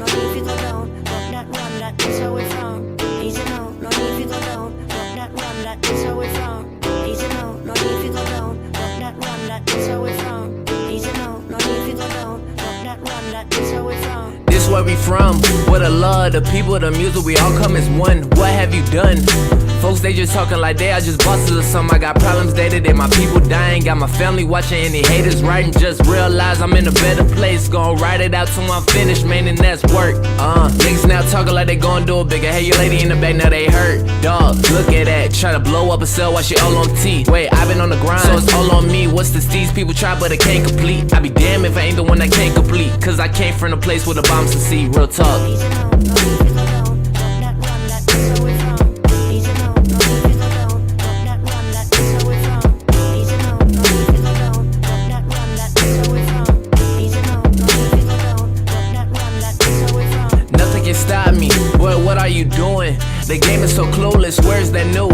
no need to go down. Walk that one, that is how we from. Easy now, no need to go down. Walk that one, that is how we from. Easy now, no need to go down. Walk that one, that is how we from. Easy now, no need to go down. Walk that one, that is how we from. This where we from, with the love, the people, the music, we all come as one. What have you done? Folks, they just talking like they are just bosses or something. I got problems day to day, my people dying. Got my family watching, any haters writing. Just realize I'm in a better place. Gonna ride it out till I'm finished, man, and that's work. Niggas now talking like they gon' do it bigger. Hey, your lady in the back, now they hurt. Dog, look at that, try to blow up a cell while she all on T. Wait, I've been on the grind, so it's all on me. What's the steez? People try, but I can't complete. I be damned if I ain't the one that can't complete. Cause I came from a place where the bombs to see. Real talk. Stop me, what are you doing? The game is so clueless, where's that new?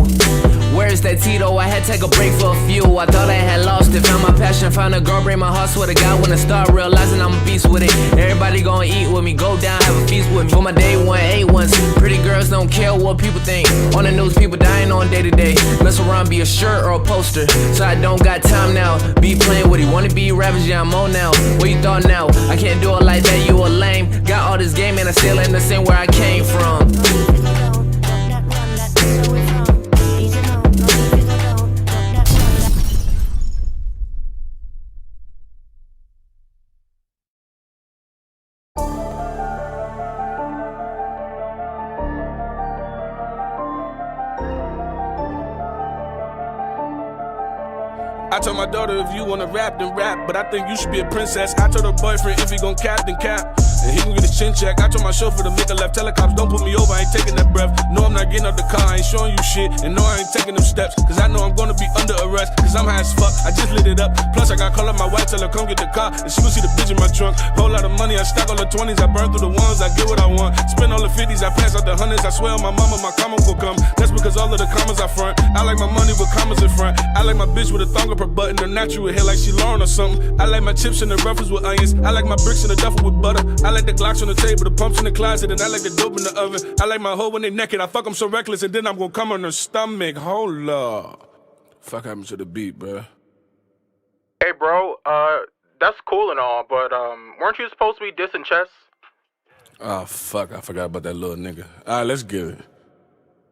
Where's that Tito? I had to take a break for a few. I thought I had lost it, found my passion, found a girl, break my heart. Swear to God, when I start realizing I'm a beast with it. Everybody gonna eat with me, go down, have a feast with me. For my day one, A1s, pretty girls don't care what people think. On the news, people dying on day to day. Mess around, be a shirt or a poster. So I don't got time now, be playing with it. Wanna be ravaged, yeah, I'm on now. What you thought now? I can't do it like that, you a lame. Got all this game and I still ain't the same where I came from. I told my daughter if you wanna rap, then rap. But I think you should be a princess. I told her boyfriend if he gon' cap, then cap. And he gon' get his chin check. I told my chauffeur to make a left. Tell the cops don't put me over, I ain't taking that breath. No, I'm not getting out the car, I ain't showing you shit. And no, I ain't taking them steps. Cause I know I'm gonna be under arrest. Cause I'm high as fuck, I just lit it up. Plus I got call up my wife, tell her come get the car. And she gon' see the bitch in my trunk. Whole lot of money, I stack all the 20s. I burn through the ones, I get what I want. Spend all the 50s, I pass out the hundreds. I swear on my mama, my comma will come. That's because all of the commas I front. I like my money with commas in front. I like my bitch with a thong up her butt and the natural hair like she Lauren or something. I like my chips in the ruffles with onions. I like my bricks in the duffel with butter. I like the Glocks on the table, the pumps in the closet, and I like the dope in the oven. I like my hoe when they naked. I fuck them so reckless, and then I'm gonna come on her stomach. Hold up. Fuck happened to the beat, bro? Hey, bro, that's cool and all, but, weren't you supposed to be dissing chess? Oh, fuck, I forgot about that little nigga. Alright, let's get it.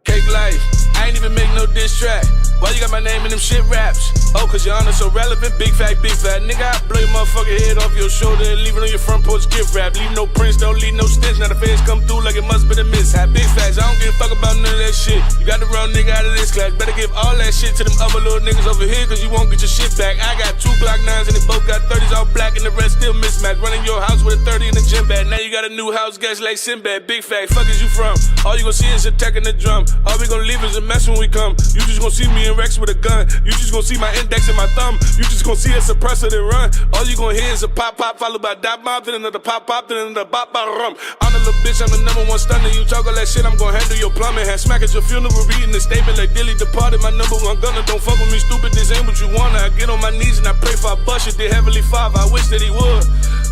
Cake life, I ain't even make no diss track. Why you got my name in them shit raps? Oh, cause your honor so relevant, big fat, nigga, I blow your motherfucking head off your shoulder and leave it on your front porch gift wrap. Leave no prints, don't leave no stitch. Now the feds come through like it must be a mishap. Big facts, I don't give a fuck about none of that shit. You got the wrong nigga out of this class. Better give all that shit to them other little niggas over here, cause you won't get your shit back. I got 2 Glock 9s and they both got 30s all black and the rest still mismatched. Running your house with a 30 in the gym bag. Now you got a new house guest like Sinbad. Big fact, fuck is you from? All you gon' see is attacking the drum. All we gon' leave is a mess when we come. You just gon' see me and Rex with a gun. You just gon' see my index and my thumb. You just gon' see a suppressor then run. All you gon' hear is a pop pop followed by dot mob, then another pop pop, then another bop bop rum. I'm the little bitch, I'm the #1 stunner. You talk all that shit, I'm gon' handle your plumbing. Had smack at your funeral, reading the statement like Dilly departed. My #1 gunner, don't fuck with me, stupid. This ain't what you want. I get on my knees and I pray for a bust it. Dear Heavenly Father, I wish that he would.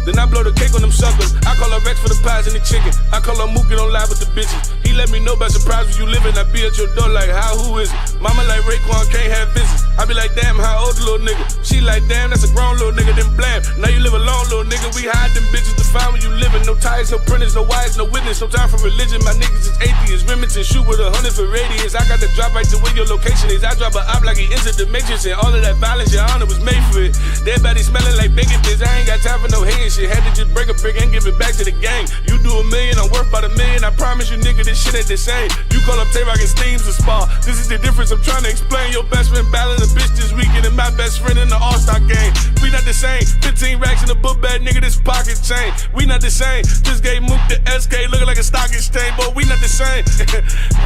Then I blow the cake on them suckers. I call her Rex for the pies and the chicken. I call her Mook, get on live with the bitches. He let me know by surprise where you living. I be at your door like, how, who is it? Mama like Raekwon, can't have visits. I be like, damn, how old the little nigga? She like, damn, that's a grown little nigga, then blam. Now you live alone, little nigga. We hide them bitches to find where you living. No ties, no printers, no wires, no witness. No time for religion. My niggas is atheists. Remington shoot with 100 for radius. I got the drop right to where your location is. I drop a op like he entered the matrix. And all of that violence, your honor was made for it. Dead body smelling like bacon bits. I ain't got time for no hating shit. Had to just break a brick and give it back to the gang. You do $1 million, I'm worth about $1 million. I promise you, nigga, this shit ain't the same. You call up Tay-Rock and Steams to spar. This is the difference I'm trying to explain. Your best friend battling a bitch this weekend and my best friend in the All-Star game. We not the same. 15 racks in a book bag, nigga, this pocket chain. We not the same. Just gave Mook the SK looking like a stock exchange, but we not the same.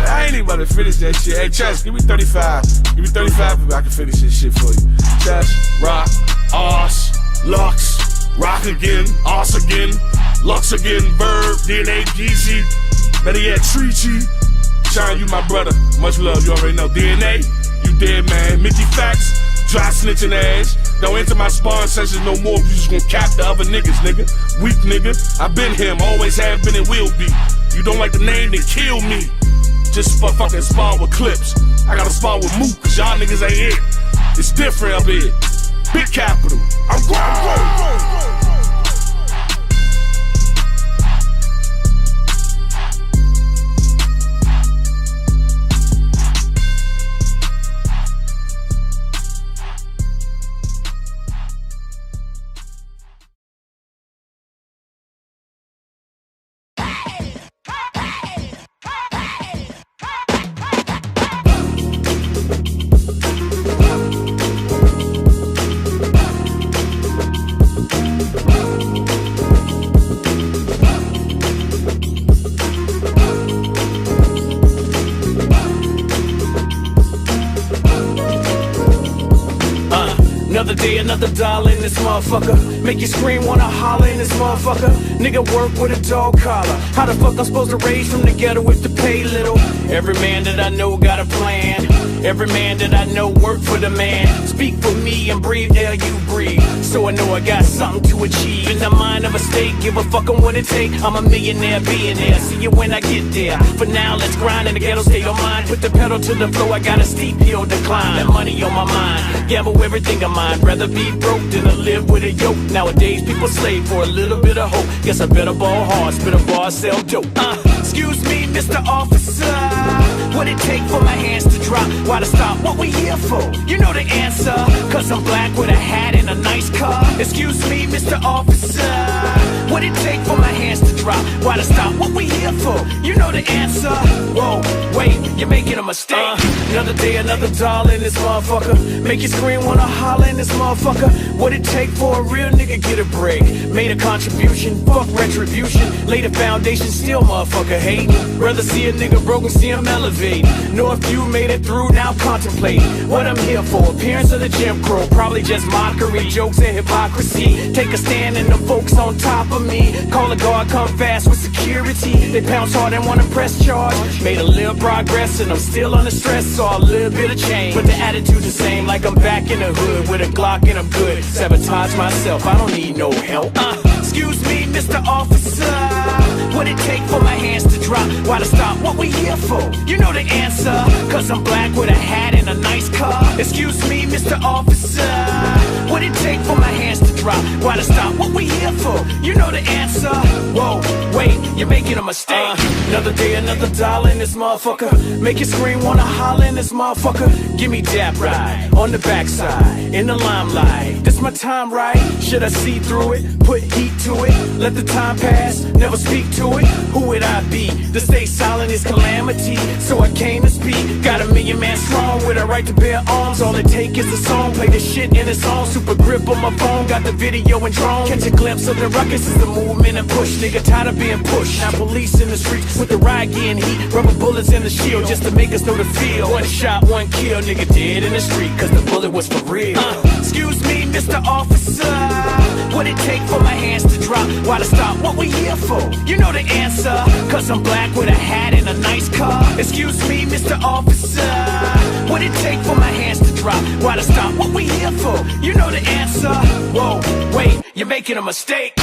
I ain't even about to finish that shit. Hey, Chess, give me 35. Give me 35 if I can finish this shit for you. Chess, Rock, Oz, Lux. Rock again, Oz again, Lux again, Verb, DNA, GC, better yet, Treachy. Shine, you my brother, much love, you already know. DNA, you dead man. Mickey Facts, Dry snitching ass. Don't enter my sparring sessions no more. You just gon' cap the other niggas, nigga. Weak nigga. I been him, always have been and will be. You don't like the name, then kill me. Just for fucking spar with clips. I gotta spar with Mook, cause y'all niggas ain't it. It's different up here. Big capital. I'm grown. Another day, another dollar in this motherfucker. Make you scream, wanna holler in this motherfucker. Nigga work with a dog collar. How the fuck I'm supposed to raise from the ghetto if the pay little? Every man that I know got a plan. Every man that I know work for the man. Speak for me and breathe the air you breathe. So I know I got something to achieve. In the mind of a state, give a fuck on what it take. I'm a millionaire, billionaire. See you when I get there. For now, let's grind in the ghetto state of mind. Put the pedal to the floor, I got a steep hill to climb. That money on my mind, gamble everything of mine. Rather be broke than to live with a yoke. Nowadays, people slave for a little bit of hope. Guess I better ball hard, spit a bar, sell dope. Excuse me, Mr. Officer. What it take for my hands to drop? Why to stop? What we here for? You know the answer. Cause I'm black with a hat and a nice car. Excuse me, Mr. Officer. What it take for my hands to drop? Why to stop? What we here for? You know the answer. Whoa, wait, you're making a mistake. Another day, another dollar in this motherfucker. Make you scream, wanna holler in this motherfucker. What it take for a real nigga get a break? Made a contribution, fuck retribution. Laid a foundation, still motherfucker hating. Rather see a nigga broken, see him elevate. Know if you made it through, now contemplate what I'm here for. Appearance of the Jim Crow, probably just mockery, jokes and hypocrisy. Take a stand and the folks on top of me. Call a guard, come fast with security. They pounce hard and wanna press charge. Made a little progress and I'm still under stress, saw a little bit of change. But the attitude the same, like I'm back in the hood with a Glock and I'm good. Sabotage myself, I don't need no help. Excuse me, Mr. Officer. What it take for my hands to drop? Why to stop? What we here for? You know the answer. Cause I'm black with a hat and a nice car. Excuse me, Mr. Officer. What it take for my hands to drop? Why to stop? What we here for? You know the answer. Whoa, wait, you're making a mistake. Another day, another dollar in this motherfucker. Make you scream, wanna holler in this motherfucker. Give me that ride on the backside, in the limelight. This my time, right? Should I see through it? Put heat to it. Let the time pass, never speak to it. Who would I be? To stay silent is calamity. So I came to speak. Got a million man strong with a right to bear arms. All it take is a song. Play the shit in a song. Super grip on my phone. Got the video and drone. Catch a glimpse of the ruckus is the movement and push. Nigga tired of being pushed. Now police in the streets with the riot getting heat. Rubber bullets in the shield just to make us know the feel. One shot, one kill. Nigga dead in the street cause the bullet was for real. Excuse me, Mr. Officer. What it take for my hands to drop? Why to stop? What we here for? You know the answer. Cause I'm black with a hat and a nice car. Excuse me, Mr. Officer. What it take for my hands to drop? Why to stop? What we here for? You know the answer. Whoa, wait, you're making a mistake.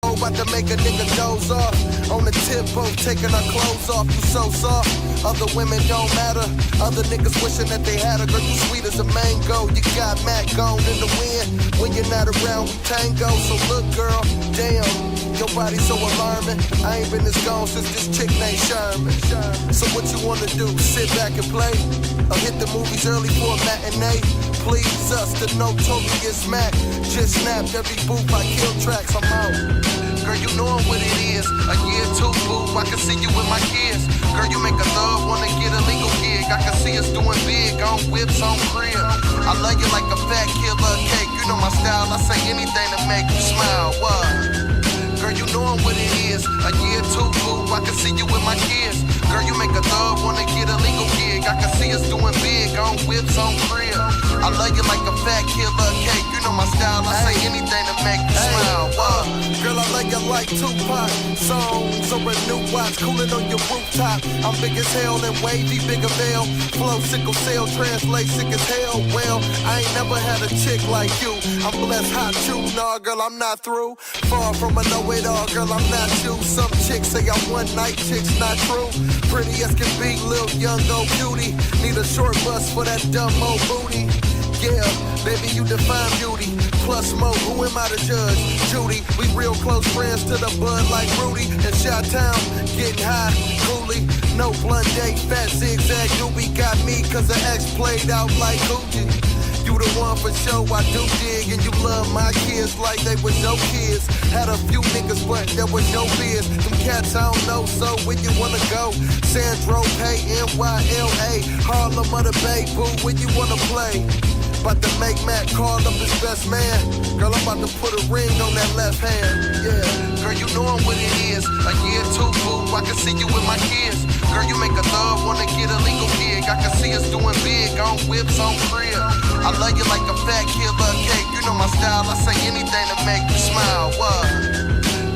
About to make a nigga doze off. On the tip boat, taking our clothes off. You so soft. Other women don't matter. Other niggas wishing that they had a girl. You sweet as a mango. You got Mac gone in the wind. When you're not around, we tango. So look, girl, damn, your body so alarming. I ain't been this gone since this chick named Sherman. So what you wanna do? Sit back and play? Or hit the movies early for a matinee? Please us, the notorious Mac. Just snapped every booth, I kill tracks, I'm out. Girl, you know what it is. A year, two, boo, I can see you with my kids. Girl, you make a thug wanna get a legal gig. gig. I can see us doing big on whips, on crib. I love you like a fat killer cake. You know my style, I say anything to make you smile. What? Girl, you know what it is. A year too, boo. I can see you with my kids. Girl, you make a thug wanna get a legal gig. I can see us doing big on whips, on crib. I love you like a fat killer cake. You know my style, I say anything to make you smile. Girl, I love you like Tupac. Songs or a new watch, cooling on your rooftop. I'm big as hell and wavy, bigger veil. Flow, sickle cell, translate sick as hell. Well, I ain't never had a chick like you. I'm blessed, hot you. Nah, girl, I'm not through. Far from a know-it-all, girl, I'm not you. Some chicks say I'm one night, chicks not true. Pretty as can be, little young old beauty. Need a short bus for that dumb old booty. Yeah, baby, you define beauty. Plus more, who am I to judge? Judy, we real close friends to the bud like Rudy. In Chi-Town, getting high, coolly. No blunt date, fat zigzag doobie. Got me cause the ex played out like Gucci. You the one for sure, I do dig. And you love my kids like they was your kids. Had a few niggas, but that was your biz. Them cats I don't know, so where you wanna go? Sandro, Pay, NYLA. Harlem of the Bay, boo, where you wanna play? About to make Matt call up his best man. Girl, I'm about to put a ring on that left hand. Yeah, girl, you know what it is. A year too, boo, I can see you with my kids. Girl, you make a thug wanna get a legal gig. I can see us doing big on whips, on crib. I love you like a fat killer cake. You know my style, I say anything to make you smile. What?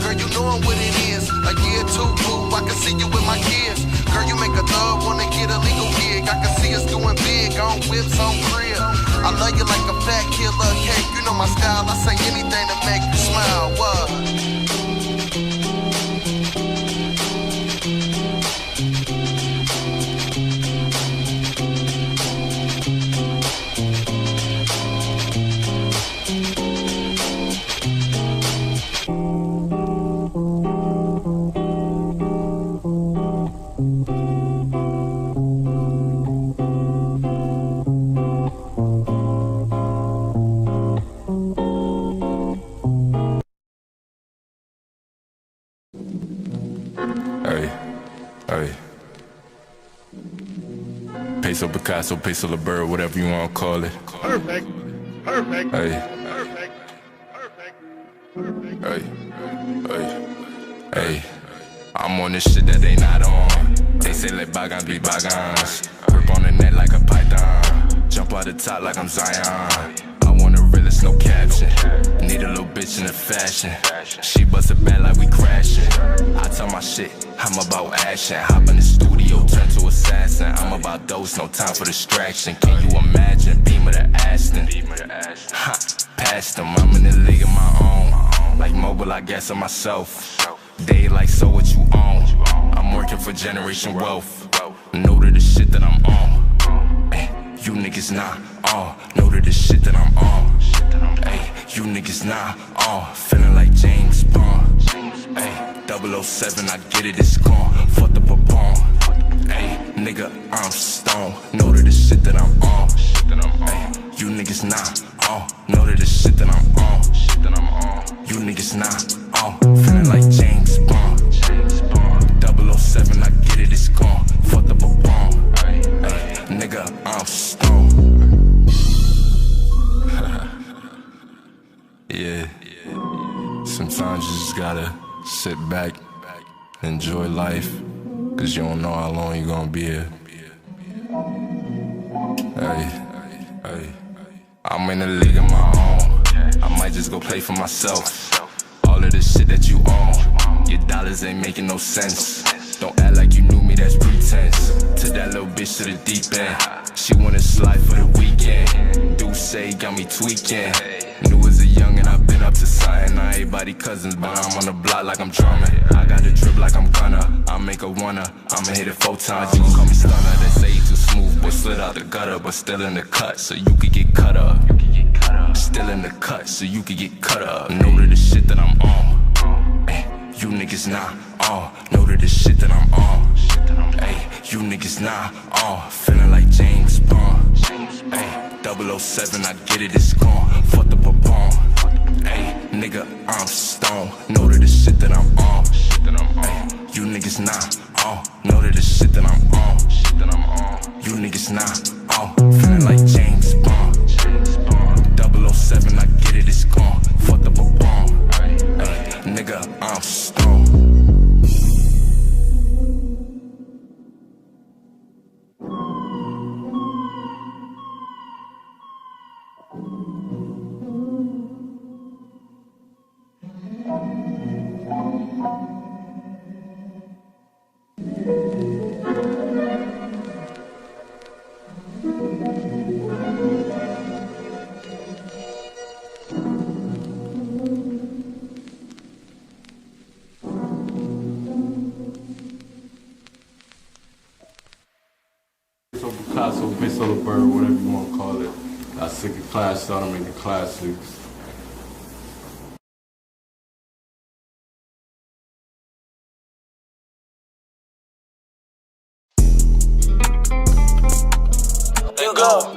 Girl, you know what it is. A year too, boo, I can see you with my kids. Girl, you make a thug wanna get a legal gig. I can see us doing big on whips, on crib. I love you like a fat killer cake. You know my style, I say anything to make you smile. What? Hey. Peso Picasso, Peso LaBerre, whatever you want to call it. Perfect. Hey. Hey. I'm on this shit that they not on. They say let bygones be bygones. Grip on the net like a python. Jump out the top like I'm Zion. I want a realist, no caption. Need a little bitch in the fashion. She bust it bad like we crashing. I tell my shit, I'm about action. Hop in the studio, turn to assassin. I'm about those, no time for distraction. Can you imagine? Beam of the Aston. Ha, past them, I'm in the league of my own. Like mobile, I guess of myself. They like, so what you own? I'm working for generation wealth. Know to the shit that I'm on. You niggas not on. Know to the shit that I'm on. Ay, you niggas not on. Feeling like James Bond. Ay, 007, I get it, it's gone. Fuck the papon. Ay, nigga, I'm stone. Know to the shit that I'm on. Ay, you niggas not on. Know to the shit that I'm on. You niggas not on. Feeling like James Bond. 007, I get it, it's gone. Fuck the papon. Ay, nigga, I'm stone. Yeah. Sometimes you just gotta sit back, enjoy life, cause you don't know how long you gonna be here. Hey. I'm in the league of my own. I might just go play for myself. All of this shit that you own, your dollars ain't making no sense. Don't act like you knew me, that's pretense. Took that little bitch to the deep end. She wanna slide for the weekend. Do say got me tweaking. New as a young and I've been up to something. Not everybody cousins, but I'm on the block like I'm drumming. I got the drip like I'm gonna. I'll make a winner. I'ma hit it 4 times. You can call me stunner. They say you too smooth, but slid out the gutter, but still in the cut, so you could get cut up. Still in the cut, so you could get cut up. Know to the shit that I'm on. You niggas not on. Know to the shit that I'm on. Ay, you niggas not on. Feeling like James Bond. Ay, 007, I get it, it's gone. Fuck the papon. Ay, nigga, I'm stone. Know to the shit that I'm on. Ay, you niggas not on. Know to the shit that I'm on. You niggas not feeling like James Bond. 007, I get it, it's gone. Fucked up a bomb. Nigga, I'm stoned. Picasso, Miss Little Bird, whatever you want to call it. Got sick of class, started making classics. Let go.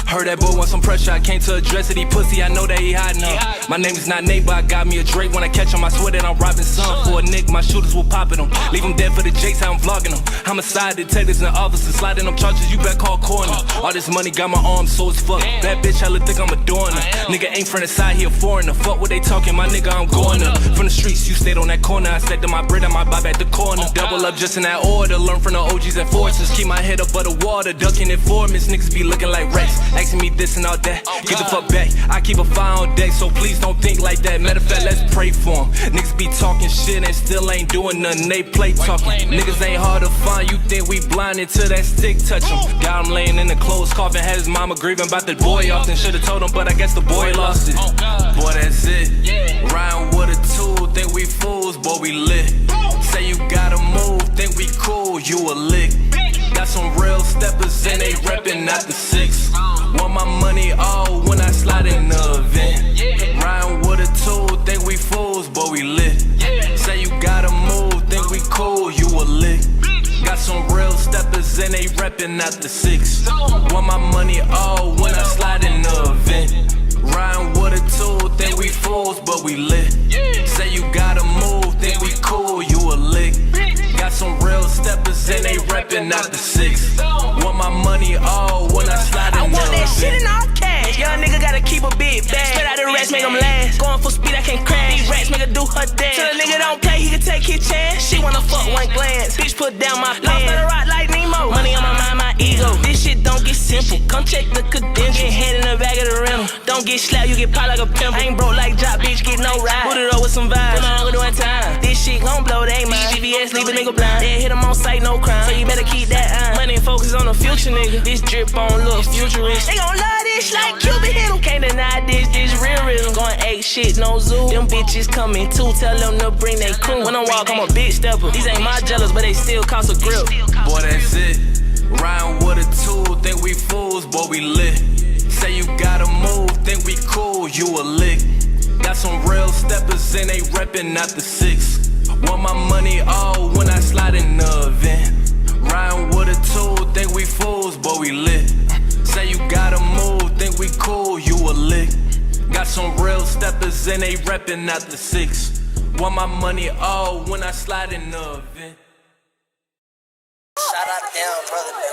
Heard that boy want some pressure, I came to address it, he pussy, I know that he hiding up. My name is not Nate, but I got me a Drake. When I catch him, I swear that I'm robbing some. For a Nick, my shooters will pop at him. Leave him dead for the jakes, how I'm vlogging him. Homicide detectives and officers sliding them charges, you better call coroner. All this money got my arms so as fuck. That bitch hella think I'm adoring her. Nigga ain't from the side, he a foreigner. Fuck what they talking, my nigga, I'm going up. From the streets, you stayed on that corner. I said to my bread, I might buy back the corner. Double up just in that order, learn from the OGs and forces. Keep my head up above the water, ducking informants. Niggas be looking like rats, asking me this and all that. Get the fuck back, I keep a fire on deck, so please don't think like that. Matter of fact, let's pray for him. Niggas be talking shit and still ain't doing nothing. They play talking. Niggas ain't hard to find, you think we blind until that stick touch him. Got him laying in the clothes, coffin, had his mama grieving about the boy often. Should've told him, but I guess the boy lost it. Boy, that's it. Riding with a tool, think we fools, boy, we lit. Say you gotta move, think we cool, you a lick. Got some real steppers and they reppin' out the 6. Want my money all when I slide in the event. Riding with a tool, think we fools, but we lit. Say you gotta move, think we cool, you a lick. Got some real steppers and they reppin' out the 6. Want my money all when I slide in the event. Riding with a tool, think we fools, but we lit. Say you gotta move, think we cool, you a lick. Got some real steppers and they reppin' out the 6. Want my money all when I slide in the event. I want that shit in all cash. Young nigga gotta keep a big bag. Straight out the rats, make them last. Going full speed, I can't crash. These rats make her do her dance. So the nigga don't play, he can take his chance. She wanna fuck one glance. Bitch put down my plan. Lost the rock like Nemo. Money on my mind, my ego. This shit don't get simple. Come check the credentials. Get head in the back of the rental. Don't get slapped, you get popped like a pimple. I ain't broke like Jock, bitch, get no ride. Put it up with some vibes. Put my hunger doing time. This shit gon' blow, they ain't mine. VVS leave a nigga blind. They hit him on sight, no crime. So you better keep that eye. Money focus on the future, nigga. This drip on look futurist. They gon' love this like Cuban hit 'em. Can't deny this real rhythm. Going 8 shit, no zoo. Them bitches coming too. Tell them to bring they crew. When I walk, I'm a big stepper. These ain't my jealous, but they still cost a grip. Boy, that's it. Riding with a tool, think we fools, boy, we lit. Say you gotta move, think we cool, you a lick. Got some real steppers and they reppin' out the 6. Want my money all when I slide in the event. Riding with a tool, think we fools, but we lit. Say you gotta move, think we cool, you a lick. Got some real steppers and they reppin' out the 6. Want my money all when I slide in the event. Shout out to them, brother, man.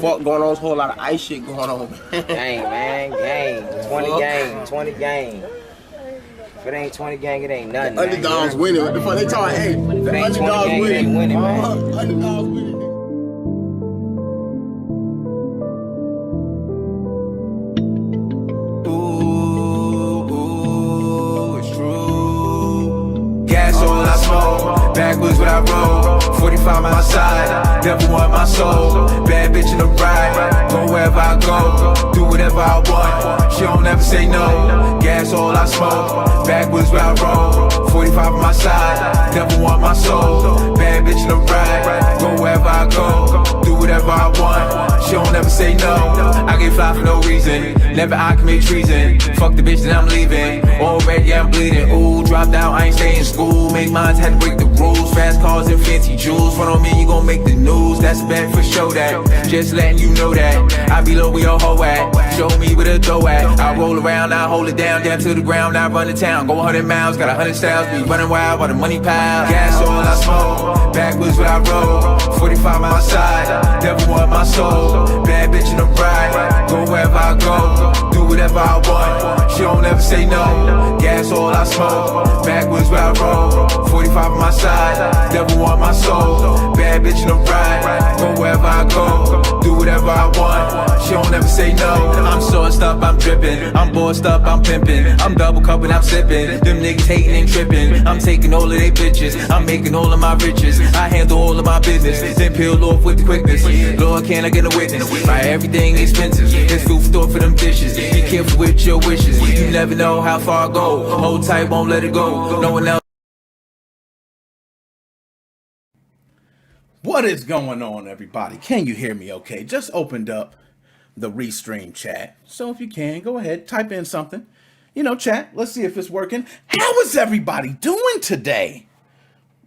Fuck going on, there's a whole lot of ice shit going on. Gang, man, gang. 20 gang, 20 gang. If it ain't 20 gang, it ain't nothing. Underdogs winning. What the fuck they talking? Hey, if it ain't 20 underdogs gang, winning. It ain't winning, man. Underdogs winning. Backwards when I roll, 45 on my side, devil on my soul. Bad bitch in the ride, go wherever I go, do whatever I want. She don't ever say no, gas all I smoke. Backwards when I roll, 45 on my side, devil on my soul. Bad bitch in the ride, go wherever I go, do whatever I want. She don't ever say no, I get fly for no reason. Never I commit treason. Fuck the bitch that I'm leaving. Already I'm bleeding. Ooh, dropped out, I ain't stay in school. Make mines, had to break the rules. Fast cars and fancy jewels. Front on me, you gon' make the news. That's a bet for show that. Just letting you know that. I be low where your hoe at. Show me where the dough at. I roll around, I hold it down to the ground. I run the town, go 100 miles, got 100 styles. Be running wild while the money pile. Gas all I smoke, backwards when I roll. 45 on my side, devil want my soul. Bad bitch in the ride, go wherever I go. Do whatever I want, she don't ever say no. Gas all I smoke, backwards where I roll. 45 on my side, devil want my soul. Bad bitch in the ride, go wherever I go. Do whatever I want, she don't ever say no. I'm sauced up, I'm drippin', I'm bossed up, I'm pimpin'. I'm double cuppin', I'm sippin'. Them niggas hatin' and trippin'. I'm taking all of they bitches, I'm making all of my riches. I handle all of my business, then peel off with the quickness. Lord, can I get a witness? Buy everything expensive, there's food for thought for them dishes. Be careful with your wishes, you never know how far I go. Hold tight, won't let it go, no one else. What is going on, everybody? Can you hear me okay? Just opened up the Restream chat. So if you can, go ahead, type in something. Chat. Let's see if it's working. How is everybody doing today?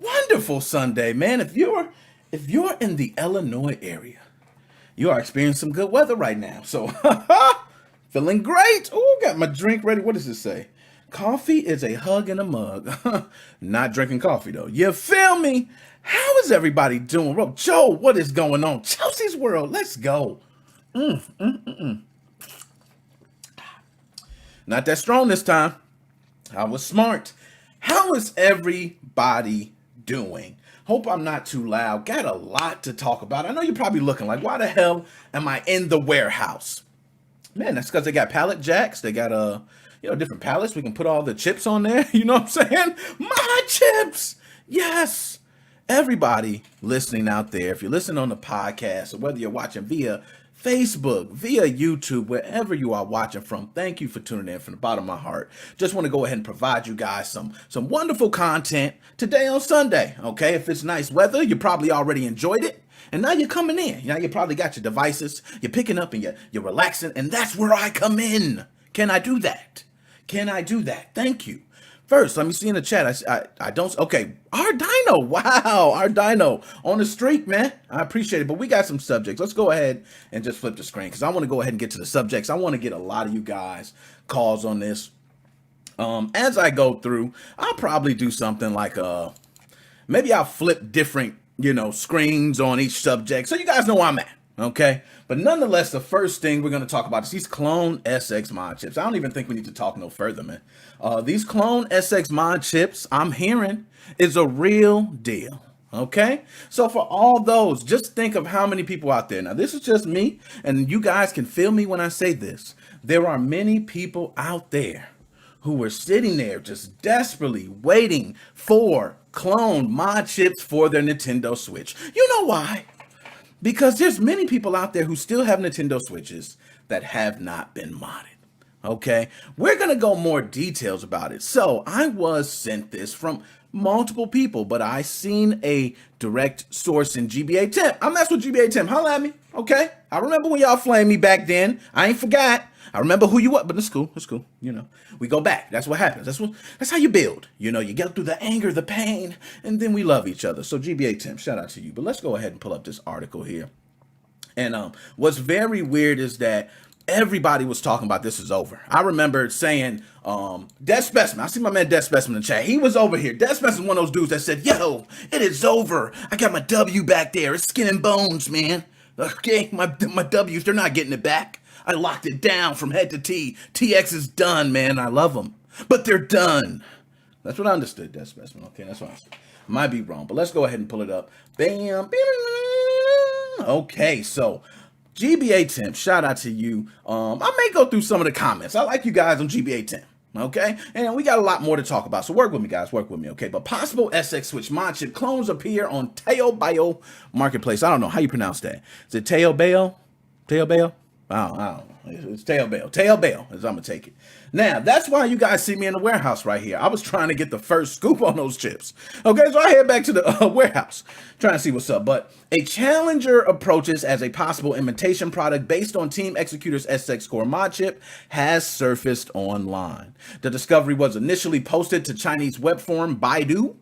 Wonderful Sunday, man. If you're in the Illinois area, you are experiencing some good weather right now. So feeling great. Oh, got my drink ready. What does it say? Coffee is a hug in a mug. Not drinking coffee though. You feel me? How is everybody doing? Bro, Joe, what is going on? Chelsea's World, let's go. Not that strong this time. I was smart. How is everybody doing? Hope I'm not too loud. Got a lot to talk about. I know you're probably looking like, why the hell am I in the warehouse? Man, that's because they got pallet jacks. They got different pallets. We can put all the chips on there. You know what I'm saying? My chips. Yes. Everybody listening out there, if you're listening on the podcast or whether you're watching via Facebook, via YouTube, wherever you are watching from, thank you for tuning in from the bottom of my heart. Just want to go ahead and provide you guys some wonderful content today on Sunday. Okay, if it's nice weather, you probably already enjoyed it. And now you're coming in. Now you probably got your devices. You're picking up and you're relaxing. And that's where I come in. Can I do that? Can I do that? Thank you. First, let me see in the chat. I don't. Okay, our Dino. Wow, our Dino on the streak, man. I appreciate it. But we got some subjects. Let's go ahead and just flip the screen because I want to go ahead and get to the subjects. I want to get a lot of you guys calls on this. As I go through, I'll probably do something like maybe I'll flip different screens on each subject so you guys know where I'm at. Okay, but nonetheless, the first thing we're going to talk about is these clone SX mod chips. I don't even think we need to talk no further, man. These clone SX mod chips, I'm hearing, is a real deal. Okay, so for all those, just think of how many people out there. Now, this is just me, and you guys can feel me when I say this. There are many people out there who are sitting there just desperately waiting for clone mod chips for their Nintendo Switch. You know why? Because there's many people out there who still have Nintendo Switches that have not been modded. Okay, we're going to go more details about it. So I was sent this from multiple people, but I seen a direct source in GBA Temp. I mess with GBA Temp. Holla at me. Okay, I remember when y'all flamed me back then. I ain't forgot. I remember who you were, but it's cool. It's cool. We go back. That's what happens. That's how you build. You get through the anger, the pain, and then we love each other. So GBA Temp, shout out to you. But let's go ahead and pull up this article here. And what's very weird is that everybody was talking about this is over. I remember saying, Dead Specimen. I see my man Dead Specimen in the chat. He was over here. Dead Specimen is one of those dudes that said, yo, it is over. I got my W back there. It's skin and bones, man. Okay, my W's, they're not getting it back. I locked it down from head to T. TX is done, man. I love them, but they're done. That's what I understood, Dead Specimen. Okay, that's what I understood. Might be wrong, but let's go ahead and pull it up. Bam. Okay, so GBA Temp, shout out to you. I may go through some of the comments. I like you guys on GBA Temp. Okay, and we got a lot more to talk about, so work with me, guys. Work with me, okay? But possible SX Switch mod chip clones appear on Taobao Marketplace. I don't know how you pronounce that. Is it Taobao? Taobao? I don't know. It's Taobao. Taobao, as I'm going to take it. Now, that's why you guys see me in the warehouse right here. I was trying to get the first scoop on those chips. Okay, so I head back to the warehouse, trying to see what's up. But a challenger approaches as a possible imitation product based on Team Executor's SX Core mod chip has surfaced online. The discovery was initially posted to Chinese web forum Baidu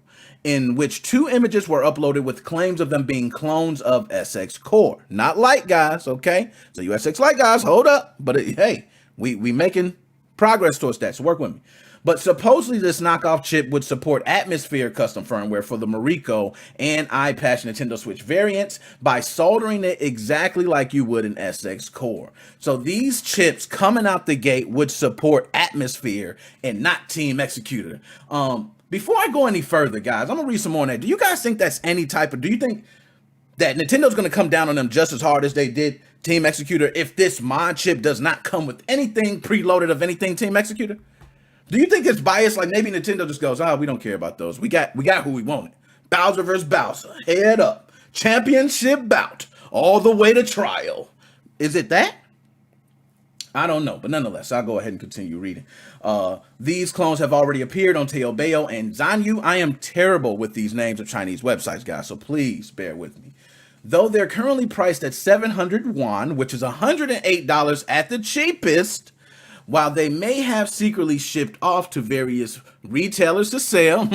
in which 2 images were uploaded with claims of them being clones of SX Core. Not Lite, guys, okay? So you SX Lite guys, hold up. But hey, we making progress towards that, so work with me. But supposedly this knockoff chip would support Atmosphere custom firmware for the Moriko and iPatch Nintendo Switch variants by soldering it exactly like you would an SX Core. So these chips coming out the gate would support Atmosphere and not Team Executor. Before I go any further, guys, I'm gonna read some more on that. Do you guys think that's any type of, do you think that Nintendo's gonna come down on them just as hard as they did Team Executor if this mod chip does not come with anything preloaded of anything Team Executor? Do you think it's biased? Like maybe Nintendo just goes, we don't care about those. We got who we wanted. Bowser versus Bowser, head up, championship bout, all the way to trial. Is it that? I don't know, but nonetheless, I'll go ahead and continue reading. These clones have already appeared on Teobeo and Zanyu. I am terrible with these names of Chinese websites, guys, so please bear with me. Though they're currently priced at 700 won, which is $108 at the cheapest, while they may have secretly shipped off to various retailers to sell,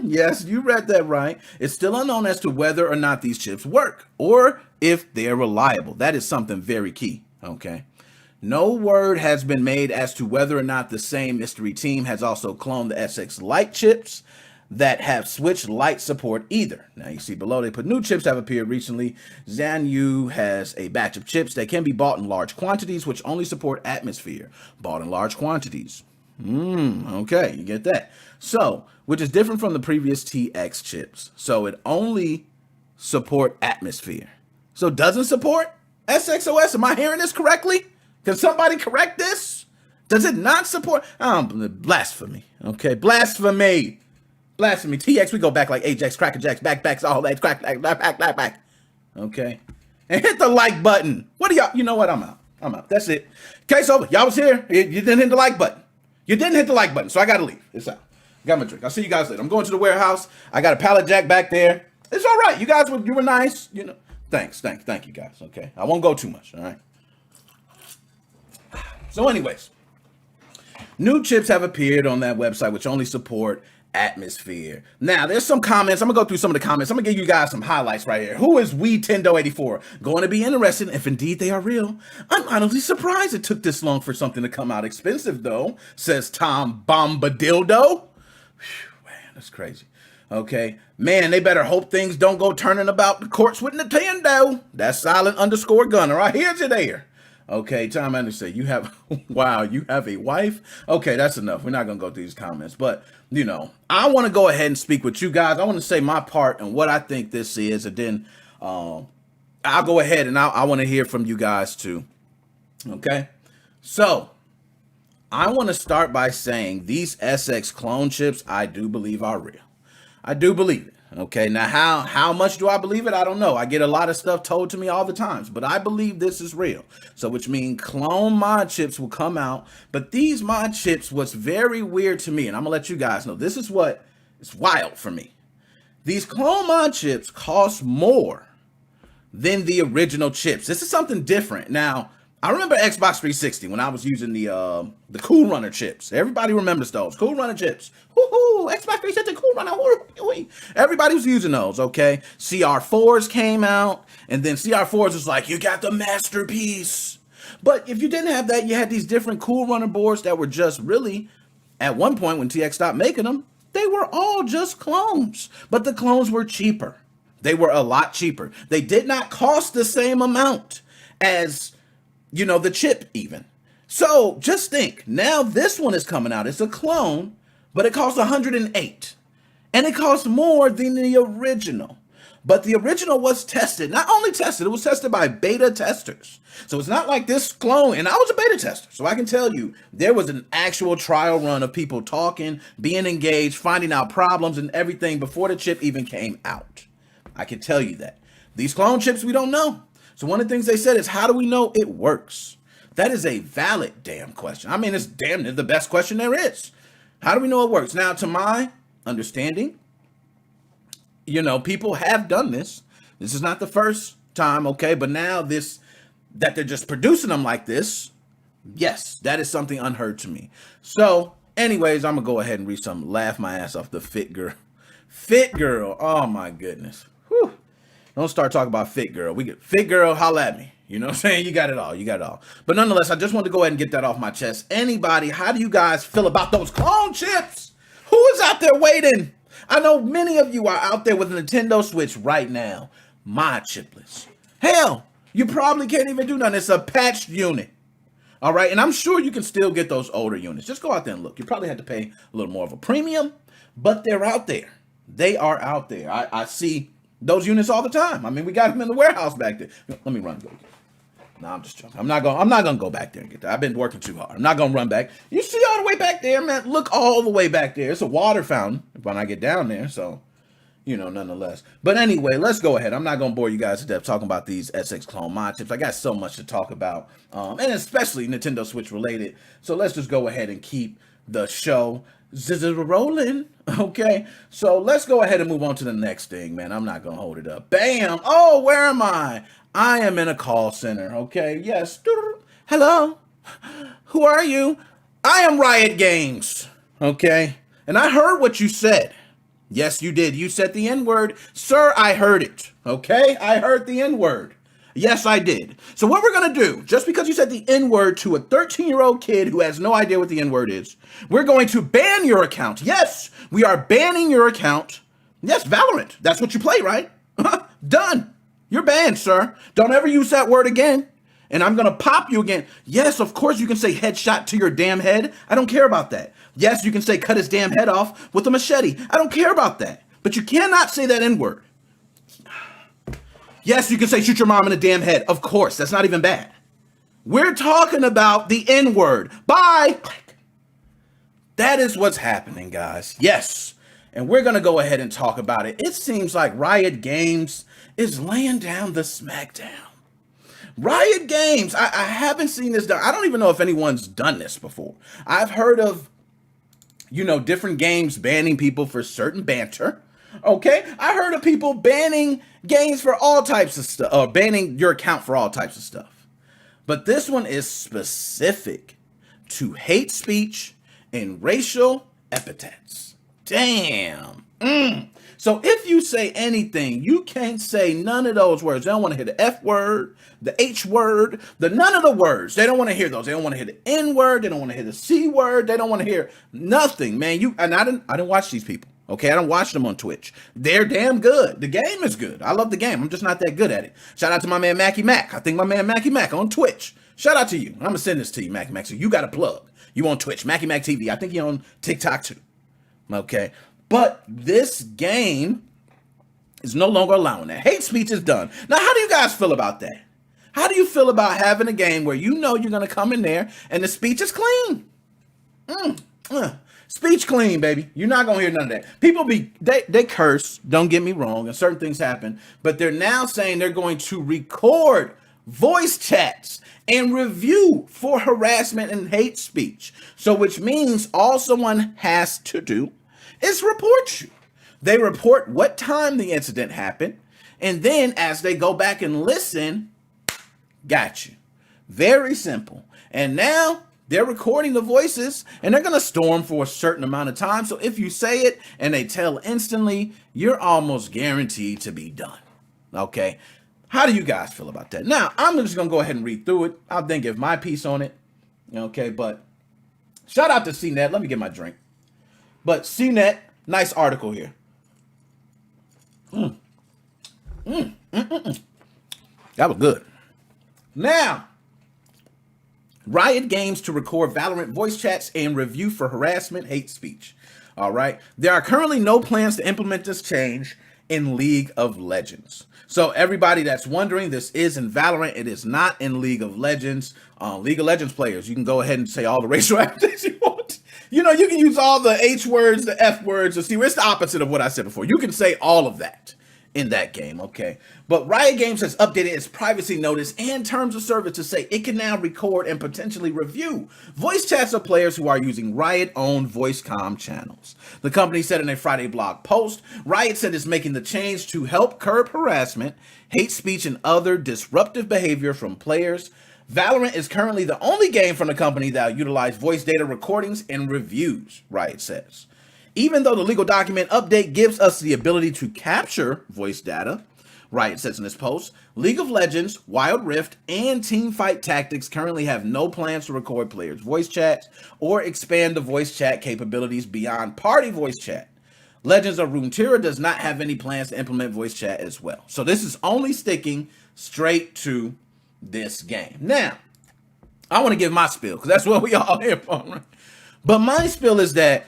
yes, you read that right, it's still unknown as to whether or not these chips work, or if they're reliable. That is something very key, okay? No word has been made as to whether or not the same mystery team has also cloned the SX Lite chips that have Switch Lite support either. Now you see below they put new chips have appeared recently. Zanyu has a batch of chips that can be bought in large quantities, which only support Atmosphere. Bought in large quantities. Okay, you get that. So, which is different from the previous TX chips. So it only support Atmosphere. So doesn't support SXOS? Am I hearing this correctly? Can somebody correct this? Does it not support? Blasphemy. Okay, blasphemy. Blasphemy. TX, we go back like Ajax, Cracker Jacks, backbacks, all that, back. Okay. And hit the like button. What do y'all, you know what? I'm out. That's it. Case over. Y'all was here. You didn't hit the like button. You didn't hit the like button, so I got to leave. It's out. Got my drink. I'll see you guys later. I'm going to the warehouse. I got a pallet jack back there. It's all right. You guys you were nice. You know. Thank you guys. Okay. I won't go too much. All right. So anyways, new chips have appeared on that website, which only support Atmosphere. Now, there's some comments. I'm going to go through some of the comments. I'm going to give you guys some highlights right here. Who is WeTendo84? Going to be interested if indeed they are real. I'm honestly surprised it took this long for something to come out expensive, though, says Tom Bombadildo. Whew, man, that's crazy. Okay. Man, they better hope things don't go turning about the courts with Nintendo. That's silent_gunner. I hear you there. Okay, Tom Anderson, you have, wow, you have a wife? Okay, that's enough. We're not going to go through these comments. But, you know, I want to go ahead and speak with you guys. I want to say my part and what I think this is. And then I'll go ahead and I want to hear from you guys too. Okay? So, I want to start by saying these SX clone chips, I do believe are real. I do believe it. Okay, now how much do I believe it? I don't know. I get a lot of stuff told to me all the times, but I believe this is real. So which means clone mod chips will come out, but these mod chips, what's very weird to me, and I'm gonna let you guys know, this is what is wild for me. These clone mod chips cost more than the original chips. This is something different. Now, I remember Xbox 360 when I was using the Cool Runner chips. Everybody remembers those. Cool Runner chips. Woohoo! Xbox 360 Cool Runner. Woo-hoo. Everybody was using those, okay? CR4s came out, and then CR4s was like, you got the masterpiece. But if you didn't have that, you had these different Cool Runner boards that were just really, at one point when TX stopped making them, they were all just clones. But the clones were cheaper. They were a lot cheaper. They did not cost the same amount as, you know, the chip even. So just think, now this one is coming out. It's a clone, but it costs 108. And it costs more than the original. But the original was tested. Not only tested, it was tested by beta testers. So it's not like this clone, and I was a beta tester. So I can tell you, there was an actual trial run of people talking, being engaged, finding out problems and everything before the chip even came out. I can tell you that. These clone chips, we don't know. So one of the things they said is, how do we know it works? That is a valid damn question. I mean, it's damn near the best question there is. How do we know it works? Now, to my understanding, you know, people have done this. This is not the first time, okay? But now that they're just producing them like this, yes, that is something unheard to me. So Anyways, I'm gonna go ahead and read some. Laugh my ass off. The fit girl. Fit girl. Oh my goodness. Whew. Don't start talking about fit girl. We get fit girl. Holla at me. You know what I'm saying? You got it all. You got it all. But nonetheless, I just wanted to go ahead and get that off my chest. Anybody, how do you guys feel about those clone chips? Who is out there waiting? I know many of you are out there with a Nintendo Switch right now. My chipless. Hell, you probably can't even do nothing. It's a patched unit. All right, and I'm sure you can still get those older units. Just go out there and look. You probably had to pay a little more of a premium, but they're out there. They are out there. I see those units all the time. I mean, we got them in the warehouse back there. Let me run. Go. No, I'm just joking. I'm not gonna go back there and get that. I've been working too hard. I'm not gonna run back. You see all the way back there, man. Look all the way back there. It's a water fountain when I get down there. So, you know, nonetheless. But anyway, let's go ahead. I'm not gonna bore you guys to death talking about these SX clone mod chips. I got so much to talk about, and especially Nintendo Switch related. So let's just go ahead and keep the show rolling. Okay, so let's go ahead and move on to the next thing, man. I'm not gonna hold it up. Bam! Oh, where am I? I am in a call center. Okay, yes. Hello. Who are you? I am Riot Games. Okay, and I heard what you said. Yes, you did. You said the N-word. Sir, I heard it. Okay? I heard the N-word. Yes, I did. So what we're going to do, just because you said the N-word to a 13-year-old kid who has no idea what the N-word is, we're going to ban your account. Yes, we are banning your account. Yes, Valorant. That's what you play, right? Done. You're banned, sir. Don't ever use that word again. And I'm going to pop you again. Yes, of course you can say headshot to your damn head. I don't care about that. Yes, you can say cut his damn head off with a machete. I don't care about that. But you cannot say that N-word. Yes, you can say shoot your mom in the damn head. Of course, that's not even bad. We're talking about the N-word. Bye. That is what's happening, guys. Yes. And we're going to go ahead and talk about it. It seems like Riot Games is laying down the smackdown. Riot Games, I haven't seen this done. I don't even know if anyone's done this before. I've heard of, you know, different games banning people for certain banter. Okay, I heard of people banning games for all types of stuff, or banning your account for all types of stuff. But this one is specific to hate speech and racial epithets. Damn. So if you say anything, you can't say none of those words. They don't want to hear the F word, the H word, none of the words. They don't want to hear those. They don't want to hear the N word. They don't want to hear the C word. They don't want to hear nothing, man. I didn't watch these people. Okay, I don't watch them on Twitch. They're damn good. The game is good. I love the game. I'm just not that good at it. Shout out to my man Mackie Mac. I think my man Mackie Mac on Twitch. Shout out to you. I'm gonna send this to you, Mackie Mac. So you got a plug. You on Twitch, Mackie Mac TV. I think you on TikTok too. Okay. But this game is no longer allowing that. Hate speech is done. Now, how do you guys feel about that? How do you feel about having a game where you know you're going to come in there and the speech is clean? Speech clean, baby. You're not going to hear none of that. People they curse, don't get me wrong, and certain things happen, but they're now saying they're going to record voice chats and review for harassment and hate speech. So which means all someone has to do is report you. They report what time the incident happened, and then as they go back and listen, got you. Very simple. And now they're recording the voices, and they're going to storm for a certain amount of time. So if you say it and they tell instantly, you're almost guaranteed to be done. Okay. How do you guys feel about that? Now, I'm just going to go ahead and read through it. I'll then give my piece on it. Okay. But shout out to CNET. Let me get my drink. But CNET, nice article here. That was good. Now, Riot Games to record Valorant voice chats and review for harassment, hate speech. All right. There are currently no plans to implement this change in League of Legends. So everybody that's wondering, this is in Valorant. It is not in League of Legends. League of Legends players, you can go ahead and say all the racial epithets you want. You know, you can use all the H words, the F words, the C words. It's the opposite of what I said before. You can say all of that in that game, okay? But Riot Games has updated its privacy notice and terms of service to say it can now record and potentially review voice chats of players who are using Riot-owned voice comm channels. The company said in a Friday blog post, Riot said it's making the change to help curb harassment, hate speech, and other disruptive behavior from players Valorant is currently the only game from the company that utilize voice data recordings and reviews, Riot says. Even though the legal document update gives us the ability to capture voice data, Riot says in this post, League of Legends, Wild Rift, and Teamfight Tactics currently have no plans to record players' voice chats or expand the voice chat capabilities beyond party voice chat. Legends of Runeterra does not have any plans to implement voice chat as well. So this is only sticking straight to this game. Now, I want to give my spiel because that's what we all here for, right? But my spiel is that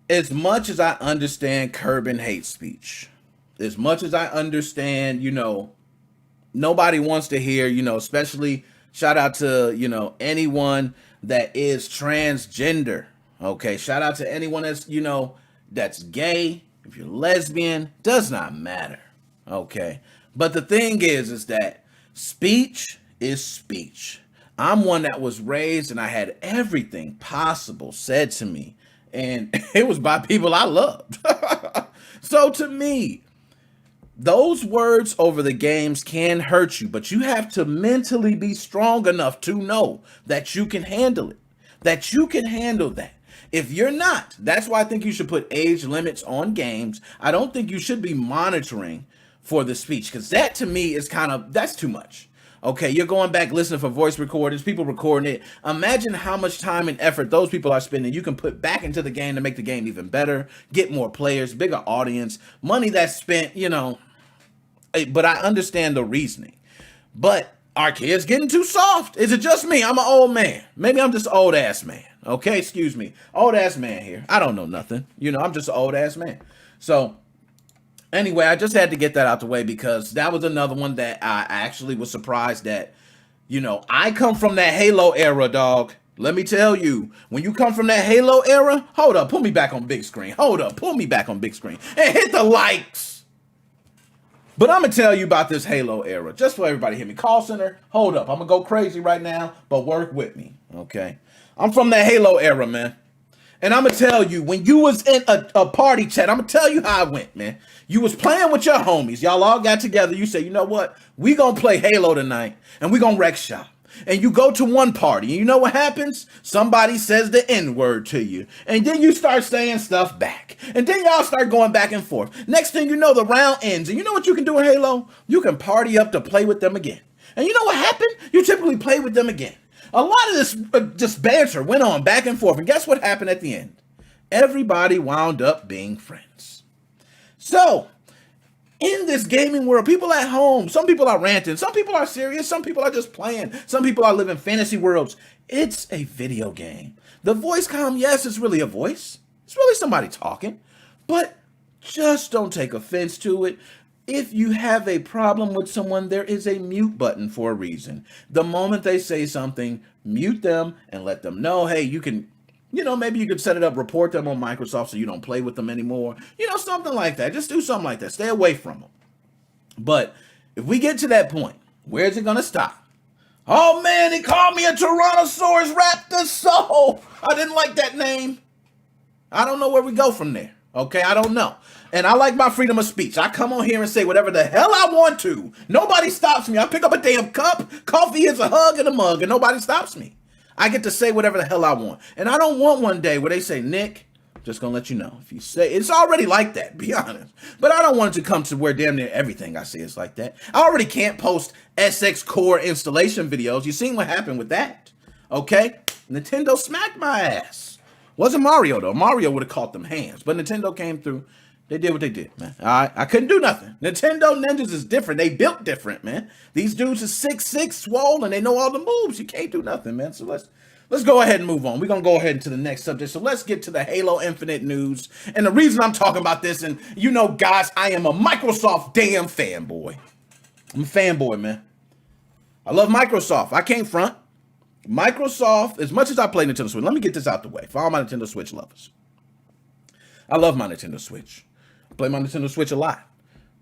as much as I understand curbing hate speech, as much as I understand, nobody wants to hear, especially shout out to, anyone that is transgender. Okay. Shout out to anyone that's, that's gay. If you're lesbian, does not matter. Okay. But the thing is that speech is speech. I'm one that was raised and I had everything possible said to me, and it was by people I loved. So to me, those words over the games can hurt you, but you have to mentally be strong enough to know that you can handle it, that you can handle that. If you're not, that's why I think you should put age limits on games. I don't think you should be monitoring for the speech, because that to me is that's too much. Okay, you're going back listening for voice recordings, people recording it. Imagine how much time and effort those people are spending. You can put back into the game to make the game even better, get more players, bigger audience, money that's spent, But I understand the reasoning. But are kids getting too soft? Is it just me? I'm an old man. Maybe I'm just an old ass man. Okay, excuse me. Old ass man here. I don't know nothing. I'm just an old ass man. So anyway, I just had to get that out the way because that was another one that I actually was surprised that, I come from that Halo era, dog. Let me tell you, when you come from that Halo era, hold up, put me back on big screen. Hold up, pull me back on big screen and hit the likes. But I'm going to tell you about this Halo era, just for everybody to hear me. Call center, hold up. I'm going to go crazy right now, but work with me, okay? I'm from that Halo era, man. And I'm going to tell you, when you was in a party chat, I'm going to tell you how it went, man. You was playing with your homies. Y'all all got together. You said, you know what? We going to play Halo tonight, and we going to wreck shop. And you go to one party, and you know what happens? Somebody says the N-word to you. And then you start saying stuff back. And then y'all start going back and forth. Next thing you know, the round ends. And you know what you can do in Halo? You can party up to play with them again. And you know what happened? You typically play with them again. A lot of this just banter went on back and forth. And guess what happened at the end? Everybody wound up being friends. So, in this gaming world, people at home, some people are ranting, some people are serious, some people are just playing, some people are living fantasy worlds. It's a video game. The voice comm, yes, it's really a voice. It's really somebody talking, but just don't take offense to it. If you have a problem with someone, there is a mute button for a reason. The moment they say something, mute them and let them know, hey, you can, maybe you could set it up, report them on Microsoft so you don't play with them anymore. Something like that. Just do something like that. Stay away from them. But if we get to that point, where's it going to stop? Oh, man, he called me a Tyrannosaurus Raptor Soul. I didn't like that name. I don't know where we go from there. Okay, I don't know. And I like my freedom of speech. I come on here and say whatever the hell I want to. Nobody stops me. I pick up a damn cup. Coffee is a hug and a mug, and nobody stops me. I get to say whatever the hell I want. And I don't want one day where they say, Nick, just gonna let you know. If you say, it's already like that, be honest. But I don't want it to come to where damn near everything I say is like that. I already can't post SX Core installation videos. You seen what happened with that? Okay? Nintendo smacked my ass. Wasn't Mario, though. Mario would have caught them hands. But Nintendo came through. They did what they did, man. All right? I couldn't do nothing. Nintendo Ninjas is different. They built different, man. These dudes are 6'6", swole, and they know all the moves. You can't do nothing, man. So let's go ahead and move on. We're going to go ahead into the next subject. So let's get to the Halo Infinite news. And the reason I'm talking about this, and guys, I am a Microsoft damn fanboy. I'm a fanboy, man. I love Microsoft. I can't front. Microsoft, as much as I play Nintendo Switch, let me get this out the way for all my Nintendo Switch lovers. I love my Nintendo Switch. I play my Nintendo Switch a lot.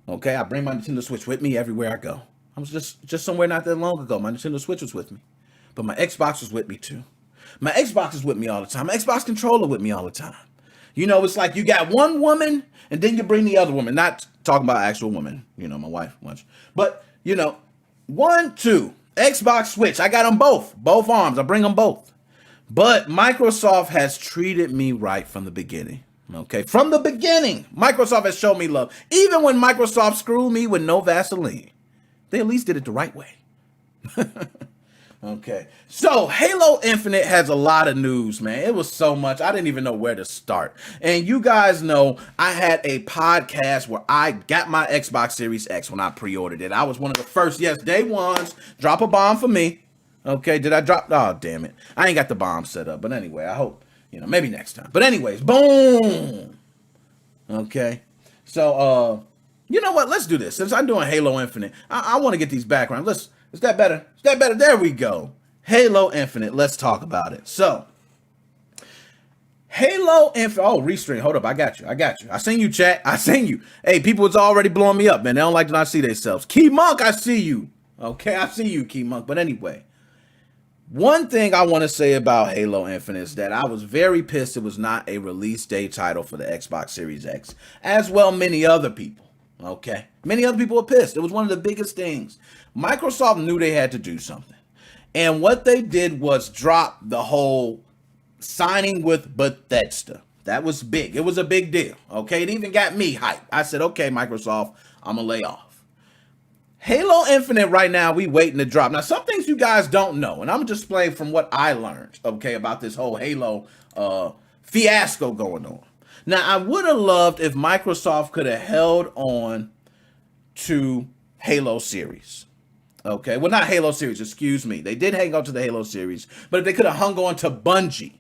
Okay, I bring my Nintendo Switch with me everywhere I go. I was just somewhere not that long ago. My Nintendo Switch was with me. But my Xbox was with me too. My Xbox is with me all the time. My Xbox controller with me all the time. It's like you got one woman and then you bring the other woman. Not talking about actual woman, my wife once. But, 1, 2. Xbox Switch, I got them both arms. I bring them both. But Microsoft has treated me right from the beginning. Okay, from the beginning, Microsoft has shown me love. Even when Microsoft screwed me with no Vaseline, they at least did it the right way. Okay, so Halo Infinite has a lot of news, man. It was so much, I didn't even know where to start. And you guys know I had a podcast where I got my Xbox Series X when I pre-ordered it. I was one of the first, yes, day ones. Drop a bomb for me. Okay, did I drop? Oh, damn it. I ain't got the bomb set up. But anyway, I hope, maybe next time. But anyways, boom. Okay, so, you know what? Let's do this. Since I'm doing Halo Infinite, I want to get these backgrounds. Is that better? Is that better? There we go. Halo Infinite. Let's talk about it. So, Halo Infinite. Oh, restream. Hold up. I got you. I seen you, chat. I seen you. Hey, people, it's already blowing me up, man. They don't like to not see themselves. Key Monk, I see you. Okay, I see you, Key Monk. But anyway, one thing I want to say about Halo Infinite is that I was very pissed it was not a release day title for the Xbox Series X, as well many other people. Okay, many other people were pissed. It was one of the biggest things. Microsoft knew they had to do something. And what they did was drop the whole signing with Bethesda. That was big. It was a big deal. Okay, it even got me hyped. I said, okay, Microsoft, I'm going to lay off. Halo Infinite right now, we waiting to drop. Now, some things you guys don't know, and I'm going to just explain from what I learned, okay, about this whole Halo fiasco going on. Now, I would have loved if Microsoft could have held on to Halo series. Okay, well, not Halo series, excuse me. They did hang on to the Halo series, but if they could have hung on to Bungie,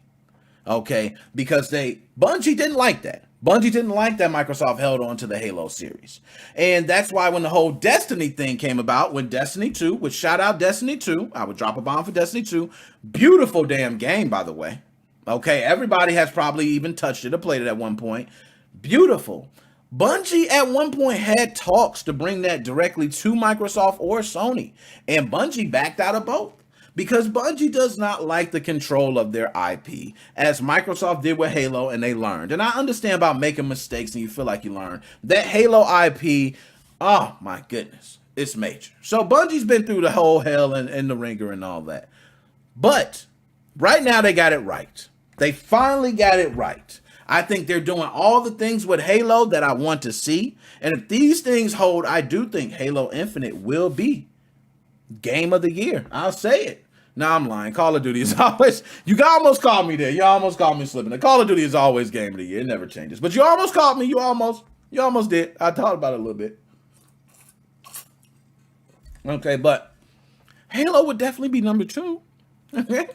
okay, because Bungie didn't like that. Bungie didn't like that Microsoft held on to the Halo series. And that's why when the whole Destiny thing came about, when Destiny 2, which shout out Destiny 2, I would drop a bomb for Destiny 2. Beautiful damn game, by the way. Okay, everybody has probably even touched it or played it at one point. Beautiful. Bungie at one point had talks to bring that directly to Microsoft or Sony, and Bungie backed out of both because Bungie does not like the control of their IP, as Microsoft did with Halo, and they learned. And I understand about making mistakes and you feel like you learned. That Halo IP, oh my goodness, it's major. So Bungie's been through the whole hell and the ringer and all that. But right now they got it right. They finally got it right. I think they're doing all the things with Halo that I want to see. And if these things hold, I do think Halo Infinite will be game of the year. I'll say it. No, I'm lying. Call of Duty is always, you almost called me there. You almost called me slipping. The Call of Duty is always game of the year. It never changes. But you almost called me. You almost did. I thought about it a little bit. Okay, but Halo would definitely be number 2. Okay.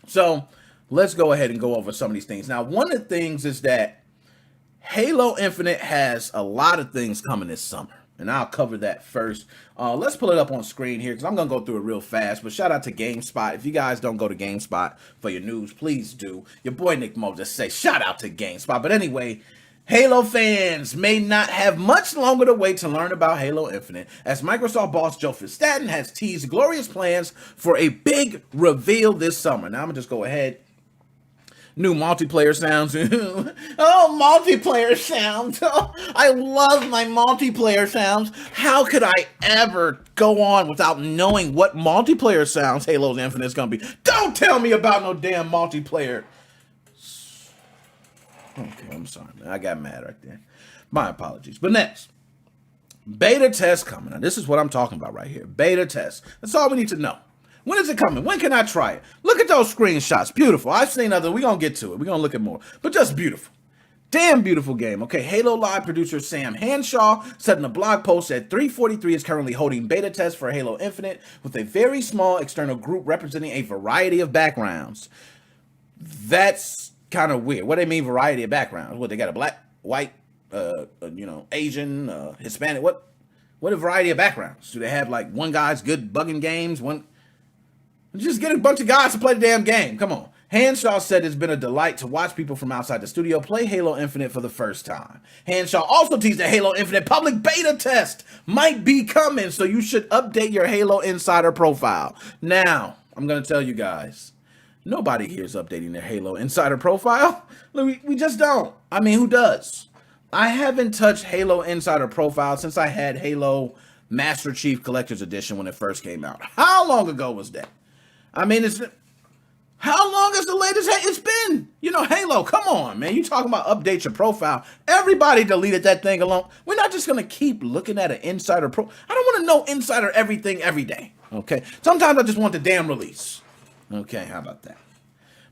So let's go ahead and go over some of these things. Now, one of the things is that Halo Infinite has a lot of things coming this summer, and I'll cover that first. Let's pull it up on screen here because I'm going to go through it real fast, but shout out to GameSpot. If you guys don't go to GameSpot for your news, please do. Your boy Nick Moses say shout out to GameSpot. But anyway, Halo fans may not have much longer to wait to learn about Halo Infinite, as Microsoft boss Joe Fistatin has teased glorious plans for a big reveal this summer. Now, I'm going to just go ahead. New multiplayer sounds. Oh, multiplayer sounds. Oh, I love my multiplayer sounds. How could I ever go on without knowing what multiplayer sounds Halo Infinite is going to be? Don't tell me about no damn multiplayer. Okay, I'm sorry, man. I got mad right there. My apologies. But next, beta test coming. Now, this is what I'm talking about right here. Beta test. That's all we need to know. When is it coming? When can I try it? Look at those screenshots. Beautiful. I've seen other. We're going to get to it. We're going to look at more. But just beautiful. Damn beautiful game. Okay, Halo Live producer Sam Hanshaw said in a blog post that 343 is currently holding beta tests for Halo Infinite with a very small external group representing a variety of backgrounds. That's kind of weird. What do they mean variety of backgrounds? What, they got a black, white, Asian, Hispanic? What a variety of backgrounds. Do they have like one guy's good bugging games, one... Just get a bunch of guys to play the damn game. Come on. Hanshaw said it's been a delight to watch people from outside the studio play Halo Infinite for the first time. Hanshaw also teased that Halo Infinite public beta test might be coming, so you should update your Halo Insider profile. Now, I'm going to tell you guys, nobody here is updating their Halo Insider profile. We just don't. I mean, who does? I haven't touched Halo Insider profile since I had Halo Master Chief Collector's Edition when it first came out. How long ago was that? I mean, how long is the latest? It's been, Halo. Come on, man. You talking about update your profile. Everybody deleted that thing alone. We're not just going to keep looking at an insider I don't want to know insider everything every day. Okay. Sometimes I just want the damn release. Okay. How about that?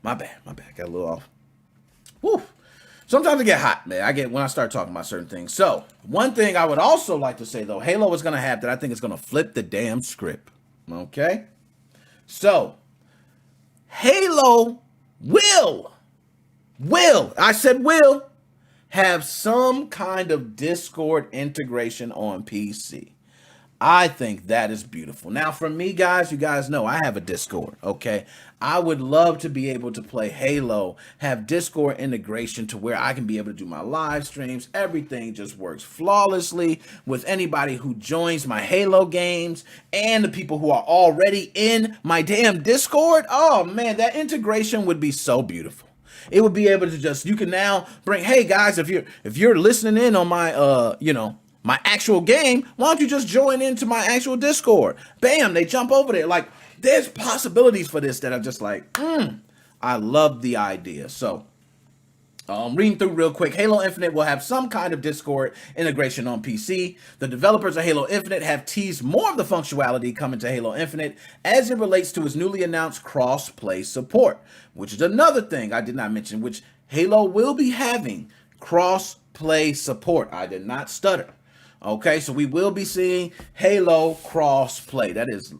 My bad. Got a little off. Woo. Sometimes I get hot, man. When I start talking about certain things. So one thing I would also like to say though, Halo is going to have that I think is going to flip the damn script. Okay. So Halo will have some kind of Discord integration on PC. I think that is beautiful. Now, for me, guys, you guys know I have a Discord, okay? I would love to be able to play Halo, have Discord integration to where I can be able to do my live streams. Everything just works flawlessly with anybody who joins my Halo games and the people who are already in my damn Discord. Oh, man, that integration would be so beautiful. It would be able to you can now bring, hey, guys, if you're listening in on my, my actual game, why don't you just join into my actual Discord? Bam, they jump over there. Like, there's possibilities for this that are just like, I love the idea. So, reading through real quick, Halo Infinite will have some kind of Discord integration on PC. The developers of Halo Infinite have teased more of the functionality coming to Halo Infinite as it relates to its newly announced cross-play support, which is another thing I did not mention, which Halo will be having cross-play support. I did not stutter. Okay, so we will be seeing Halo cross-play. That is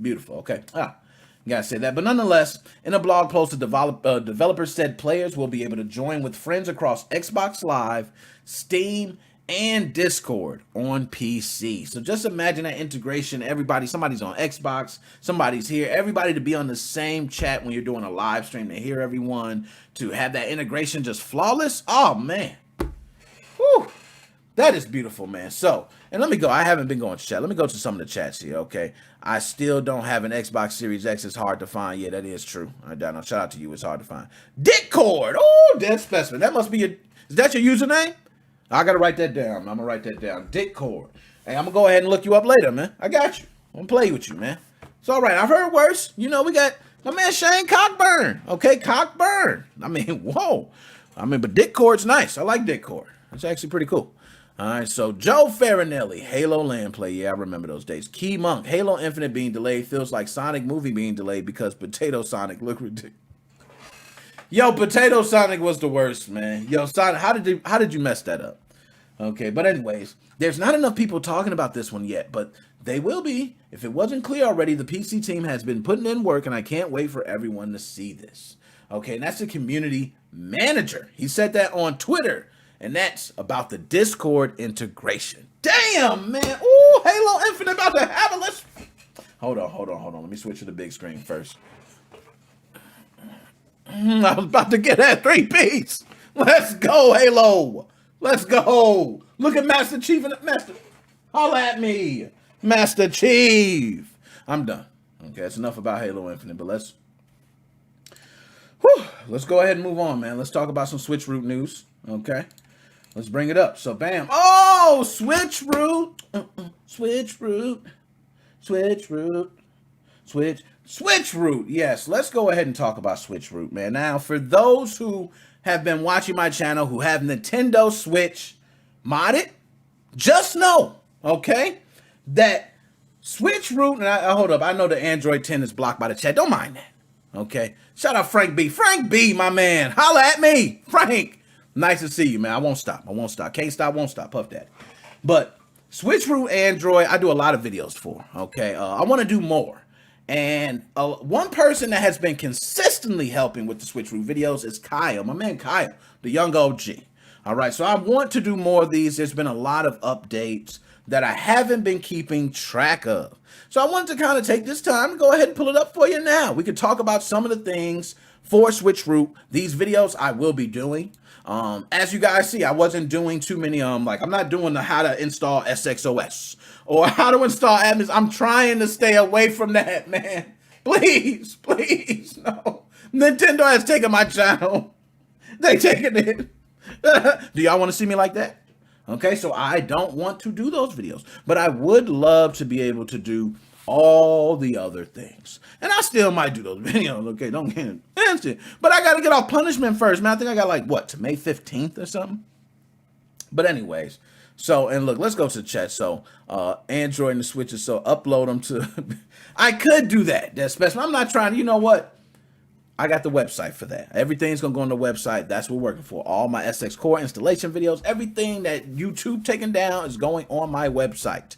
beautiful. Okay, gotta say that. But nonetheless, in a blog post, the developers said players will be able to join with friends across Xbox Live, Steam, and Discord on PC. So just imagine that integration. Somebody's on Xbox, somebody's here. Everybody to be on the same chat when you're doing a live stream, to hear everyone, to have that integration just flawless. Oh, man. Whew. That is beautiful, man. So, and let me go. I haven't been going to chat. Let me go to some of the chats here, okay? I still don't have an Xbox Series X. It's hard to find. Yeah, that is true. All right, Dino, shout out to you. It's hard to find. Discord. Oh, Dead Specimen. That must be is that your username? I got to write that down. I'm going to write that down. Discord. Hey, I'm going to go ahead and look you up later, man. I got you. I'm going to play with you, man. It's all right. I've heard worse. We got my man Shane Cockburn. Okay, Cockburn. I mean, whoa. But Discord's nice. I like Discord. It's actually pretty cool. All right, so Joe Farinelli, Halo Land Play. Yeah, I remember those days. Key Monk, Halo Infinite being delayed feels like Sonic movie being delayed because Potato Sonic looked ridiculous. Yo, Potato Sonic was the worst, man. Yo, Sonic, how did you mess that up? Okay, but anyways, there's not enough people talking about this one yet, but they will be. If it wasn't clear already, the PC team has been putting in work, and I can't wait for everyone to see this. Okay, and that's the community manager. He said that on Twitter. And that's about the Discord integration. Damn, man. Ooh, Halo Infinite about to have it. Hold on. Let me switch to the big screen first. I was about to get that 3-piece. Let's go, Halo. Let's go. Look at Master Chief and Master. Holla at me. Master Chief. I'm done. Okay, that's enough about Halo Infinite, but let's go ahead and move on, man. Let's talk about some Switch Root news. Okay. Let's bring it up. So, bam. Oh, Switch Root. Switch Root. Yes, let's go ahead and talk about Switch Root, man. Now, for those who have been watching my channel, who have Nintendo Switch modded, just know, okay, that Switch Root, and hold up, I know the Android 10 is blocked by the chat. Don't mind that, okay? Shout out Frank B. Frank B, my man. Holla at me, Frank. Nice to see you, man. I won't stop. Can't stop, won't stop. Puff Daddy. But Switch Root Android, I do a lot of videos for, okay? I want to do more. And one person that has been consistently helping with the Switch Root videos is Kyle. My man Kyle, the young OG. All right, so I want to do more of these. There's been a lot of updates that I haven't been keeping track of. So I wanted to kind of take this time and go ahead and pull it up for you now. We could talk about some of the things for Switch Root. These videos I will be doing. As you guys see, I wasn't doing too many, I'm not doing the how to install SXOS or how to install admins. I'm trying to stay away from that, man. Please, no. Nintendo has taken my channel. They taken it. Do y'all want to see me like that? Okay, so I don't want to do those videos, but I would love to be able to do all the other things. And I still might do those videos, okay? Don't get it. But I got to get off punishment first, man. I think I got like, what, to May 15th or something? But anyways, so, and look, let's go to the chat. So, Android and the switches, so upload them to, I could do that. That's special. I'm not trying to, you know what? I got the website for that. Everything's going to go on the website. That's what we're working for. All my SX Core installation videos, everything that YouTube taken down is going on my website.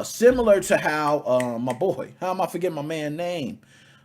Similar to how my boy, how am I forgetting my man name?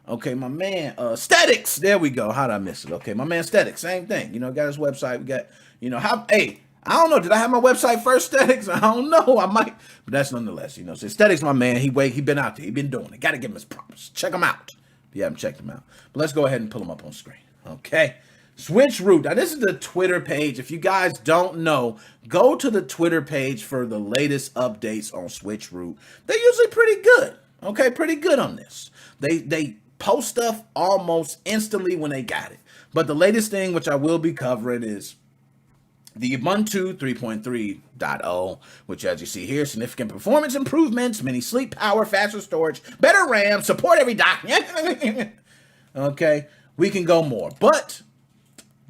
Okay, my man, Statics. There we go. How did I miss it? Okay, my man Statics, same thing. You know, got his website. We got, you know, how, hey, I don't know. Did I have my website first, Statics? I don't know. I might, but that's nonetheless, you know. So Statics, my man, he been out there. He been doing it. Got to give him his props. Check him out. You haven't checked them out. But let's go ahead and pull them up on screen. Okay. Switch Root. Now, this is the Twitter page. If you guys don't know, go to the Twitter page for the latest updates on Switch Root. They're usually pretty good. Okay, pretty good on this. They post stuff almost instantly when they got it. But the latest thing, which I will be covering, is the Ubuntu 3.3.0, which, as you see here, significant performance improvements, mini sleep power, faster storage, better RAM, support every document. Okay, we can go more, but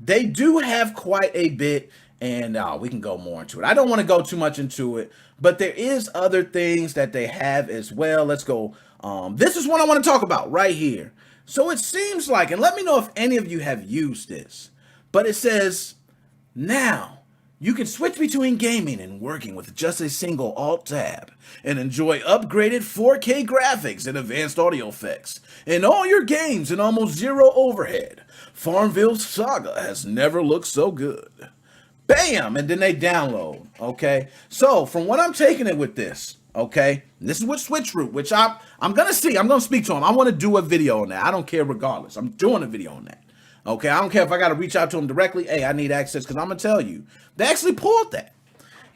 they do have quite a bit, and we can go more into it. I don't want to go too much into it, but there is other things that they have as well. Let's go. This is what I want to talk about right here. So it seems like, and let me know if any of you have used this, but it says, now, you can switch between gaming and working with just a single Alt-Tab and enjoy upgraded 4K graphics and advanced audio effects in all your games and almost zero overhead. Farmville Saga has never looked so good. Bam! And then they download, okay? So, from what I'm taking it with this, okay, this is with Switch Root, which I'm going to see. I'm going to speak to him. I want to do a video on that. I don't care regardless. I'm doing a video on that. Okay, I don't care if I got to reach out to them directly. Hey, I need access, because I'm going to tell you. They actually pulled that.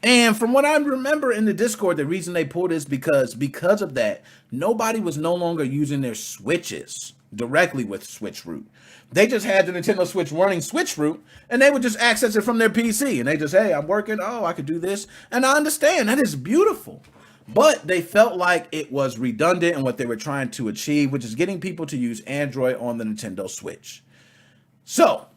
And from what I remember in the Discord, the reason they pulled it is because of that, nobody was no longer using their Switches directly with Switch Root. They just had the Nintendo Switch running Switch Root, and they would just access it from their PC. And they just, hey, I'm working. Oh, I could do this. And I understand. That is beautiful. But they felt like it was redundant in what they were trying to achieve, which is getting people to use Android on the Nintendo Switch. So,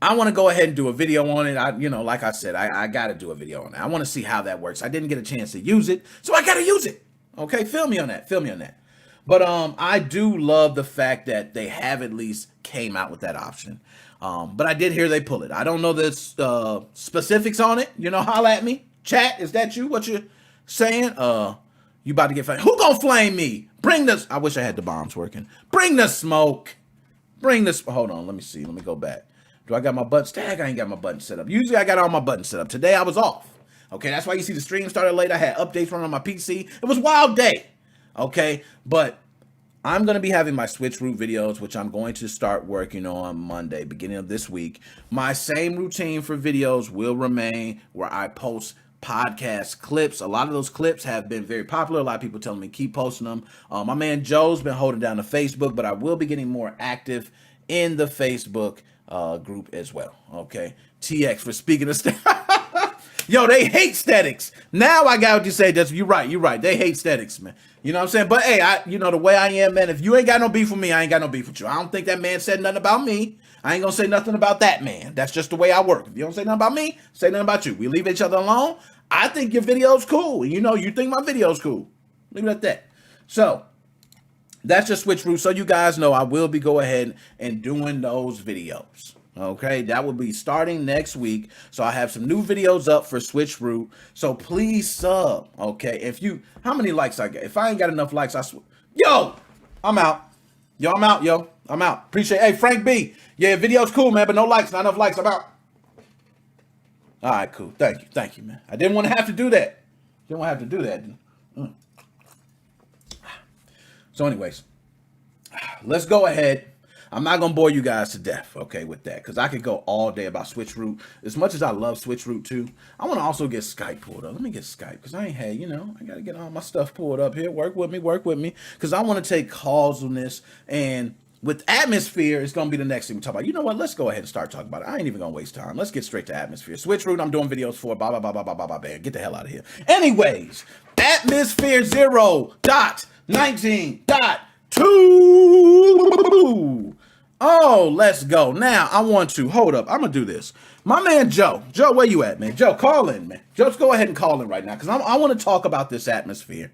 I want to go ahead and do a video on it. Like I said, I got to do a video on it. I want to see how that works. I didn't get a chance to use it, so I got to use it. Okay, feel me on that. But I do love the fact that they have at least came out with that option. But I did hear they pull it. I don't know the specifics on it. You know, holla at me. Chat, is that you? What you saying? You about to get flamed. Who gonna flame me? Bring this. I wish I had the bombs working. Bring the smoke. Bring this. Hold on. Let me see. Let me go back. Do I got my buttons? Tag, I ain't got my buttons set up. Usually I got all my buttons set up. Today I was off. Okay, that's why you see the stream started late. I had updates running on my PC. It was a wild day. Okay, but I'm going to be having my Switch Root videos, which I'm going to start working on Monday, beginning of this week. My same routine for videos will remain, where I post podcast clips. A lot of those clips have been very popular. A lot of people telling me keep posting them. My man Joe's been holding down the Facebook, but I will be getting more active in the Facebook group as well. Okay, TX for speaking of stuff. Yo, they hate statics. Now I got what you say. You're right. They hate statics, man. You know what I'm saying? But hey, the way I am, man, if you ain't got no beef with me, I ain't got no beef with you. I don't think that man said nothing about me. I ain't gonna say nothing about that man. That's just the way I work. If you don't say nothing about me, say nothing about you. We leave each other alone. I think your video's cool. You think my video's cool. Leave it at that. So, that's just Switch Root. So you guys know I will be go ahead and doing those videos. Okay, that will be starting next week. So I have some new videos up for Switch Root. So please sub. Okay, how many likes I get? If I ain't got enough likes, yo, I'm out. I'm out. Appreciate. Hey, Frank B. Yeah, video's cool, man, but no likes, not enough likes. I'm out. All right, cool. Thank you, man. I didn't want to have to do that. So anyways, let's go ahead. I'm not going to bore you guys to death, okay, with that, because I could go all day about Switch Root. As much as I love Switch Root too, I want to also get Skype pulled up. Let me get Skype, because I ain't had, I got to get all my stuff pulled up here. Work with me, because I want to take calls on this. And with atmosphere, it's gonna be the next thing we talk about. You know what? Let's go ahead and start talking about it. I ain't even gonna waste time. Let's get straight to atmosphere. Switch route. I'm doing videos for. Blah blah blah blah blah blah blah. Bam. Get the hell out of here. Anyways, atmosphere 0.19.2. Oh, let's go. Now I want to hold up. I'm gonna do this. My man Joe. Joe, where you at, man? Joe, call in, man. Joe, go ahead and call in right now because I want to talk about this atmosphere.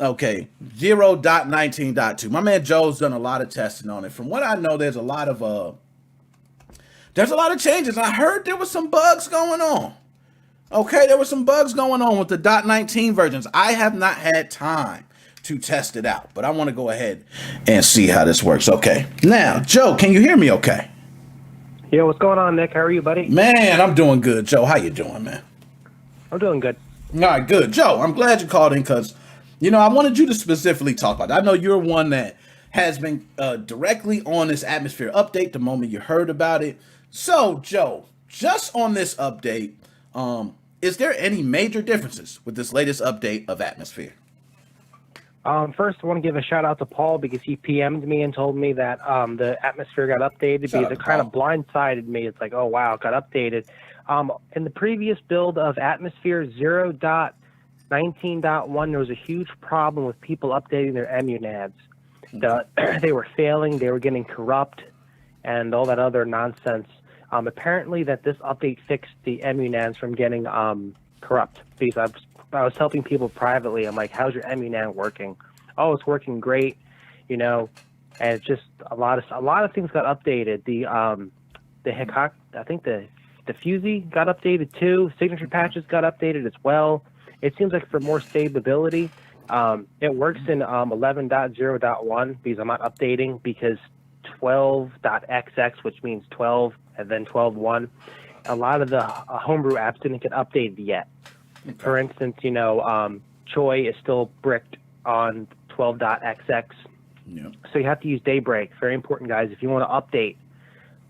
Okay, 0.19.2. My man Joe's done a lot of testing on it. From what I know, there's a lot of changes. I heard there was some bugs going on. Okay, there were some bugs going on with the .19 versions. I have not had time to test it out, but I want to go ahead and see how this works. Okay, now Joe, can you hear me? Okay. Yo, what's going on, Nick? How are you, buddy? Man, I'm doing good. Joe, how you doing, man? I'm doing good. All right, good. Joe, I'm glad you called in because, you know, I wanted you to specifically talk about it. I know you're one that has been directly on this atmosphere update the moment you heard about it. So, Joe, just on this update, is there any major differences with this latest update of atmosphere? First, I want to give a shout out to Paul because he PM'd me and told me that the atmosphere got updated because it kind of blindsided me. It's like, oh, wow, it got updated. In the previous build of atmosphere 0.19.1, there was a huge problem with people updating their emunads. They were failing, they were getting corrupt, and all that other nonsense. Apparently that this update fixed the emunads from getting corrupt because I was helping people privately. I'm like, how's your emunad working? Oh, it's working great, you know. And it's just a lot of things got updated. The Hickok, I think the Fusey got updated too. Signature patches got updated as well. It seems like for more stability, it works in 11.0.1 because I'm not updating because 12.xx, which means 12 and then 12.1, a lot of the homebrew apps didn't get updated yet. Okay. For instance, you know, Choi is still bricked on 12.xx. Yeah. So you have to use Daybreak. Very important, guys. If you want to update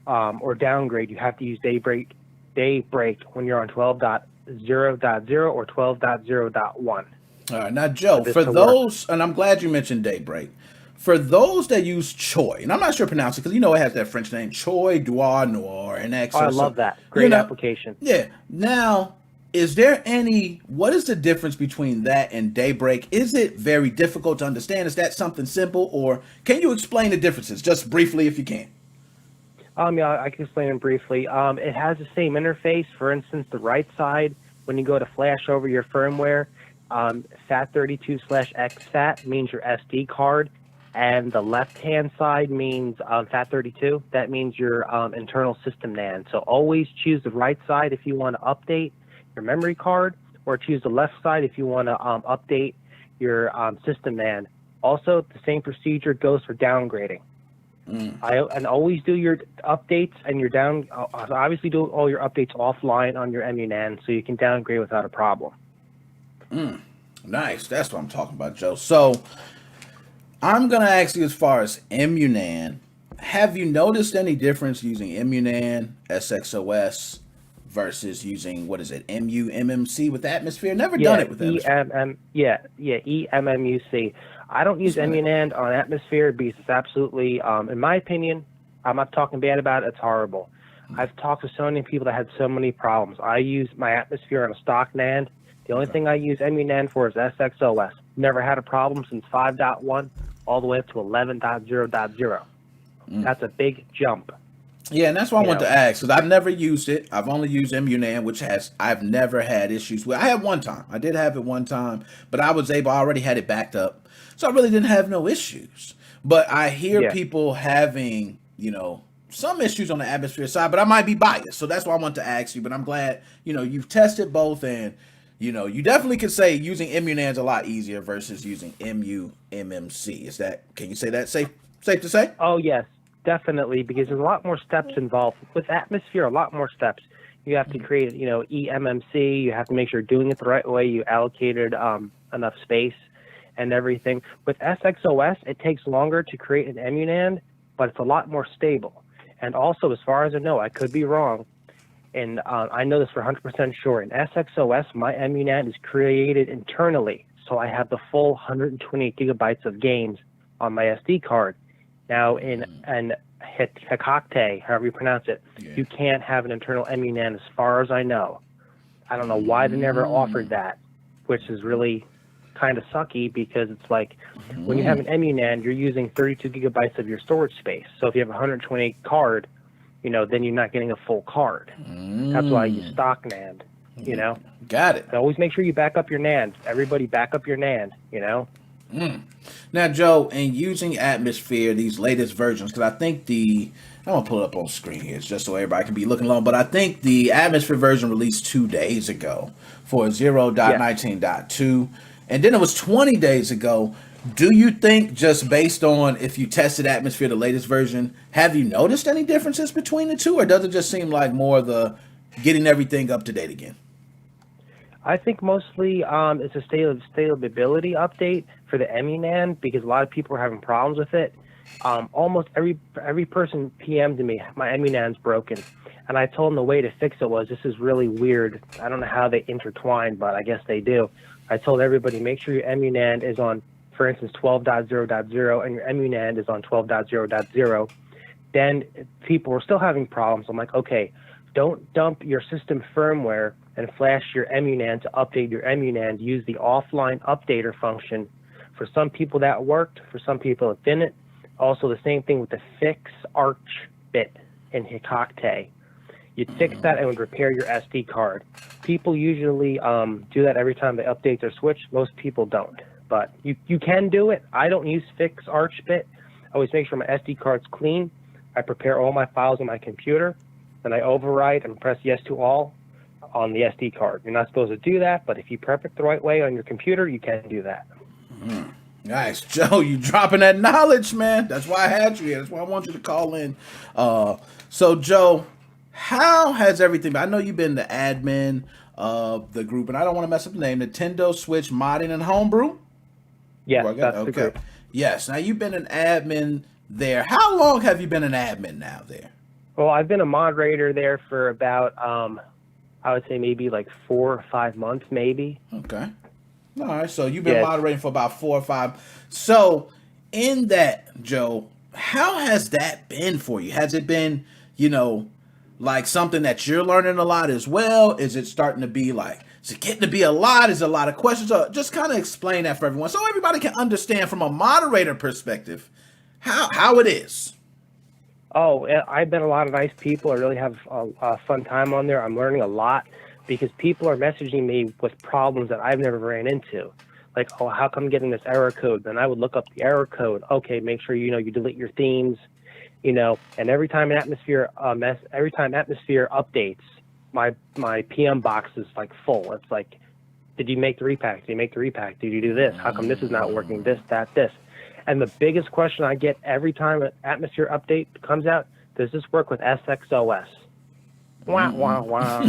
or downgrade, you have to use Daybreak when you're on 12.0.0 or 12.0.1. All right. Now, Joe, for those, and I'm glad you mentioned Daybreak. For those that use Choi, and I'm not sure to pronounce it because, you know, it has that French name, Choi, Noir, and X. Oh, I love that. Great application. Yeah. Now, what is the difference between that and Daybreak? Is it very difficult to understand? Is that something simple, or can you explain the differences just briefly if you can? Yeah, I can explain it briefly. It has the same interface. For instance, the right side, when you go to flash over your firmware, FAT32/exFAT means your SD card, and the left-hand side means FAT32. That means your internal system NAND. So always choose the right side if you want to update your memory card, or choose the left side if you want to update your system NAND. Also, the same procedure goes for downgrading. And always do your updates and your obviously do all your updates offline on your emunan so you can downgrade without a problem. Nice. That's what I'm talking about, Joe. So I'm going to ask you, as far as emunan, have you noticed any difference using emunan, SXOS, versus using, what is it, MMC with Atmosphere? Never done it with Atmosphere. EMMUC. I don't use emunan on Atmosphere because it's absolutely, in my opinion, I'm not talking bad about it, it's horrible. I've talked to so many people that had so many problems. I use my Atmosphere on a stock NAND. The only thing I use emunan for is SXOS. Never had a problem since 5.1 all the way up to 11.0.0. That's a big jump. Yeah, and that's why I want to ask, because I've never used it. I've only used emunan, which I've never had issues with. I had one time. I did have it one time, but I already had it backed up. So I really didn't have no issues. But I hear people having, some issues on the Atmosphere side, but I might be biased. So that's why I want to ask you. But I'm glad, you've tested both, and, you definitely could say using emunan is a lot easier versus using MMC. Can you say that safe to say? Oh, yes. Definitely, because there's a lot more steps involved. With Atmosphere, a lot more steps. You have to create, eMMC. You have to make sure you're doing it the right way. You allocated enough space and everything. With SXOS, it takes longer to create an emunan, but it's a lot more stable. And also, as far as I know, I could be wrong, and I know this for 100% sure. In SXOS, my emunan is created internally, so I have the full 128 gigabytes of games on my SD card. Now, in Hecate, however you pronounce it, you can't have an internal emunan as far as I know. I don't know why they never offered that, which is really kind of sucky because it's like when you have an emunan, you're using 32 gigabytes of your storage space. So if you have a 128 card, you know, then you're not getting a full card. That's why I use stock NAND, you know. Got it. So always make sure you back up your NAND. Everybody back up your NAND, you know. Now, Joe, in using Atmosphere, these latest versions, because I think I'm going to pull it up on screen here just so everybody can be looking along, but I think the Atmosphere version released 2 days ago for 0.19.2, and then it was 20 days ago. Do you think, just based on if you tested Atmosphere, the latest version, have you noticed any differences between the two, or does it just seem like more the getting everything up to date again? I think mostly it's a stability update for the emunan because a lot of people are having problems with it. Almost every person PM'd me, my emunan's broken. And I told them the way to fix it was, this is really weird. I don't know how they intertwine, but I guess they do. I told everybody, make sure your emunan is on, for instance, 12.0.0 and your emunan is on 12.0.0. Then people were still having problems. I'm like, okay, don't dump your system firmware and flash your emunan to update your emunan. Use the offline updater function. For some people that worked, for some people it didn't. Also the same thing with the fix arch bit in Hecate. You'd fix that and would repair your SD card. People usually do that every time they update their switch. Most people don't, but you can do it. I don't use fix arch bit. I always make sure my SD card's clean. I prepare all my files on my computer, then I overwrite and press yes to all on the SD card. You're not supposed to do that, but if you prep it the right way on your computer, you can do that. Nice. Joe, you dropping that knowledge, man. That's why I had you here. That's why I want you to call in. So, Joe, how has everything been? I know you've been the admin of the group, and I don't want to mess up the name, Nintendo Switch Modding and Homebrew? Yes, that's the group. Yes. Now, you've been an admin there. How long have you been an admin now there? Well, I've been a moderator there for about, I would say maybe like 4 or 5 months, maybe. Okay. All right. So you've been moderating for about 4 or 5. So in that, Joe, how has that been for you? Has it been, you know, like something that you're learning a lot as well? Is it starting to be like, is it getting to be a lot? Is it a lot of questions? Just kind of explain that for everyone so everybody can understand from a moderator perspective how it is. Oh, I've met a lot of nice people. I really have a fun time on there. I'm learning a lot because people are messaging me with problems that I've never ran into. Like, oh, how come I'm getting this error code? Then I would look up the error code. Okay, make sure you delete your themes, And every time Atmosphere updates, my PM box is like full. It's like, did you make the repack? Did you make the repack? Did you do this? How come this is not working? This, that, this. And the biggest question I get every time an Atmosphere update comes out, does this work with SXOS? Wow, wow, wow.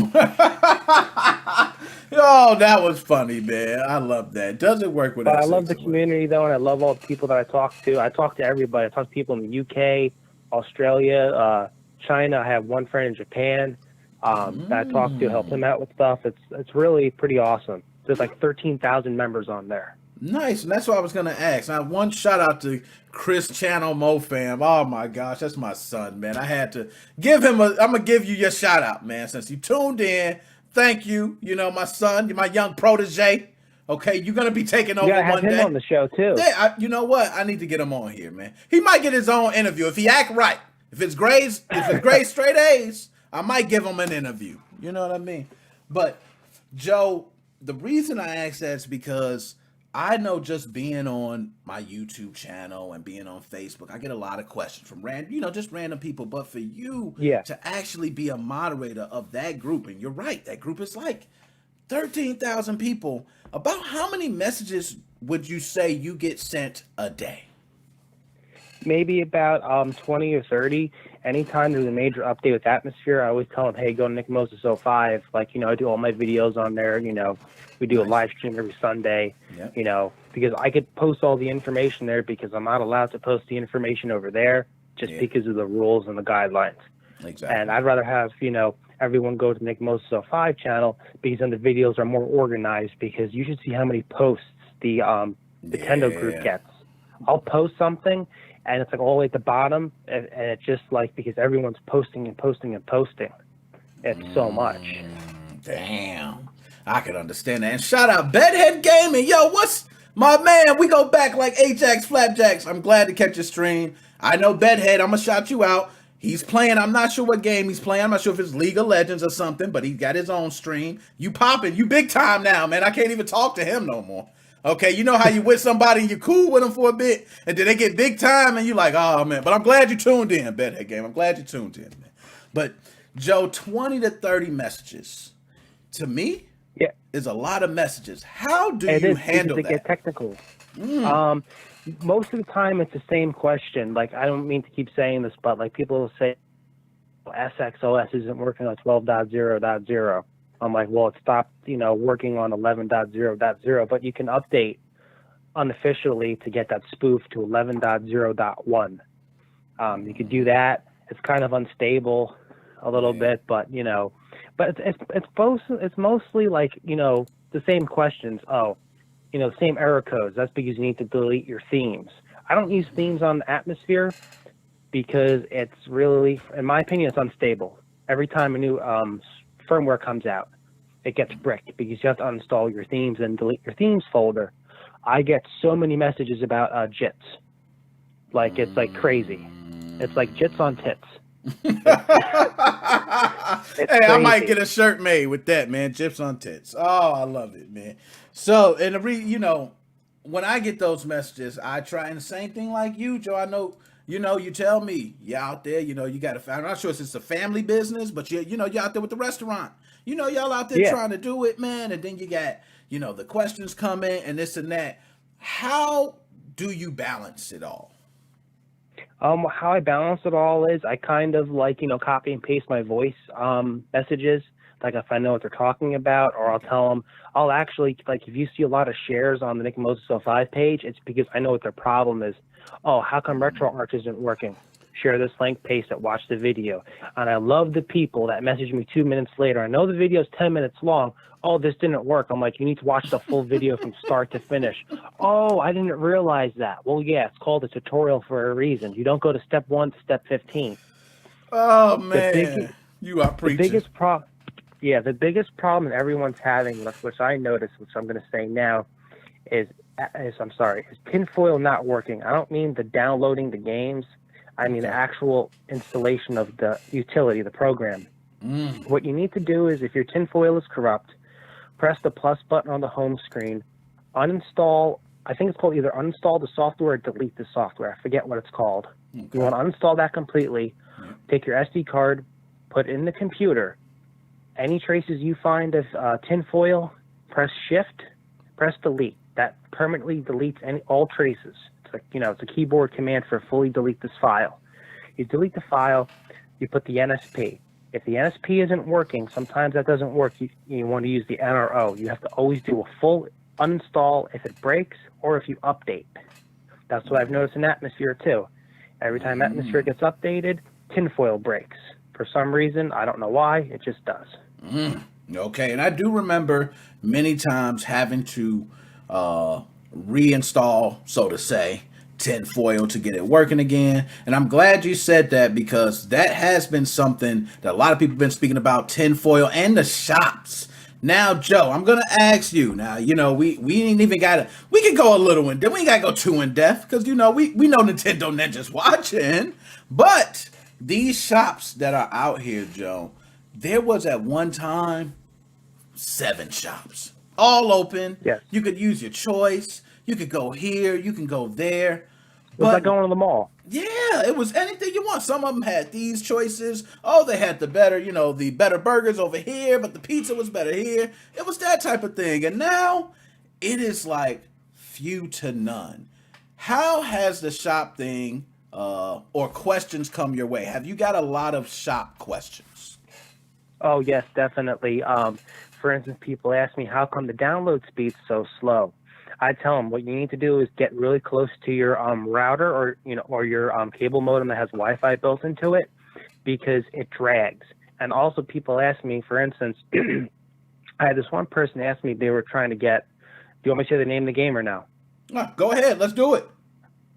Oh, that was funny, man. I love that. Does it work with SXOS? I love the community, though, and I love all the people that I talk to. I talk to everybody. I talk to people in the UK, Australia, China. I have one friend in Japan that I talk to, help him out with stuff. It's really pretty awesome. There's like 13,000 members on there. Nice, and that's what I was going to ask. Now, one shout out to Chris Channel MoFam. Oh my gosh, that's my son, man. I had to give him I'm going to give you your shout out, man, since you tuned in. Thank you. My son, my young protege. Okay, you're going to be taking over one day. You got him on the show, too. Yeah, you know what? I need to get him on here, man. He might get his own interview if he act right. If it's grades straight A's, I might give him an interview. You know what I mean? But, Joe, the reason I ask that is because I know just being on my YouTube channel and being on Facebook, I get a lot of questions from random people. But for you to actually be a moderator of that group, and you're right, that group is like 13,000 people. About how many messages would you say you get sent a day? Maybe about 20 or 30. Anytime there's a major update with Atmosphere, I always tell them, hey, go to NickMoses05. I do all my videos on there. We do a live stream every Sunday, because I could post all the information there because I'm not allowed to post the information over there just because of the rules and the guidelines. Exactly. And I'd rather have, everyone go to NickMoses05 channel because then the videos are more organized because you should see how many posts the Nintendo group gets. I'll post something and it's like all the way at the bottom, and it's just like because everyone's posting and posting and posting. It's so much. Damn. I can understand that. And shout out Bedhead Gaming. Yo, what's my man? We go back like Ajax Flapjacks. I'm glad to catch your stream. I know Bedhead. I'm going to shout you out. He's playing. I'm not sure what game he's playing. I'm not sure if it's League of Legends or something, but he's got his own stream. You popping. You big time now, man. I can't even talk to him no more. Okay, you know how you with somebody and you're cool with them for a bit, and then they get big time and you're like, oh, man. But I'm glad you tuned in, Bedhead Game. I'm glad you tuned in, man. But, Joe, 20 to 30 messages. To me, is a lot of messages. How do you handle that? It get technical. Most of the time, it's the same question. Like, I don't mean to keep saying this, but like people will say, SXOS isn't working on 12.0.0. I'm like, well, it stopped, working on 11.0.0, but you can update unofficially to get that spoof to 11.0.1. You could do that. It's kind of unstable a little bit, but but it's mostly like the same questions. Same error codes. That's because you need to delete your themes. I don't use themes on Atmosphere because it's really, in my opinion, it's unstable. Every time a new firmware comes out, it gets bricked because you have to uninstall your themes and delete your themes folder. I get so many messages about JITs. Like, it's like crazy. It's like JITs on tits. Hey, I might get a shirt made with that, man. Jips on tits. Oh, I love it, man. So, and when I get those messages, I try, and the same thing like you, Joe. I know, you tell me you're out there, you got to. I'm not sure if it's a family business, but you're out there with the restaurant. Y'all out there trying to do it, man. And then you got, the questions coming and this and that. How do you balance it all? How I balance it all is I kind of like, copy and paste my voice messages. Like if I know what they're talking about, or I'll tell them, I'll actually, like if you see a lot of shares on the NickMoses05 page, it's because I know what their problem is. Oh, how come RetroArch isn't working? Share this link, paste it, watch the video. And I love the people that message me 2 minutes later. I know the video is 10 minutes long. Oh, this didn't work. I'm like, you need to watch the full video from start to finish. Oh, I didn't realize that. Well, yeah, it's called a tutorial for a reason. You don't go to step 1 to step 15. Oh, man. You are preaching. The biggest problem everyone's having, which I noticed, which I'm going to say now, is tinfoil not working. I don't mean the downloading the games. I mean the actual installation of the utility, the program. What you need to do is, if your tinfoil is corrupt, press the plus button on the home screen, uninstall, I think it's called either uninstall the software or delete the software. I forget what it's called. Okay. You want to uninstall that completely, take your SD card, put it in the computer. Any traces you find of tinfoil, press shift, press delete. That permanently deletes all traces. It's like, it's a keyboard command for fully delete this file. You delete the file, you put the NSP. If the NSP isn't working, sometimes that doesn't work. You want to use the NRO. You have to always do a full uninstall if it breaks or if you update. That's what I've noticed in Atmosphere too. Every time Atmosphere gets updated, tinfoil breaks. For some reason, I don't know why, it just does. Okay, and I do remember many times having to reinstall, so to say, tinfoil to get it working again. And I'm glad you said that, because that has been something that a lot of people have been speaking about, tinfoil and the shops. Now, Joe, I'm gonna ask you. Now, we ain't even gotta. We can go a little in depth. We ain't gotta go too in depth, because we know Nintendo Ninja's watching. But these shops that are out here, Joe, there was at one time 7 shops, all open. Yes. You could use your choice. You could go here. You can go there. It was like going to the mall. Yeah, it was anything you want. Some of them had these choices. Oh, they had the better burgers over here, but the pizza was better here. It was that type of thing. And now it is like few to none. How has the shop thing or questions come your way? Have you got a lot of shop questions? Oh, yes, definitely. For instance, people ask me, how come the download speed's so slow? I tell them what you need to do is get really close to your router or your cable modem that has Wi-Fi built into it, because it drags. And also, people ask me, for instance, I had this one person ask me, they were trying to get. Do you want me to say the name of the game or no? Go ahead, let's do it.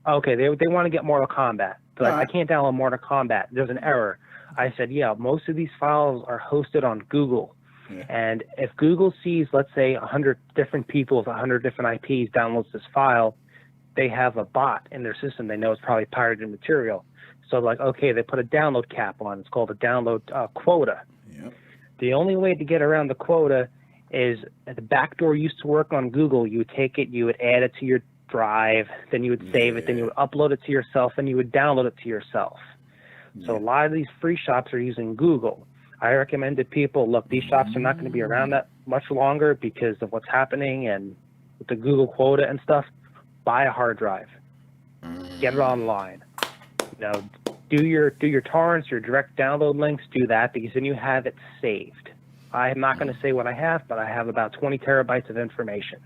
Okay, they want to get Mortal Kombat. They're like, All right. I can't download Mortal Kombat. There's an error. I said, yeah, most of these files are hosted on Google. Yeah. And if Google sees, let's say, 100 different people with 100 different IPs downloads this file, they have a bot in their system. They know it's probably pirated material. So like, okay, they put a download cap on. It's called a download quota. Yep. The only way to get around the quota is the backdoor used to work on Google. You would take it, you would add it to your drive, then you would save it, then you would upload it to yourself, then you would download it to yourself. So a lot of these free shops are using Google. I recommend to people, look, these shops are not going to be around that much longer because of what's happening and with the Google quota and stuff. Buy a hard drive. Get it online. You know, do your torrents, your direct download links, do that because then you have it saved. I'm not going to say what I have, but I have about 20 terabytes of information.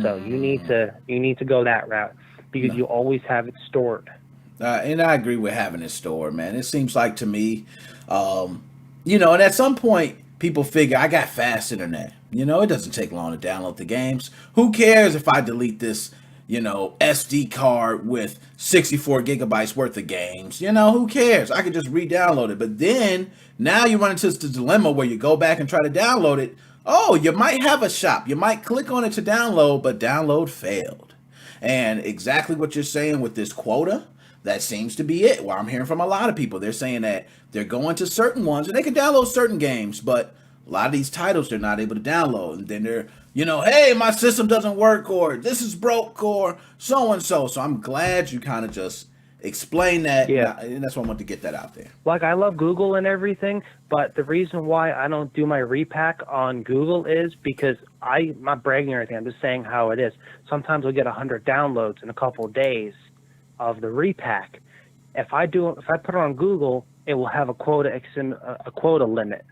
So you need to go that route because you always have it stored. And I agree with having it stored, man. It seems like to me, you know, and at some point people figure I got fast internet. You know, it doesn't take long to download the games. Who cares if I delete this, you know, SD card with 64 gigabytes worth of games? You know, who cares? I could just re-download it. But then now you run into this dilemma where you go back and try to download it. Oh, you might have a shop. You might click on it to download, but download failed. And exactly what you're saying with this quota, that seems to be it. Well, I'm hearing from a lot of people. They're saying that they're going to certain ones and they can download certain games, but a lot of these titles they're not able to download. And then they're, you know, hey, my system doesn't work, or this is broke, or so and so. So I'm glad you kind of just explained that. Yeah. And that's why I wanted to get that out there. Like, I love Google and everything, but the reason why I don't do my repack on Google is because I'm not bragging or anything. I'm just saying how it is. Sometimes I'll get 100 downloads in a couple of days of the repack. If I put it on Google, it will have a quota limit.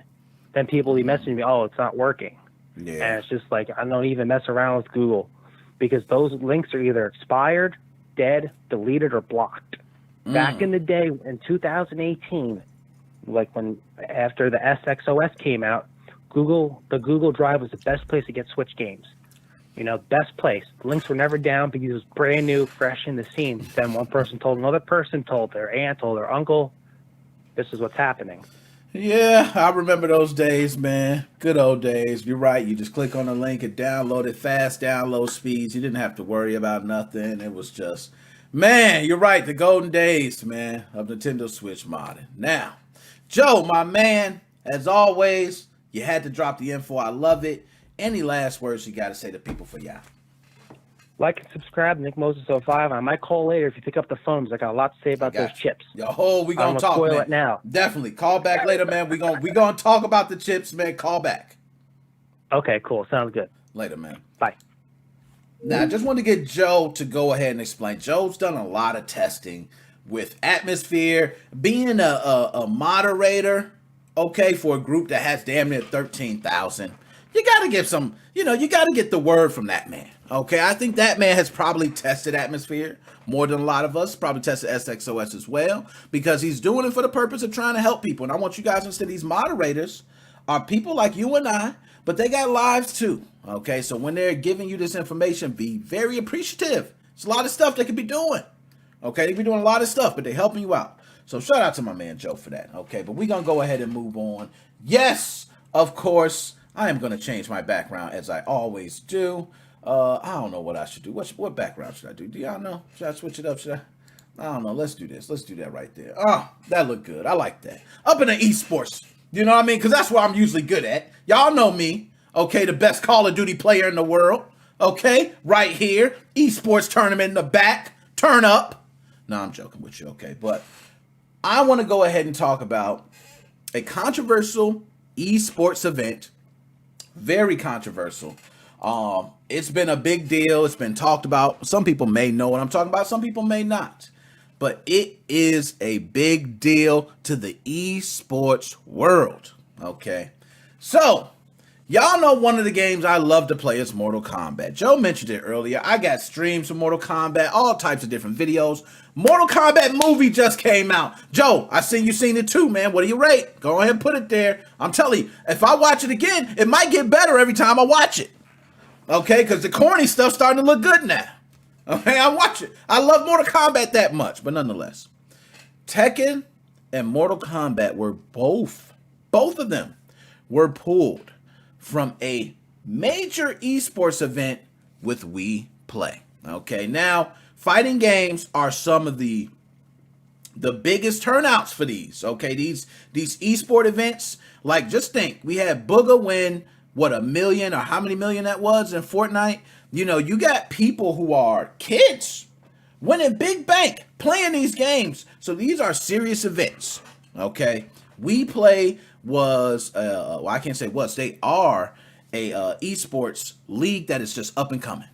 Then people will be messaging me, oh, it's not working. Yeah. And it's just like, I don't even mess around with Google because those links are either expired, dead, deleted, or blocked. Back in the day in 2018, like after the SXOS came out, the Google Drive was the best place to get Switch games. You know, best place. The links were never down because it was brand new, fresh in the scene. Then one person told another person, told their aunt, told their uncle, this is what's happening. Yeah, I remember those days, man. Good old days. You're right. You just click on the link and download it. Fast download speeds. You didn't have to worry about nothing. It was just, man, you're right. The golden days, man, of Nintendo Switch modding. Now, Joe, my man, as always, you had to drop the info. I love it. Any last words you got to say to people for y'all? Like and subscribe, NickMoses05. I might call later if you pick up the phone because I got a lot to say about those chips. Yo, we gonna talk, spoil man. it now. Definitely. Call back later, man. We gonna talk about the chips, man. Call back. Okay, cool. Sounds good. Later, man. Bye. Now, I just wanted to get Joe to go ahead and explain. Joe's done a lot of testing with Atmosphere, being a moderator, okay, for a group that has damn near 13,000. You got to get some, you got to get the word from that man, okay? I think that man has probably tested Atmosphere more than a lot of us, probably tested SXOS as well, because he's doing it for the purpose of trying to help people. And I want you guys to understand these moderators are people like you and I, but they got lives too, okay? So when they're giving you this information, be very appreciative. It's a lot of stuff they could be doing, okay? They be doing a lot of stuff, but they're helping you out. So shout out to my man Joe for that, okay? But we're going to go ahead and move on. Yes, of course, I am going to change my background as I always do. I don't know what I should do. What background should I do? Do y'all know? Should I switch it up? I don't know. Let's do this. Let's do that right there. Oh, that looked good. I like that. Up in the esports. You know what I mean? Because that's what I'm usually good at. Y'all know me. Okay, the best Call of Duty player in the world. Okay, right here. Esports tournament in the back. Turn up. No, I'm joking with you. Okay, but I want to go ahead and talk about a controversial esports event. Very controversial. It's been a big deal. It's been talked about. Some people may know what I'm talking about. Some people may not. But it is a big deal to the esports world. Okay. So, y'all know one of the games I love to play is Mortal Kombat. Joe mentioned it earlier. I got streams for Mortal Kombat, all types of different videos. Mortal Kombat movie just came out. Joe, I seen you seen it too, man. What do you rate? Go ahead and put it there. I'm telling you, if I watch it again, it might get better every time I watch it. Okay, because the corny stuff's starting to look good now. Okay, I watch it. I love Mortal Kombat that much, but nonetheless, Tekken and Mortal Kombat were both of them were pulled from a major esports event with We Play. Okay, now fighting games are some of the biggest turnouts for these. Okay, these esport events, like just think, we had Booga win what, 1 million or how many million that was in Fortnite. You know, you got people who are kids winning big bank playing these games. So these are serious events. Okay, We Play was well, I can't say was, they are a esports league that is just up and coming.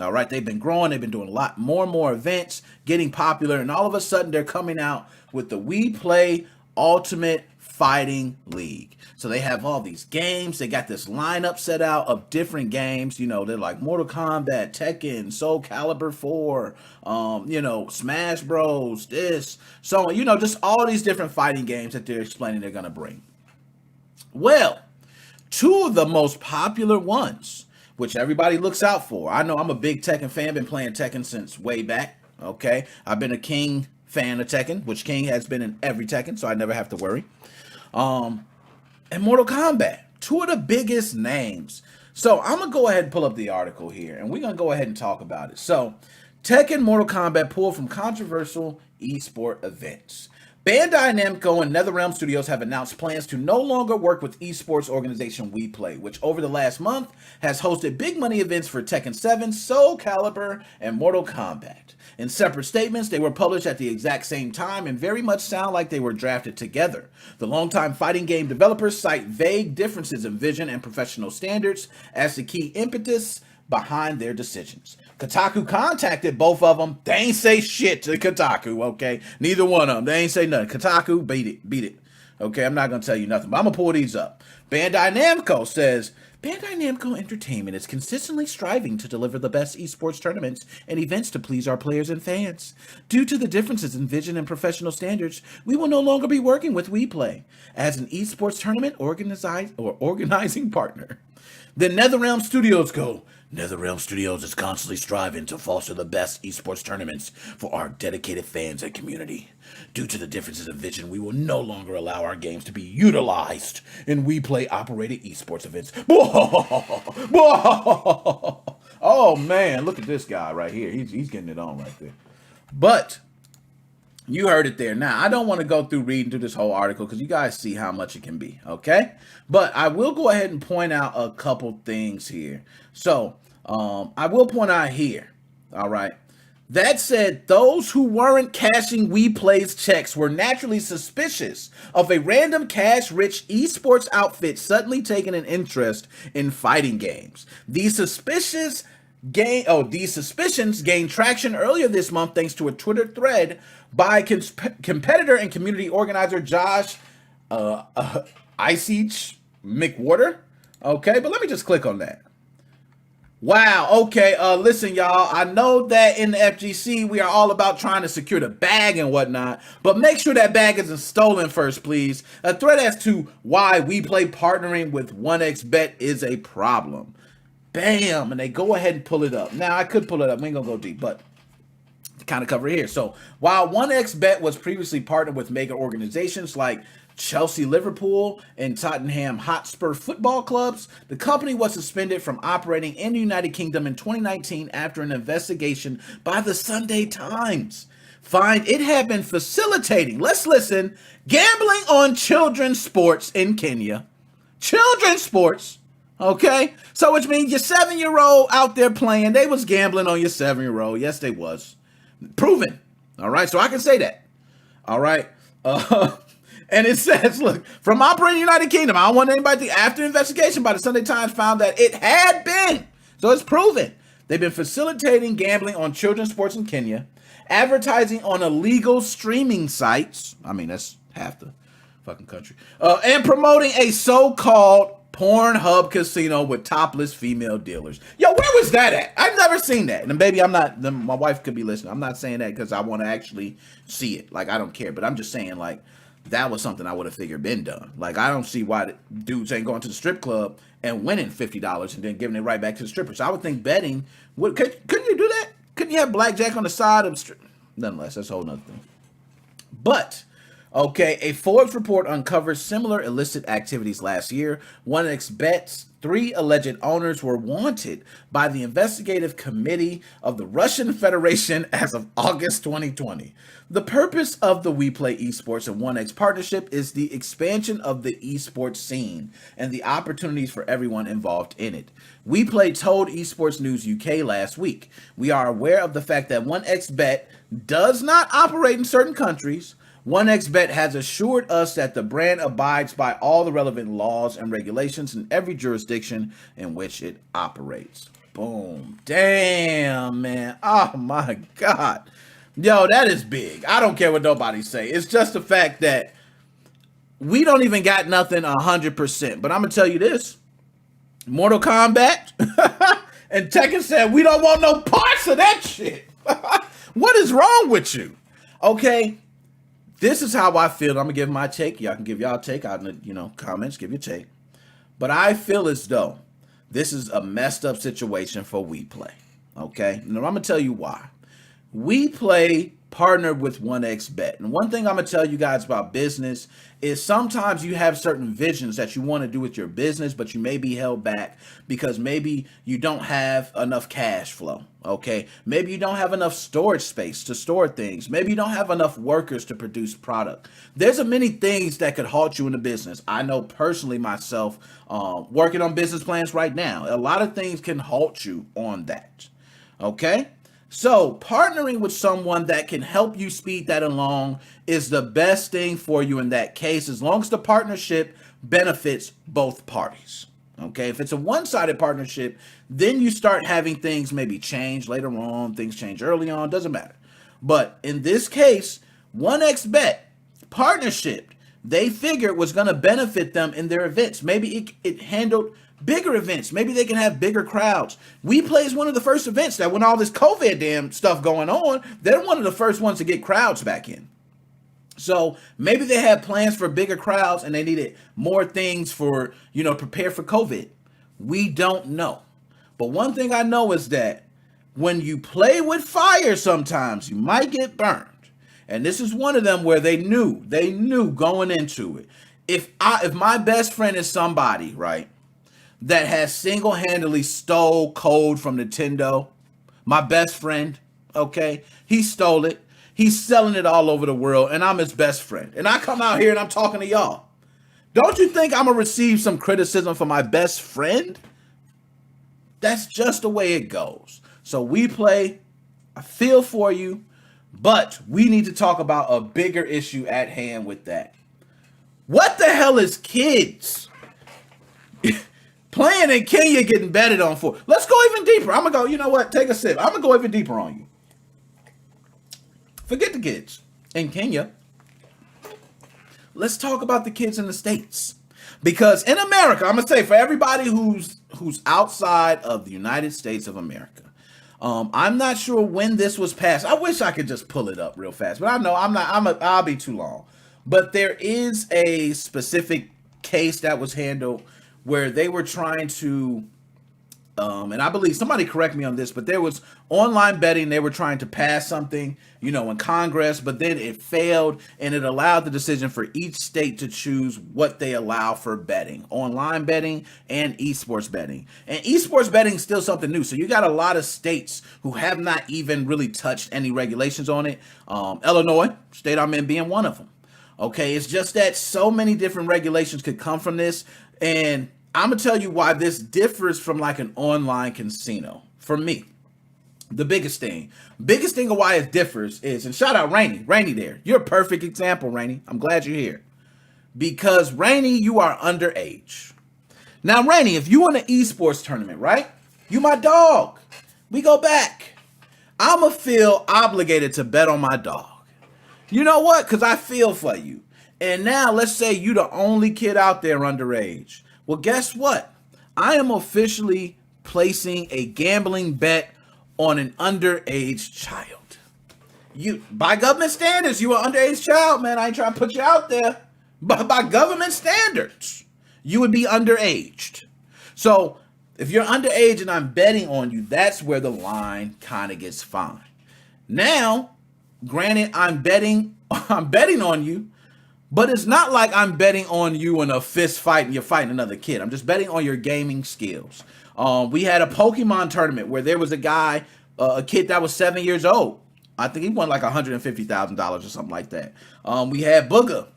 All right, they've been growing, they've been doing a lot more and more events, getting popular, and all of a sudden they're coming out with the We Play Ultimate Fighting League. So they have all these games, they got this lineup set out of different games, you know, they're like Mortal Kombat, Tekken, Soul Calibur 4, you know, Smash Bros, this, so on, you know, just all these different fighting games that they're explaining they're gonna bring. Well, two of the most popular ones, which everybody looks out for. I know I'm a big Tekken fan, been playing Tekken since way back, okay? I've been a King fan of Tekken, which King has been in every Tekken, so I never have to worry. And Mortal Kombat, two of the biggest names. So I'm going to go ahead and pull up the article here, and we're going to go ahead and talk about it. So, Tekken Mortal Kombat pulled from controversial esport events. Bandai Namco and NetherRealm Studios have announced plans to no longer work with esports organization We Play, which over the last month has hosted big money events for Tekken 7, Soul Calibur, and Mortal Kombat. In separate statements, they were published at the exact same time and very much sound like they were drafted together. The longtime fighting game developers cite vague differences in vision and professional standards as the key impetus behind their decisions. Kotaku contacted both of them. They ain't say shit to Kotaku, okay? Neither one of them. They ain't say nothing. Kotaku, beat it. Okay, I'm not going to tell you nothing, but I'm going to pull these up. Bandai Namco says, Bandai Namco Entertainment is consistently striving to deliver the best esports tournaments and events to please our players and fans. Due to the differences in vision and professional standards, we will no longer be working with We Play as an esports tournament organizing partner. The NetherRealm Studios go, NetherRealm Studios is constantly striving to foster the best esports tournaments for our dedicated fans and community. Due to the differences of vision, we will no longer allow our games to be utilized in We Play operated esports events. Oh man, look at this guy right here. He's getting it on right there. But you heard it there. Now, I don't want to go through reading through this whole article because you guys see how much it can be, okay? But I will go ahead and point out a couple things here. So, I will point out here, all right? That said, those who weren't cashing We Play's checks were naturally suspicious of a random cash-rich esports outfit suddenly taking an interest in fighting games. These suspicions gained traction earlier this month thanks to a Twitter thread by competitor and community organizer Josh Isich McWhorter. Okay, but let me just click on that. Wow, okay, listen, y'all, I know that in the FGC, we are all about trying to secure the bag and whatnot, but make sure that bag isn't stolen first, please. A thread as to why We Play partnering with 1xBet is a problem. Bam, and they go ahead and pull it up. Now, I could pull it up, we ain't gonna go deep, but kind of cover it here. So, while 1xBet was previously partnered with mega organizations like Chelsea, Liverpool, and Tottenham Hotspur football clubs, the company was suspended from operating in the United Kingdom in 2019 after an investigation by the Sunday Times found it had been facilitating, let's listen, gambling on children's sports in Kenya. Children's sports, okay? So which means your 7-year-old out there playing, they was gambling on your 7-year-old. Yes, they was. Proven. All right, so I can say that. All right. And it says, look, from operating United Kingdom, I don't want anybody to, after investigation by the Sunday Times found that it had been, so it's proven, they've been facilitating gambling on children's sports in Kenya, advertising on illegal streaming sites, I mean, that's half the fucking country, and promoting a so-called Pornhub casino with topless female dealers. Yo, where was that at? I've never seen that. And baby, my wife could be listening. I'm not saying that because I want to actually see it. Like, I don't care, but I'm just saying, like, that was something I would have figured been done. Like, I don't see why dudes ain't going to the strip club and winning $50 and then giving it right back to the strippers. I would think betting couldn't you do that? Couldn't you have blackjack on the side of the nonetheless, that's a whole nother thing. But, okay, a Forbes report uncovers similar illicit activities last year. 1xBet's 3 alleged owners were wanted by the investigative committee of the Russian Federation as of August 2020. The purpose of the WePlay Esports and 1x partnership is the expansion of the esports scene and the opportunities for everyone involved in it. WePlay told Esports News UK last week, "We are aware of the fact that 1xBet does not operate in certain countries. 1xBet has assured us that the brand abides by all the relevant laws and regulations in every jurisdiction in which it operates." Boom. Damn, man. Oh my God. Yo, that is big. I don't care what nobody say. It's just the fact that we don't even got nothing 100%. But I'm going to tell you this. Mortal Kombat and Tekken said, we don't want no parts of that shit. What is wrong with you? Okay. This is how I feel. I'm going to give my take. Y'all can give y'all take out in the, comments. Give your take. But I feel as though this is a messed up situation for WePlay. Okay? And I'm going to tell you why. WePlay partnered with 1xBet. And one thing I'm going to tell you guys about business is sometimes you have certain visions that you want to do with your business, but you may be held back because maybe you don't have enough cash flow. Okay. Maybe you don't have enough storage space to store things. Maybe you don't have enough workers to produce product. There's a many things that could halt you in the business. I know personally myself, working on business plans right now, a lot of things can halt you on that. Okay. So partnering with someone that can help you speed that along is the best thing for you in that case, as long as the partnership benefits both parties. Okay, if it's a one-sided partnership, then you start having things maybe change later on, things change early on, doesn't matter. But in this case, 1xBet partnership, they figured was going to benefit them in their events. Maybe it handled bigger events. Maybe they can have bigger crowds. WePlay is one of the first events that when all this COVID damn stuff going on, they're one of the first ones to get crowds back in. So maybe they had plans for bigger crowds and they needed more things for, prepare for COVID. We don't know. But one thing I know is that when you play with fire, sometimes you might get burned. And this is one of them where they knew going into it. If my best friend is somebody, right, that has single-handedly stole code from Nintendo, my best friend, okay, he stole it. He's selling it all over the world, and I'm his best friend. And I come out here and I'm talking to y'all. Don't you think I'm going to receive some criticism from my best friend? That's just the way it goes. So WePlay, I feel for you, but we need to talk about a bigger issue at hand with that. What the hell is kids playing in Kenya getting betted on for? Let's go even deeper. I'm going to go, you know what? Take a sip. I'm going to go even deeper on you. Forget the kids in Kenya. Let's talk about the kids in the States. Because in America, I'm going to say for everybody who's outside of the United States of America, I'm not sure when this was passed. I wish I could just pull it up real fast, but I know I'll be too long. But there is a specific case that was handled where they were trying to, and I believe, somebody correct me on this, but there was online betting. They were trying to pass something, in Congress, but then it failed, and it allowed the decision for each state to choose what they allow for betting, online betting and esports betting. And esports betting is still something new. So you got a lot of states who have not even really touched any regulations on it. Illinois, state I'm in, being one of them. Okay, it's just that so many different regulations could come from this, and I'm going to tell you why this differs from like an online casino. For me, the biggest thing of why it differs is, and shout out Rainy there. You're a perfect example, Rainy. I'm glad you're here. Because Rainy, you are underage. Now, Rainy, if you in an esports tournament, right? You my dog. We go back. I'm going to feel obligated to bet on my dog. You know what? Because I feel for you. And now let's say you the only kid out there underage. Well, guess what? I am officially placing a gambling bet on an underage child. You, by government standards, you are an underage child, man. I ain't trying to put you out there. But by government standards, you would be underaged. So If you're underage and I'm betting on you, that's where the line kind of gets fine. Now, granted, I'm betting on you, but it's not like I'm betting on you in a fist fight and you're fighting another kid. I'm just betting on your gaming skills. We had a Pokemon tournament where there was a guy, a kid that was 7 years old. I think he won like $150,000 or something like that. We had Booger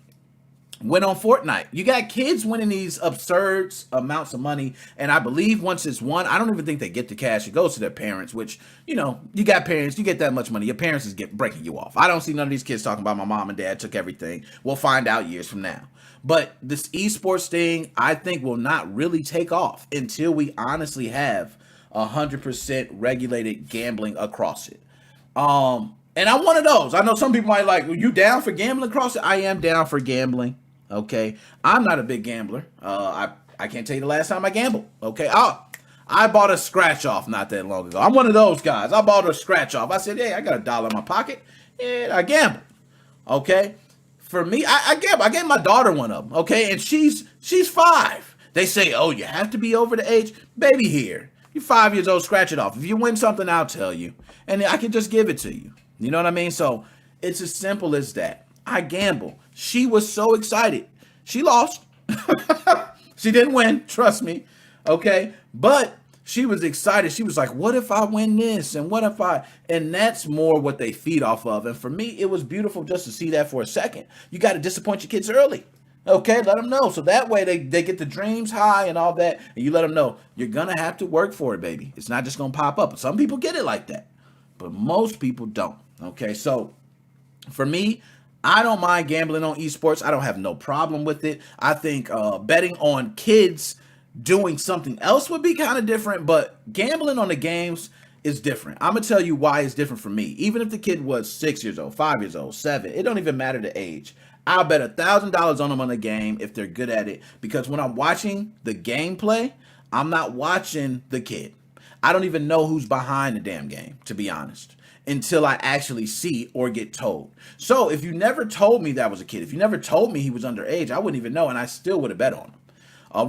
went on Fortnite. You got kids winning these absurd amounts of money, and I believe once it's won, I don't even think they get the cash. It goes to their parents, which, you know, you got parents, you get that much money, your parents is breaking you off. I don't see none of these kids talking about my mom and dad took everything. We'll find out years from now. But this esports thing, I think, will not really take off until we honestly have 100% regulated gambling across it. And I'm one of those. I know some people might like, you down for gambling across it? I am down for gambling. Okay, I'm not a big gambler. I can't tell you the last time I gambled. Okay, I bought a scratch off not that long ago. I'm one of those guys. I bought a scratch off. I said, hey, I got $1 in my pocket, and I gambled. Okay, for me, I gamble. I gave my daughter one of them. Okay, and she's 5. They say, oh, you have to be over the age. Baby, here, you're 5 years old. Scratch it off. If you win something, I'll tell you, and I can just give it to you. You know what I mean? So it's as simple as that. I gamble. She was so excited. She lost. She didn't win, trust me. Okay? But she was excited. She was like, what if I win this? And what if I... And that's more what they feed off of. And for me, it was beautiful just to see that for a second. You got to disappoint your kids early. Okay? Let them know. So that way they get the dreams high and all that. And you let them know, you're going to have to work for it, baby. It's not just going to pop up. Some people get it like that. But most people don't. Okay? So for me, I don't mind gambling on esports. I don't have no problem with it. I think betting on kids doing something else would be kind of different, but gambling on the games is different. I'm going to tell you why it's different for me. Even if the kid was 6 years old, 5 years old, 7, it don't even matter the age. I'll bet $1,000 on them on the game if they're good at it, because when I'm watching the gameplay, I'm not watching the kid. I don't even know who's behind the damn game, to be honest, until I actually see or get told. So if you never told me that was a kid, if you never told me he was underage, I wouldn't even know, and I still would have bet on him.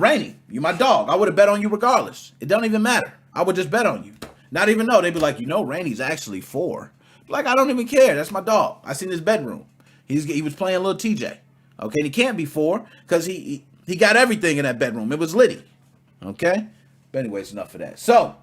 Rainy, you my dog. I would have bet on you regardless. It don't even matter. I would just bet on you. Not even know. They'd be like, you know, Rainy's actually 4. Like, I don't even care. That's my dog. I seen his bedroom. He was playing little TJ. Okay, and he can't be 4 because he got everything in that bedroom. It was litty. Okay? But anyways, enough of that. So,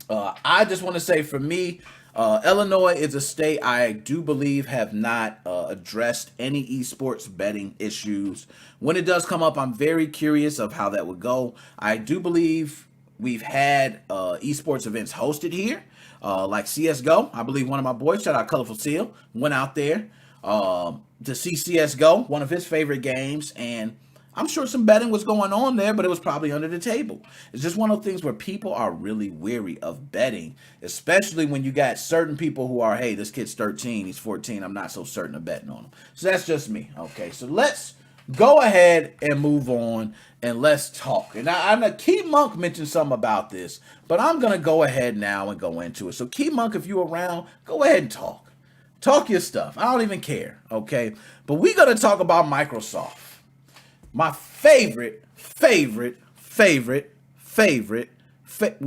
I just want to say for me, Illinois is a state I do believe have not addressed any esports betting issues. When it does come up, I'm very curious of how that would go. I do believe we've had esports events hosted here, like CSGO. I believe one of my boys, shout out Colorful Seal, went out there to see CSGO, one of his favorite games, and I'm sure some betting was going on there, but it was probably under the table. It's just one of those things where people are really weary of betting, especially when you got certain people who are, hey, this kid's 13, he's 14, I'm not so certain of betting on him. So that's just me. Okay, so let's go ahead and move on and let's talk. And I'm a Key Monk mentioned something about this, but I'm going to go ahead now and go into it. So Key Monk, if you're around, go ahead and talk. Talk your stuff. I don't even care, okay? But we're going to talk about Microsoft. My favorite, we ain't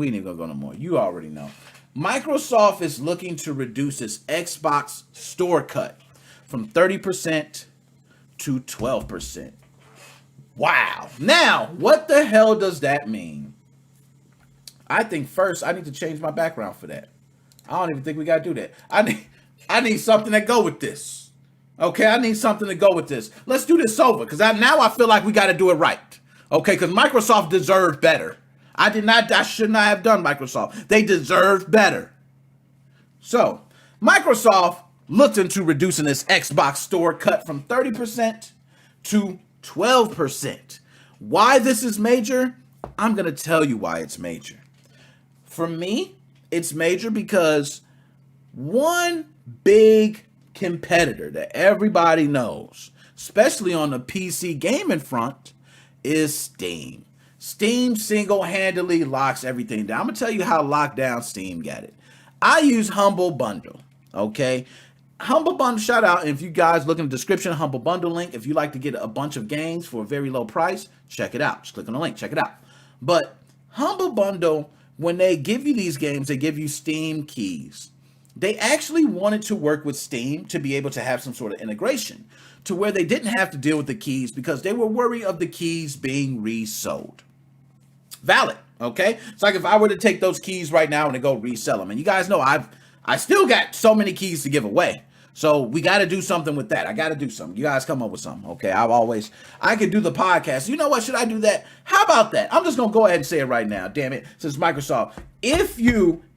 even gonna go no more. You already know. Microsoft is looking to reduce its Xbox store cut from 30% to 12%. Wow. Now, what the hell does that mean? I think first I need to change my background for that. I don't even think we gotta do that. I need something that go with this. Okay, I need something to go with this. Let's do this over, because now I feel like we got to do it right. Okay, because Microsoft deserved better. I should not have done Microsoft. They deserved better. So, Microsoft looked into reducing its Xbox store cut from 30% to 12%. Why this is major? I'm going to tell you why it's major. For me, it's major because one big competitor that everybody knows, especially on the PC gaming front, is Steam. Steam single-handedly locks everything down. I'm gonna tell you how locked down Steam got it. I use Humble Bundle. Okay, Humble Bundle, shout out. If you guys look in the description, Humble Bundle link. If you like to get a bunch of games for a very low price, check it out. Just click on the link, check it out. But Humble Bundle, when they give you these games, they give you Steam keys. They actually wanted to work with Steam to be able to have some sort of integration to where they didn't have to deal with the keys because they were worried of the keys being resold. Valid, okay? It's like if I were to take those keys right now and to go resell them, and you guys know I still got so many keys to give away. So we got to do something with that. I got to do something. You guys come up with something, okay? I could do the podcast. You know what? Should I do that? How about that? I'm just going to go ahead and say it right now. Damn it. Since Microsoft, if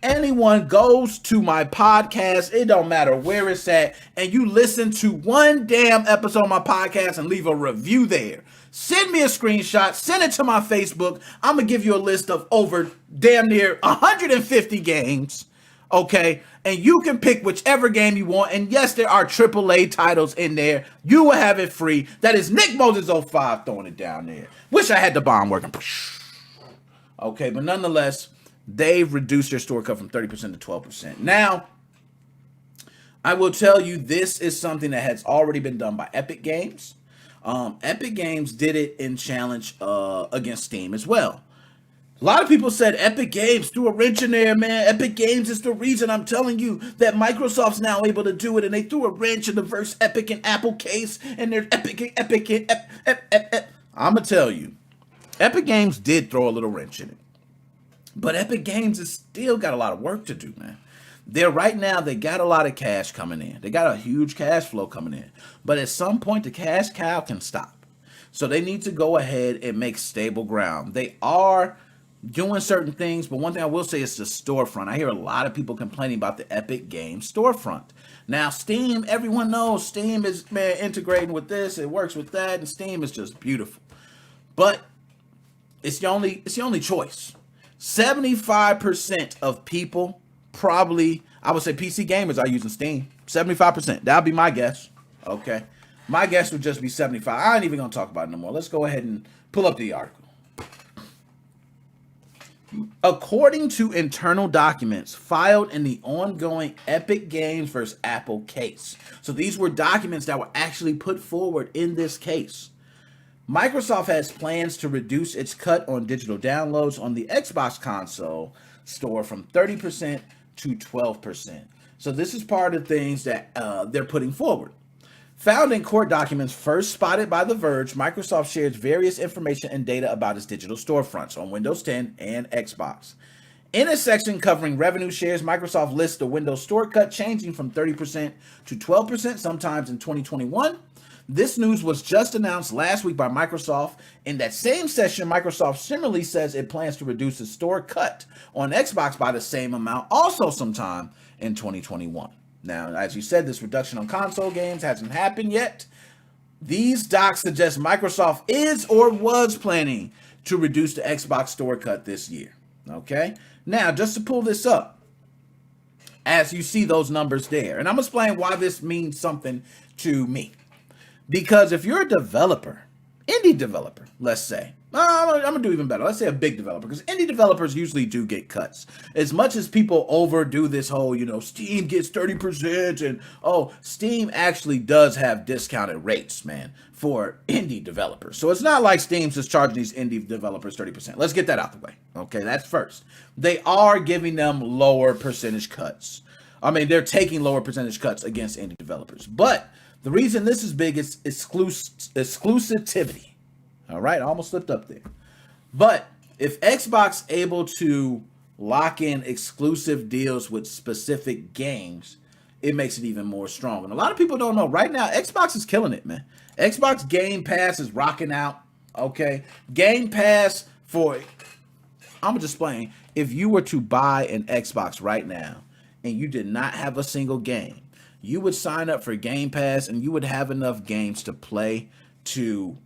anyone goes to my podcast, it don't matter where it's at, and you listen to one damn episode of my podcast and leave a review there, send me a screenshot, send it to my Facebook. I'm going to give you a list of over damn near 150 games. Okay, and you can pick whichever game you want. And yes, there are AAA titles in there. You will have it free. That is NickMoses05 throwing it down there. Wish I had the bomb working. Okay, but nonetheless, they've reduced their store cut from 30% to 12%. Now, I will tell you, this is something that has already been done by Epic Games. Epic Games did it in challenge against Steam as well. A lot of people said Epic Games threw a wrench in there, man. Epic Games is the reason I'm telling you that Microsoft's now able to do it, and they threw a wrench in the verse Epic and Apple case, and there's Epic. I'm going to tell you, Epic Games did throw a little wrench in it. But Epic Games has still got a lot of work to do, man. Right now, they got a lot of cash coming in. They got a huge cash flow coming in. But at some point, the cash cow can stop. So they need to go ahead and make stable ground. They are doing certain things, but one thing I will say is the storefront. I hear a lot of people complaining about the Epic Games storefront. Now, Steam, everyone knows Steam is, man, integrating with this, it works with that, and Steam is just beautiful. But it's the only choice. 75% of people probably, I would say PC gamers are using Steam. 75%. That'll be my guess. Okay. My guess would just be 75. I ain't even gonna talk about it no more. Let's go ahead and pull up the article. According to internal documents filed in the ongoing Epic Games versus Apple case. So these were documents that were actually put forward in this case. Microsoft has plans to reduce its cut on digital downloads on the Xbox console store from 30% to 12%. So this is part of the things that they're putting forward. Found in court documents first spotted by The Verge, Microsoft shares various information and data about its digital storefronts on Windows 10 and Xbox. In a section covering revenue shares, Microsoft lists the Windows Store cut changing from 30% to 12% sometimes in 2021. This news was just announced last week by Microsoft. In that same session, Microsoft similarly says it plans to reduce its store cut on Xbox by the same amount, also sometime in 2021. Now, as you said, this reduction on console games hasn't happened yet. These docs suggest Microsoft is or was planning to reduce the Xbox store cut this year. Okay? Now, just to pull this up, as you see those numbers there, and I'm going to explain why this means something to me. Because if you're a developer, indie developer, let's say, I'm going to do even better. Let's say a big developer, because indie developers usually do get cuts. As much as people overdo this whole, Steam gets 30% and, Steam actually does have discounted rates, man, for indie developers. So it's not like Steam's just charging these indie developers 30%. Let's get that out the way. Okay, that's first. They are giving them lower percentage cuts. I mean, they're taking lower percentage cuts against indie developers. But the reason this is big is exclusivity. All right, I almost slipped up there. But if Xbox able to lock in exclusive deals with specific games, it makes it even more strong. And a lot of people don't know. Right now, Xbox is killing it, man. Xbox Game Pass is rocking out. Okay, Game Pass I'm gonna just explain. If you were to buy an Xbox right now and you did not have a single game, you would sign up for Game Pass and you would have enough games to play to,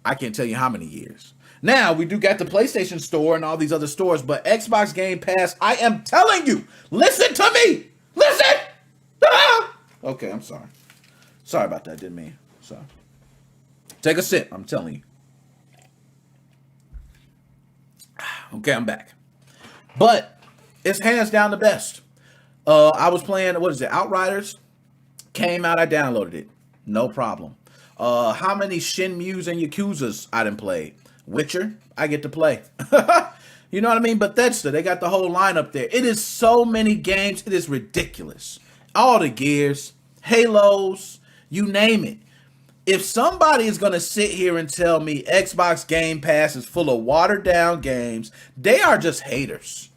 I can't tell you how many years. Now, we do got the PlayStation Store and all these other stores, but Xbox Game Pass, I am telling you, listen to me. Listen. Ah! Okay, I'm sorry. Sorry about that, didn't mean. Sorry. Take a sip, I'm telling you. Okay, I'm back. But it's hands down the best. I was playing, Outriders? Came out, I downloaded it. No problem. How many Shenmues and Yakuzas I done played? Witcher, I get to play. You know what I mean? Bethesda, they got the whole lineup there. It is so many games. It is ridiculous. All the Gears, Halos, you name it. If somebody is going to sit here and tell me Xbox Game Pass is full of watered down games, they are just haters.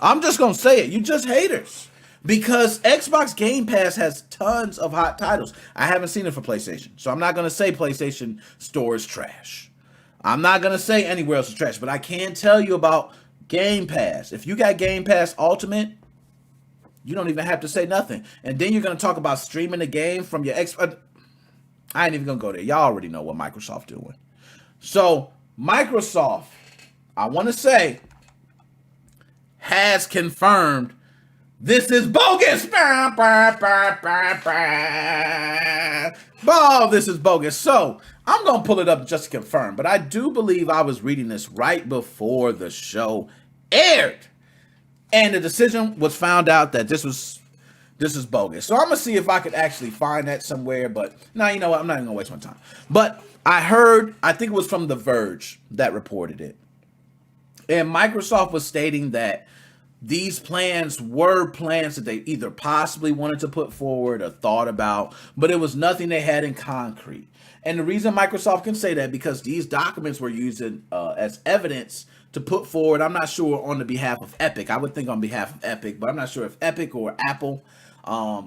I'm just going to say it. You just haters. Because Xbox Game Pass has tons of hot titles. I haven't seen it for PlayStation. So I'm not going to say PlayStation Store is trash. I'm not going to say anywhere else is trash. But I can tell you about Game Pass. If you got Game Pass Ultimate, you don't even have to say nothing. And then you're going to talk about streaming the game from your I ain't even going to go there. Y'all already know what Microsoft doing. So Microsoft, I want to say, has confirmed this is bogus. Oh, this is bogus. So I'm going to pull it up just to confirm. But I do believe I was reading this right before the show aired. And the decision was found out that this is bogus. So I'm going to see if I could actually find that somewhere. But no, you know what? I'm not even going to waste my time. But I think it was from The Verge that reported it. And Microsoft was stating that these plans were plans that they either possibly wanted to put forward or thought about, but it was nothing they had in concrete. And the reason Microsoft can say that because these documents were used as evidence to put forward, I'm not sure on the behalf of Epic. I would think on behalf of Epic, but I'm not sure if Epic or Apple,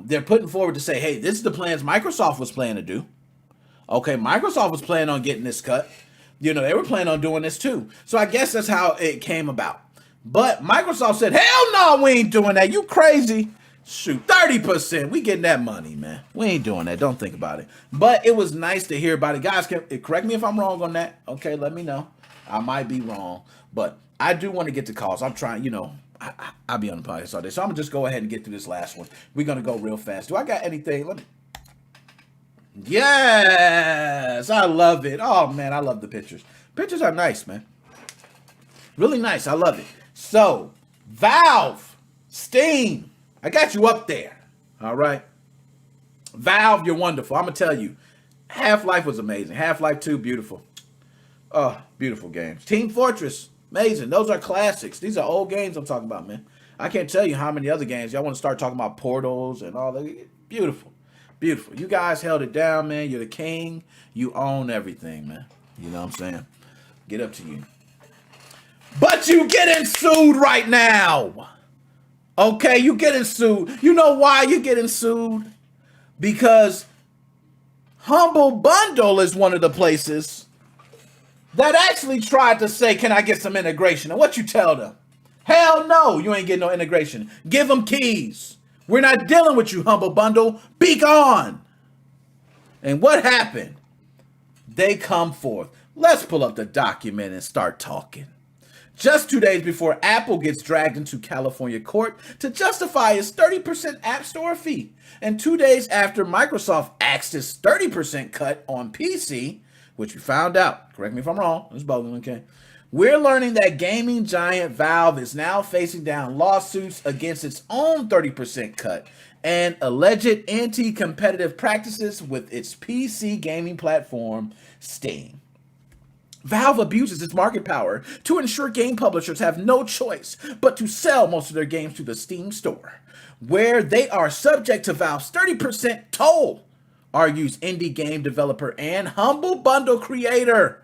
they're putting forward to say, hey, this is the plans Microsoft was planning to do. Okay, Microsoft was planning on getting this cut. You know, they were planning on doing this too. So I guess that's how it came about. But Microsoft said, hell no, we ain't doing that. You crazy. Shoot, 30%. We getting that money, man. We ain't doing that. Don't think about it. But it was nice to hear about it. Guys, correct me if I'm wrong on that. Okay, let me know. I might be wrong. But I do want to get to calls. I'm trying, you know, I'll be on the podcast all day. So I'm going to just go ahead and get through this last one. We're going to go real fast. Do I got anything? Let me. Yes, I love it. Oh, man, I love the pictures. Pictures are nice, man. Really nice. I love it. So, Valve, Steam, I got you up there. All right. Valve, you're wonderful. I'm going to tell you, Half-Life was amazing. Half-Life 2, beautiful. Oh, beautiful games. Team Fortress, amazing. Those are classics. These are old games I'm talking about, man. I can't tell you how many other games. Y'all want to start talking about Portals and all that. Beautiful. Beautiful. You guys held it down, man. You're the king. You own everything, man. You know what I'm saying? Get up to you. But you getting sued right now. Okay, you getting sued. You know why you getting sued? Because Humble Bundle is one of the places that actually tried to say, can I get some integration? And what you tell them? Hell no, you ain't getting no integration. Give them keys. We're not dealing with you, Humble Bundle. Be gone. And what happened? They come forth. Let's pull up the document and start talking. Just 2 days before Apple gets dragged into California court to justify its 30% App Store fee, and 2 days after Microsoft axed its 30% cut on PC, which we found out, correct me if I'm wrong, it's bogus, okay? We're learning that gaming giant Valve is now facing down lawsuits against its own 30% cut and alleged anti-competitive practices with its PC gaming platform, Steam. Valve abuses its market power to ensure game publishers have no choice but to sell most of their games to the Steam store, where they are subject to Valve's 30% toll, argues indie game developer and Humble Bundle creator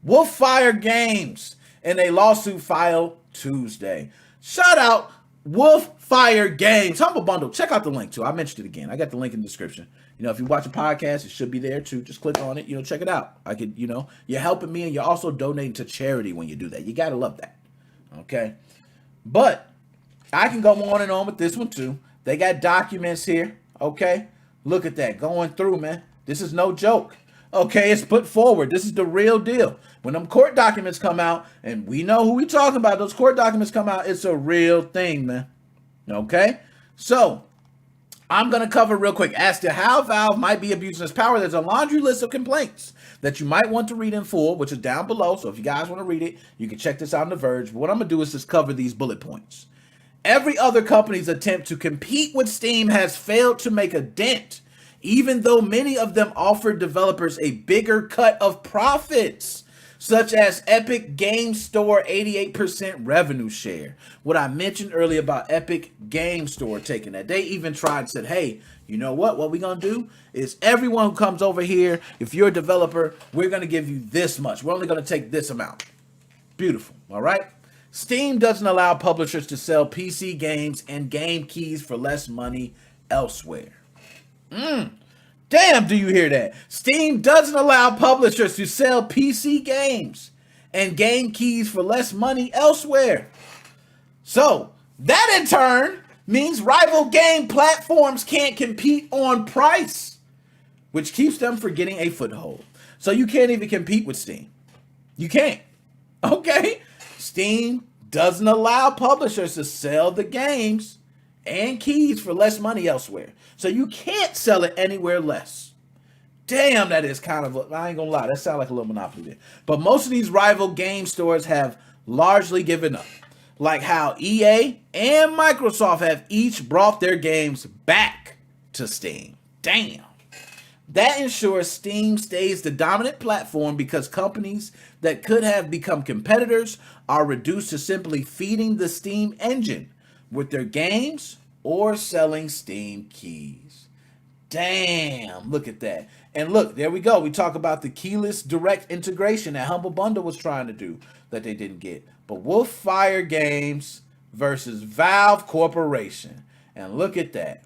Wolfire Games in a lawsuit filed Tuesday. Shout out Wolfire Games. Humble Bundle, check out the link too. I mentioned it again. I got the link in the description. You know, if you watch a podcast, it should be there too. Just click on it, you know, check it out. I could, you know, you're helping me and you're also donating to charity when you do that. You got to love that. Okay. But I can go on and on with this one too. They got documents here. Okay. Look at that going through, man. This is no joke. Okay. It's put forward. This is the real deal. When them court documents come out, and we know who we talking about, those court documents come out, it's a real thing, man. Okay. So I'm going to cover real quick as to how Valve might be abusing its power. There's a laundry list of complaints that you might want to read in full, which is down below. So if you guys want to read it, you can check this out on The Verge. But what I'm going to do is just cover these bullet points. Every other company's attempt to compete with Steam has failed to make a dent, even though many of them offered developers a bigger cut of profits. such as Epic Game Store 88% revenue share. What I mentioned earlier about Epic Game Store taking that. They even tried and said, hey, you know what? What we're going to do is everyone who comes over here, if you're a developer, we're going to give you this much. We're only going to take this amount. Beautiful. All right. Steam doesn't allow publishers to sell PC games and game keys for less money elsewhere. Damn, do you hear that? Steam doesn't allow publishers to sell PC games and game keys for less money elsewhere. So, that in turn means rival game platforms can't compete on price, which keeps them from getting a foothold. So you can't even compete with Steam. You can't. Okay? Steam doesn't allow publishers to sell the games and keys for less money elsewhere. So you can't sell it anywhere less. Damn, that is kind of, I ain't gonna lie, that sounds like a little monopoly there. But most of these rival game stores have largely given up. Like how EA and Microsoft have each brought their games back to Steam. Damn. That ensures Steam stays the dominant platform because companies that could have become competitors are reduced to simply feeding the Steam engine with their games or selling Steam keys. Damn, look at that. And look, there we go. We talk about the keyless direct integration that Humble Bundle was trying to do that they didn't get. But Wolffire Games versus Valve Corporation. And look at that.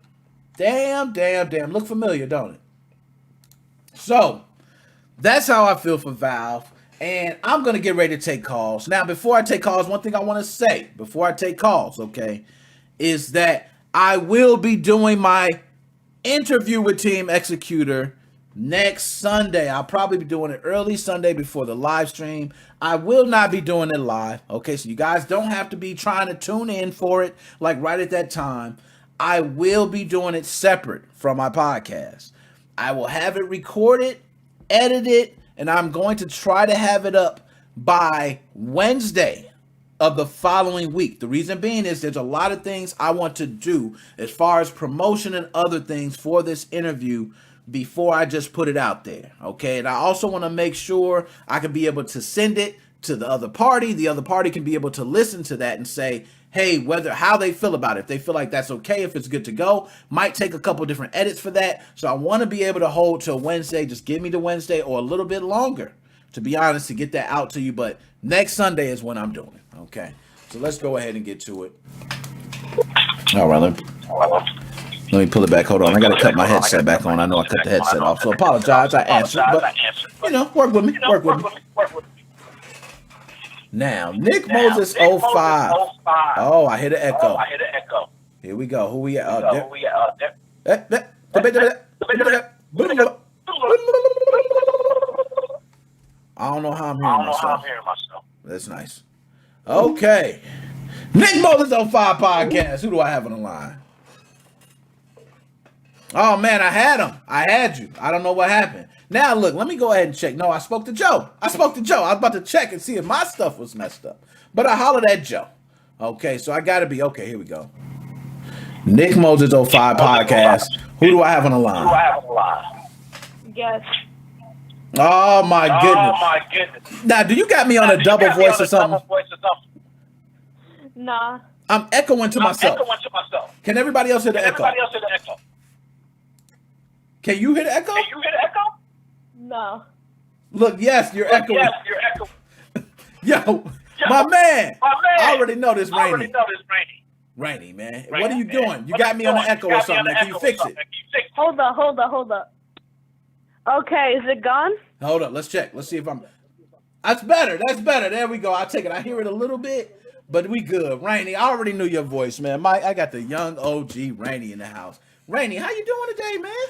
Damn. Look familiar, don't it? So, that's how I feel for Valve. And I'm going to get ready to take calls. Now, before I take calls, one thing I want to say before I take calls, okay, is that I will be doing my interview with Team Executor next Sunday. I'll probably be doing it early Sunday before the live stream. I will not be doing it live. Okay, so you guys don't have to be trying to tune in for it like right at that time. I will be doing it separate from my podcast. I will have it recorded, edited, and I'm going to try to have it up by Wednesday of the following week. The reason being is there's a lot of things I want to do as far as promotion and other things for this interview before I just put it out there, okay? And I also want to make sure I can be able to send it to the other party. The other party can be able to listen to that and say, hey, how they feel about it. If they feel like that's okay, if it's good to go, might take a couple different edits for that. So I want to be able to hold till Wednesday. Just give me the Wednesday or a little bit longer, to be honest, to get that out to you. But next Sunday is when I'm doing it, okay? So let's go ahead and get to it. All right, let me pull it back. Hold on. I got to cut my headset back on. I know I cut the headset off, so apologize. I answered, but, work with me. Now, NickMoses05. Oh, I hear the echo. Here we go. Who we at? I don't know how I'm hearing myself. That's nice. Okay. NickMoses05 podcast. Who do I have on the line? Oh, man, I had him. I had you. I don't know what happened. Now, look, let me go ahead and check. No, I spoke to Joe. I was about to check and see if my stuff was messed up. But I hollered at Joe. Okay, so I got to be. Okay, here we go. NickMoses05 podcast. Who do I have on the line? Yes. Oh, my goodness. Now, do you got me on a double voice or something? Nah. I'm echoing to myself. Can everybody else hear the echo? Can you hear the echo? No. Look, yes, you're echoing. Yo, my man. I already know this rainy. Rainy, man. What are you doing? You got me on the echo or something. Man. Can you fix it? Hold up. Okay, is it gone? Hold up. Let's check. Let's see if I'm... That's better. There we go. I'll take it. I hear it a little bit, but we good. Rainy, I already knew your voice, man. I got the young OG Rainy in the house. Rainy, how you doing today, man?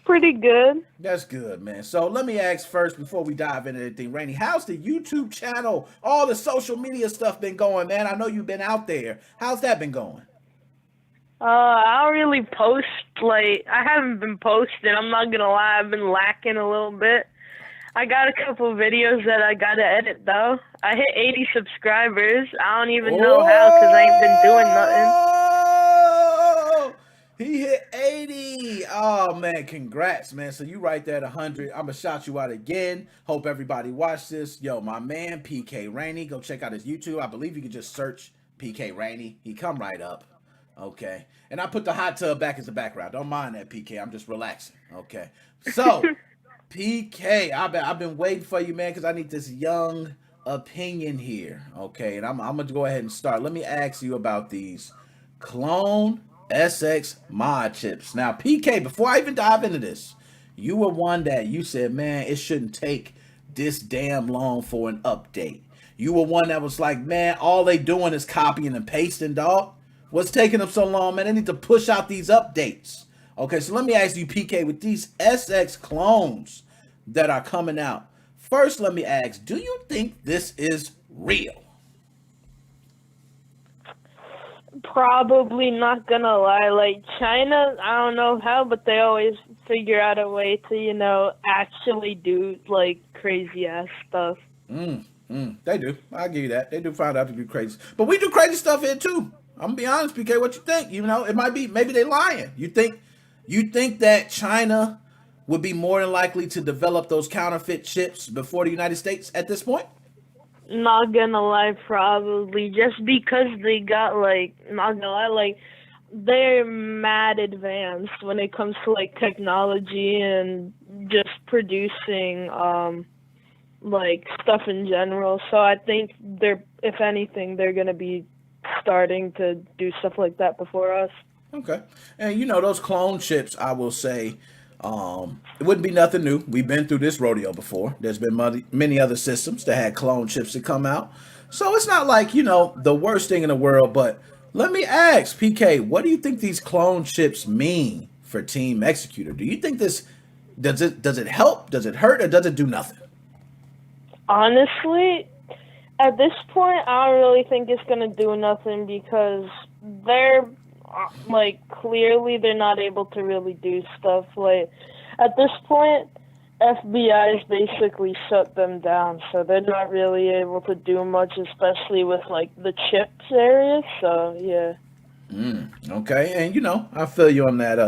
Pretty good. That's good, man. So let me ask first before we dive into anything. Rainy, how's the YouTube channel, all the social media stuff been going, man? I know you've been out there. How's that been going? I don't really post. I haven't been posting. I'm not going to lie. I've been lacking a little bit. I got a couple videos that I got to edit, though. I hit 80 subscribers. I don't even know how because I ain't been doing nothing. He hit 80. Oh man, congrats, man. So you right there at 100. I'm gonna shout you out again. Hope everybody watch this. Yo, my man PK Rainey. Go check out his YouTube. I believe you can just search PK Rainey. He come right up. Okay. And I put the hot tub back as the background. Don't mind that, PK. I'm just relaxing. Okay. So PK, I've been waiting for you, man, because I need this young opinion here. Okay, and I'm gonna go ahead and start. Let me ask you about these clone SX mod chips. Now, PK, before I even dive into this, you were one that you said, man, it shouldn't take this damn long for an update. You were one that was like, man, all they doing is copying and pasting, dog. What's taking them so long, man? They need to push out these updates. Okay, so let me ask you, PK, with these SX clones that are coming out, first let me ask, do you think this is real? Probably, not gonna lie. Like, China, I don't know how, but they always figure out a way to, you know, actually do, like, crazy-ass stuff. They do. I'll give you that. They do find out to do crazy. But we do crazy stuff here, too. I'm gonna be honest, PK, what you think? You know, it might be, maybe they lying. You think that China would be more than likely to develop those counterfeit chips before the United States at this point? Not gonna lie, probably. Just because they got, like, not gonna lie, like, they're mad advanced when it comes to, like, technology and just producing, like, stuff in general. So I think they're, if anything, they're gonna be starting to do stuff like that before us. Okay. And, you know, those clone chips, I will say, it wouldn't be nothing new. We've been through this rodeo before. There's been many other systems that had clone chips that come out. So it's not like, you know, the worst thing in the world. But let me ask, PK, what do you think these clone chips mean for Team Executor? Do you think this, does it help? Does it hurt? Or does it do nothing? Honestly, at this point, I don't really think it's going to do nothing because they're, like, clearly they're not able to really do stuff. Like, at this point, FBI's basically shut them down, so they're not really able to do much, especially with, like, the chips area, so, yeah. Okay, and, you know, I feel you on that.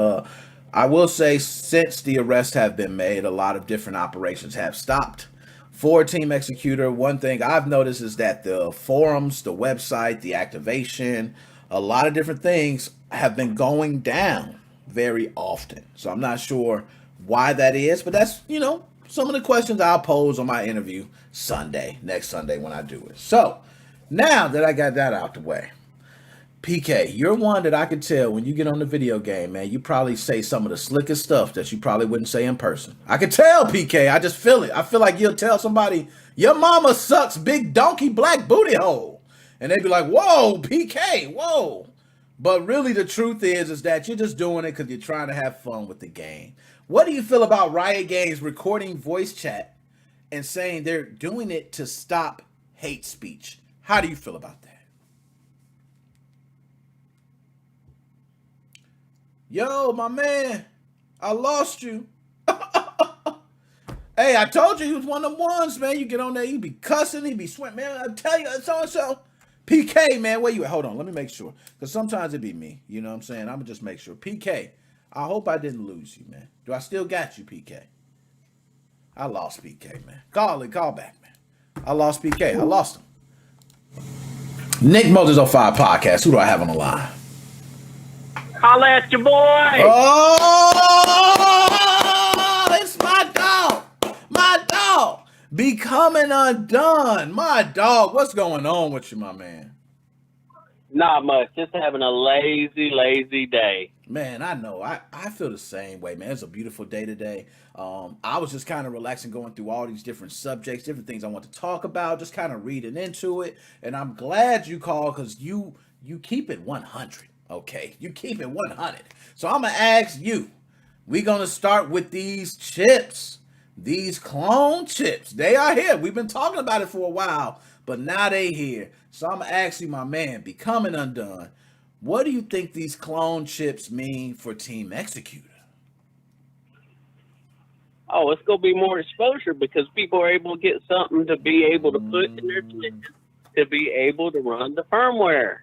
I will say, since the arrests have been made, a lot of different operations have stopped. For Team Executor, one thing I've noticed is that the forums, the website, the activation, a lot of different things have been going down very often. So I'm not sure why that is, but that's, you know, some of the questions I'll pose on my interview next Sunday when I do it. So now that I got that out the way, PK, you're one that I can tell when you get on the video game, man, you probably say some of the slickest stuff that you probably wouldn't say in person. I can tell, PK. I just feel it. I feel like you'll tell somebody, your mama sucks big donkey black booty hole. And they'd be like, whoa, PK, whoa. But really the truth is that you're just doing it because you're trying to have fun with the game. What do you feel about Riot Games recording voice chat and saying they're doing it to stop hate speech? How do you feel about that? Yo, my man, I lost you. Hey, I told you he was one of them ones, man. You get on there, you be cussing, he be sweating. Man, I tell you, so. PK, man, where you at? Hold on, let me make sure. Because sometimes it be me. You know what I'm saying? I'm going to just make sure. PK, I hope I didn't lose you, man. Do I still got you, PK? I lost PK, man. Call back, man. I lost PK. I lost him. NickMoses05 podcast. Who do I have on the line? Holla at your boy. Oh, it's my dog. My dog. Becoming Undone. My dog. What's going on with you, my man? Not much. Just having a lazy day. Man, I know. I feel the same way, man. It's a beautiful day today. I was just kind of relaxing, going through all these different subjects, different things I want to talk about, just kind of reading into it. And I'm glad you called because you keep it 100. Okay, you keep it 100. So I'm going to ask you, we're going to start with these chips, these clone chips. They are here. We've been talking about it for a while, but now they here. So I'm going to ask you, my man, Becoming Undone, what do you think these clone chips mean for Team Executor? Oh, it's going to be more exposure because people are able to get something to be able to put in their chips to be able to run the firmware.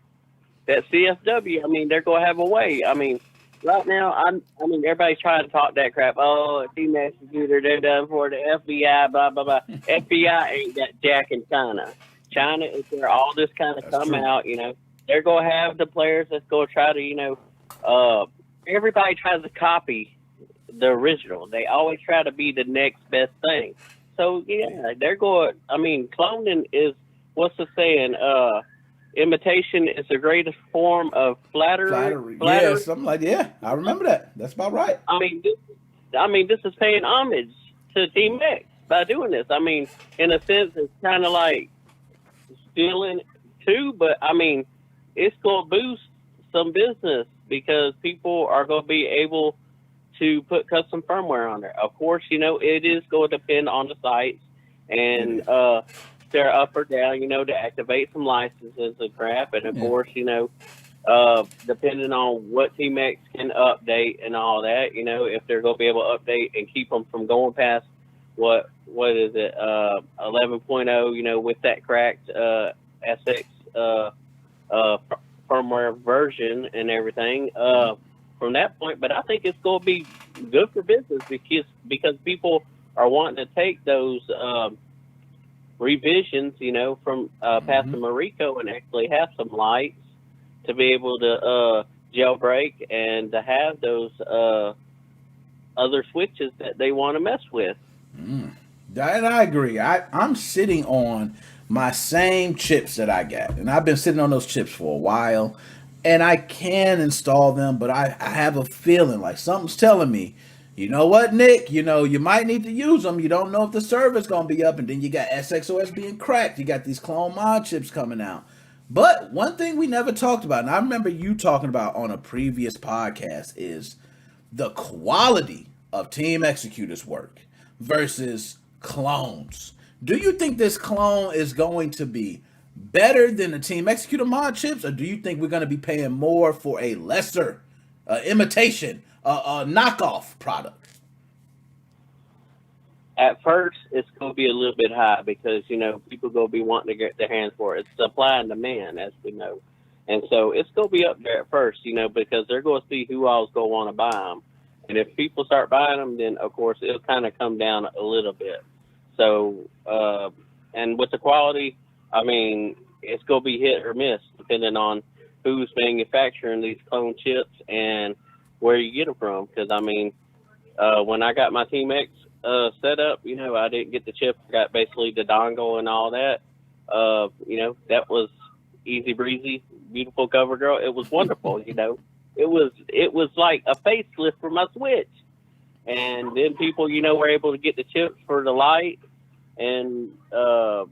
That CFW, I mean, they're going to have a way. I mean, right now, I mean, everybody's trying to talk that crap. Oh, team executor, they're done for the FBI, blah, blah, blah. FBI ain't that jack in China. China is where all this kind of come out, you know. They're going to have the players that's going to try to, you know, everybody tries to copy the original. They always try to be the next best thing. So, yeah, they're going, I mean, cloning is, what's the saying? Imitation is the greatest form of flattery. Yeah, something like yeah. I remember that. That's about right. I mean, this is paying homage to Team X by doing this. I mean, in a sense, it's kind of like stealing too, but I mean, it's going to boost some business because people are going to be able to put custom firmware on there. Of course, you know, it is going to depend on the sites and they're up or down, you know, to activate some licenses and crap. And of course, you know, depending on what Team X can update and all that, you know, if they're going to be able to update and keep them from going past what is it, 11.0, you know, with that cracked SX firmware version and everything from that point. But I think it's going to be good for business because people are wanting to take those revisions, you know, from past the Marico and actually have some lights to be able to jailbreak and to have those other switches that they want to mess with. And I agree. I'm sitting on my same chips that I got, and I've been sitting on those chips for a while, and I can install them, but I have a feeling like something's telling me, you know what, Nick? You know, you might need to use them. You don't know if the server's going to be up, and then you got SXOS being cracked. You got these clone mod chips coming out. But one thing we never talked about, and I remember you talking about on a previous podcast, is the quality of Team Executor's work versus clones. Do you think this clone is going to be better than the Team Executor mod chips, or do you think we're going to be paying more for a lesser imitation, a knockoff product? At first, it's going to be a little bit high because, you know, people going to be wanting to get their hands for it. It's supply and demand, as we know. And so it's going to be up there at first, you know, because they're going to see who all's going to want to buy them. And if people start buying them, then, of course, it'll kind of come down a little bit. So, and with the quality, I mean, it's going to be hit or miss depending on who's manufacturing these clone chips and where you get them from. Because, I mean, when I got my Team X set up, you know, I didn't get the chip. I got basically the dongle and all that. You know, that was easy breezy, beautiful cover girl. It was wonderful, you know. It was like a facelift for my Switch. And then people, you know, were able to get the chips for the light and for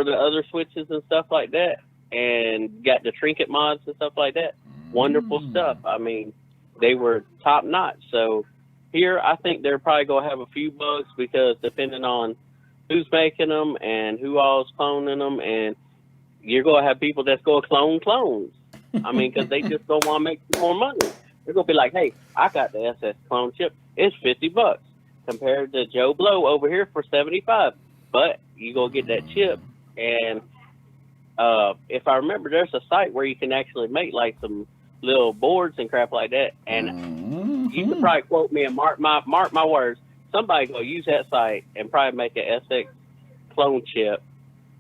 the other switches and stuff like that, and got the trinket mods and stuff like that. Wonderful stuff. I mean, they were top notch. So here, I think they're probably going to have a few bugs because depending on who's making them and who all's cloning them, and you're going to have people that's going to clone clones. I mean, because they just don't want to make more money. They're going to be like, hey, I got the SS clone chip. It's $50 compared to Joe Blow over here for $75. But you go get that chip, and if I remember, there's a site where you can actually make like some little boards and crap like that. And you could probably quote me and mark my words. Somebody go use that site and probably make an SX clone chip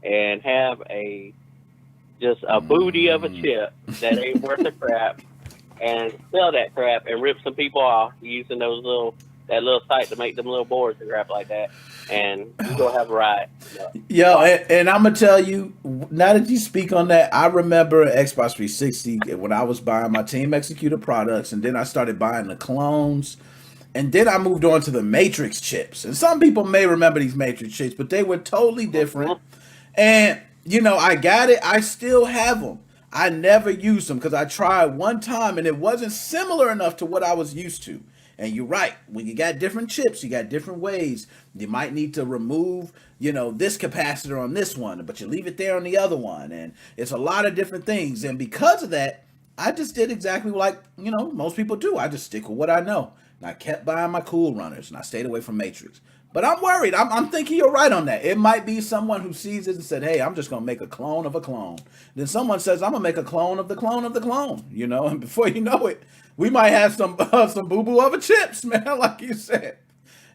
and have just a booty of a chip that ain't worth a crap, and sell that crap and rip some people off using that little site to make them little boards and crap like that, and you go have a ride. Yo, and I'm gonna tell you, now that you speak on that, I remember Xbox 360 when I was buying my Team Executor products, and then I started buying the clones, and then I moved on to the Matrix chips. And some people may remember these Matrix chips, but they were totally different. And you know, I got it. I still have them. I never used them because I tried one time and it wasn't similar enough to what I was used to. And you're right. When you got different chips, you got different ways. You might need to remove, you know, this capacitor on this one, but you leave it there on the other one. And it's a lot of different things. And because of that, I just did exactly like, you know, most people do. I just stick with what I know. And I kept buying my Cool Runners and I stayed away from Matrix. But I'm worried. I'm thinking you're right on that. It might be someone who sees it and said, hey, I'm just going to make a clone of a clone. Then someone says, I'm going to make a clone of the clone of the clone, you know, and before you know it, we might have some boo-boo of a chips, man, like you said.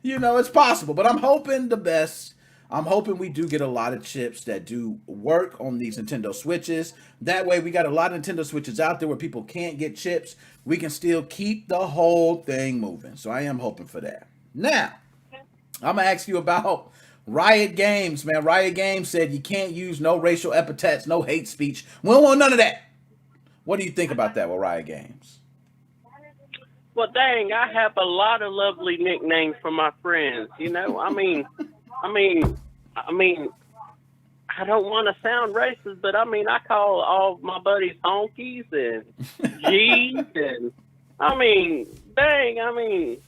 You know, it's possible, but I'm hoping the best. I'm hoping we do get a lot of chips that do work on these Nintendo Switches. That way we got a lot of Nintendo Switches out there where people can't get chips. We can still keep the whole thing moving. So I am hoping for that. Now, I'm going to ask you about Riot Games, man. Riot Games said you can't use no racial epithets, no hate speech. We don't want none of that. What do you think about that with Riot Games? Well, dang, I have a lot of lovely nicknames for my friends. You know, I mean, I don't want to sound racist, but I mean, I call all my buddies honkies and G's, and I mean, dang, I mean,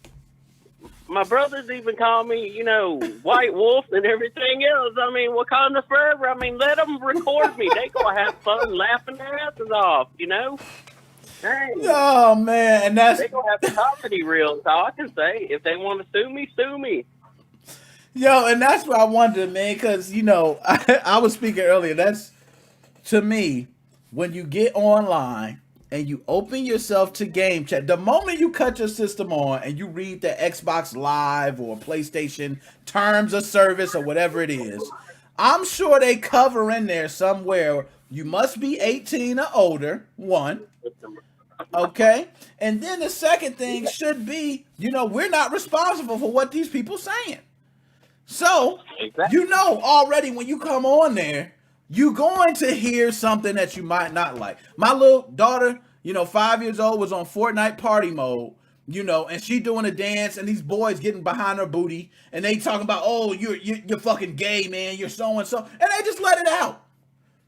my brothers even call me, you know, White Wolf and everything else. I mean, Wakanda forever. I mean, let them record me. They gonna have fun laughing their asses off, you know. Dang. Oh man, and that's they gonna have the comedy reels. All I can say, if they want to sue me, sue me. Yo, and that's what I wondered, man, because, you know, I was speaking earlier. That's, to me, when you get online and you open yourself to game chat, the moment you cut your system on and you read the Xbox Live or PlayStation terms of service or whatever it is, I'm sure they cover in there somewhere, you must be 18 or older, one. Okay? And then the second thing should be, you know, we're not responsible for what these people saying. So, you know already when you come on there, you're going to hear something that you might not like. My little daughter, you know, 5 years old, was on Fortnite party mode, you know, and she doing a dance, and these boys getting behind her booty, and they talking about, oh, you're fucking gay, man, you're so-and-so, and they just let it out.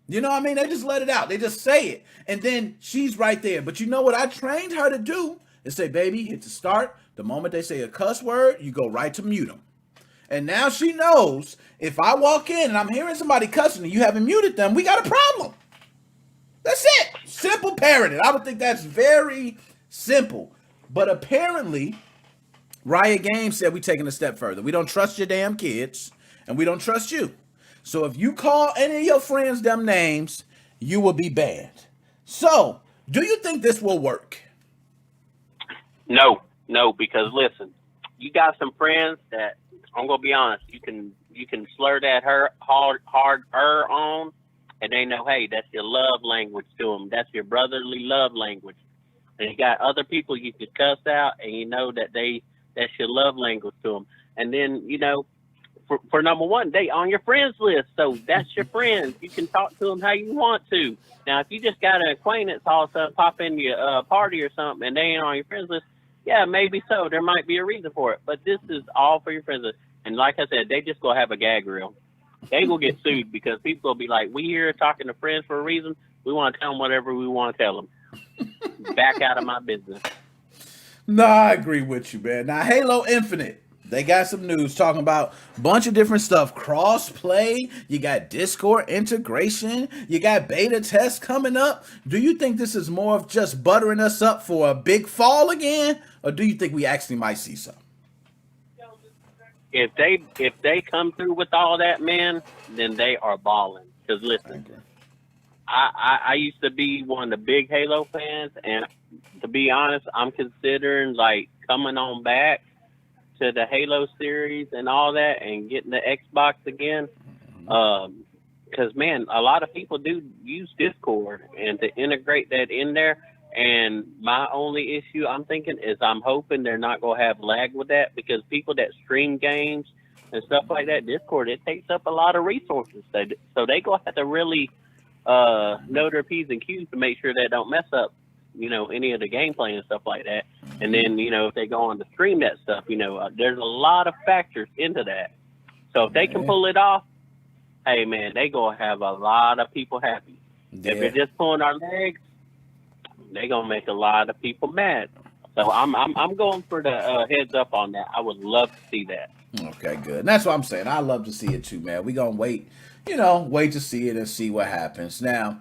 You know what I mean? They just let it out. They just say it, and then she's right there. But you know what I trained her to do is say, baby, hit the start. The moment they say a cuss word, you go right to mute them. And now she knows if I walk in and I'm hearing somebody cussing and you haven't muted them, we got a problem. That's it. Simple parenting. I would think that's very simple. But apparently, Riot Games said we're taking a step further. We don't trust your damn kids, and we don't trust you. So if you call any of your friends them names, you will be banned. So, do you think this will work? No, because listen, you got some friends that, I'm gonna be honest, you can slur that hard on, and they know, hey, that's your love language to them. That's your brotherly love language. And you got other people you could cuss out, and you know that's your love language to them. And then, you know, for number one, they on your friends list, so that's your friends. You can talk to them how you want to. Now, if you just got an acquaintance all of a sudden pop in your party or something, and they ain't on your friends list, yeah, maybe so. There might be a reason for it, but this is all for your friends list. And like I said, they just gonna have a gag reel. They will get sued because people will be like, we here talking to friends for a reason. We want to tell them whatever we want to tell them. Back out of my business. No, I agree with you, man. Now, Halo Infinite, they got some news talking about a bunch of different stuff. Cross-play, you got Discord integration, you got beta tests coming up. Do you think this is more of just buttering us up for a big fall again? Or do you think we actually might see some? If they come through with all that, man, then they are balling. Because listen, I used to be one of the big Halo fans, and to be honest, I'm considering like coming on back to the Halo series and all that, and getting the Xbox again. Because man, a lot of people do use Discord, and to integrate that in there. And my only issue I'm thinking is I'm hoping they're not going to have lag with that, because people that stream games and stuff like that, Discord, it takes up a lot of resources. So they going to have to really know their P's and Q's to make sure they don't mess up, you know, any of the gameplay and stuff like that. And then, you know, if they go on to stream that stuff, you know, there's a lot of factors into that. So if they can pull it off, hey, man, they going to have a lot of people happy. Yeah. If they're just pulling our legs, they're gonna make a lot of people mad. So I'm going for the heads up on that. I would love to see that. Okay, good. And that's what I'm saying. I love to see it too, man. We gonna wait to see it and see what happens. Now,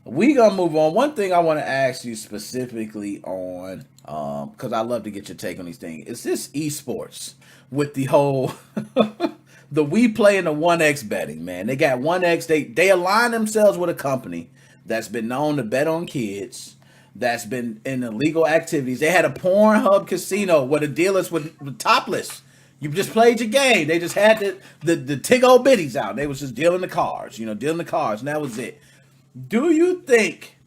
We gonna move on. One thing I want to ask you specifically on, because I love to get your take on these things, is this esports with the whole the we play and the 1x betting, man. They got 1x. They align themselves with a company that's been known to bet on kids, that's been in illegal activities. They had a Pornhub casino where the dealers were topless. You just played your game. They just had the tig old bitties out. They was just dealing the cards, dealing the cards, and that was it. Do you think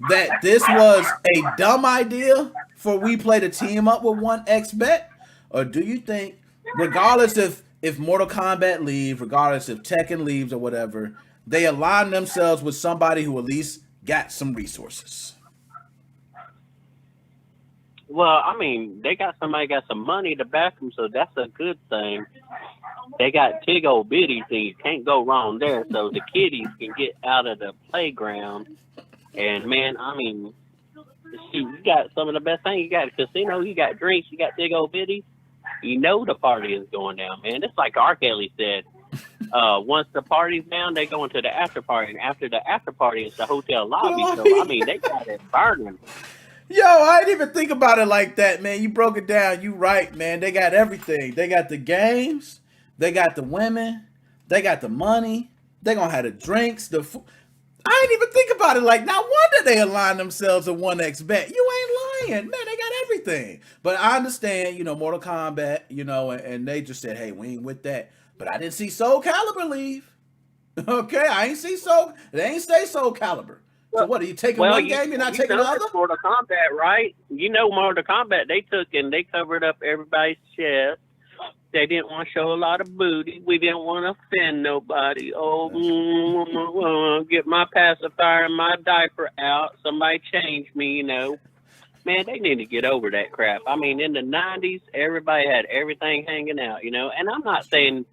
that this was a dumb idea for we play to team up with 1xBet? Or do you think, regardless if Mortal Kombat leave, regardless if Tekken leaves or whatever, they align themselves with somebody who at least got some resources? Well, I mean, they got somebody got some money to back them, so that's a good thing. They got tig old bitties, and you can't go wrong there. So the kiddies can get out of the playground. And man, I mean, shoot, you got some of the best things. You got a casino, you got drinks, you got tig old bitties. You know the party is going down, man. It's like R. Kelly said. Once the party's down, they go into the after party, and after the after party, it's the hotel lobby. So I mean, they got it burning. Yo, I didn't even think about it like that, man. You broke it down. You right, man. They got everything. They got the games. They got the women. They got the money. They gonna have the drinks, the food. I didn't even think about it like, no wonder they align themselves with 1xBet. You ain't lying. Man, they got everything. But I understand, Mortal Kombat, and they just said, hey, we ain't with that. But I didn't see Soul Calibur leave. Okay, I ain't see they ain't say Soul Calibur. So what, are you taking one game, you're not taking the other? Mortal Kombat, right? Mortal Kombat, they took and they covered up everybody's chest. They didn't want to show a lot of booty. We didn't want to offend nobody. Get my pacifier and my diaper out. Somebody change me, Man, they need to get over that crap. I mean, in the 90s, everybody had everything hanging out, And I'm not saying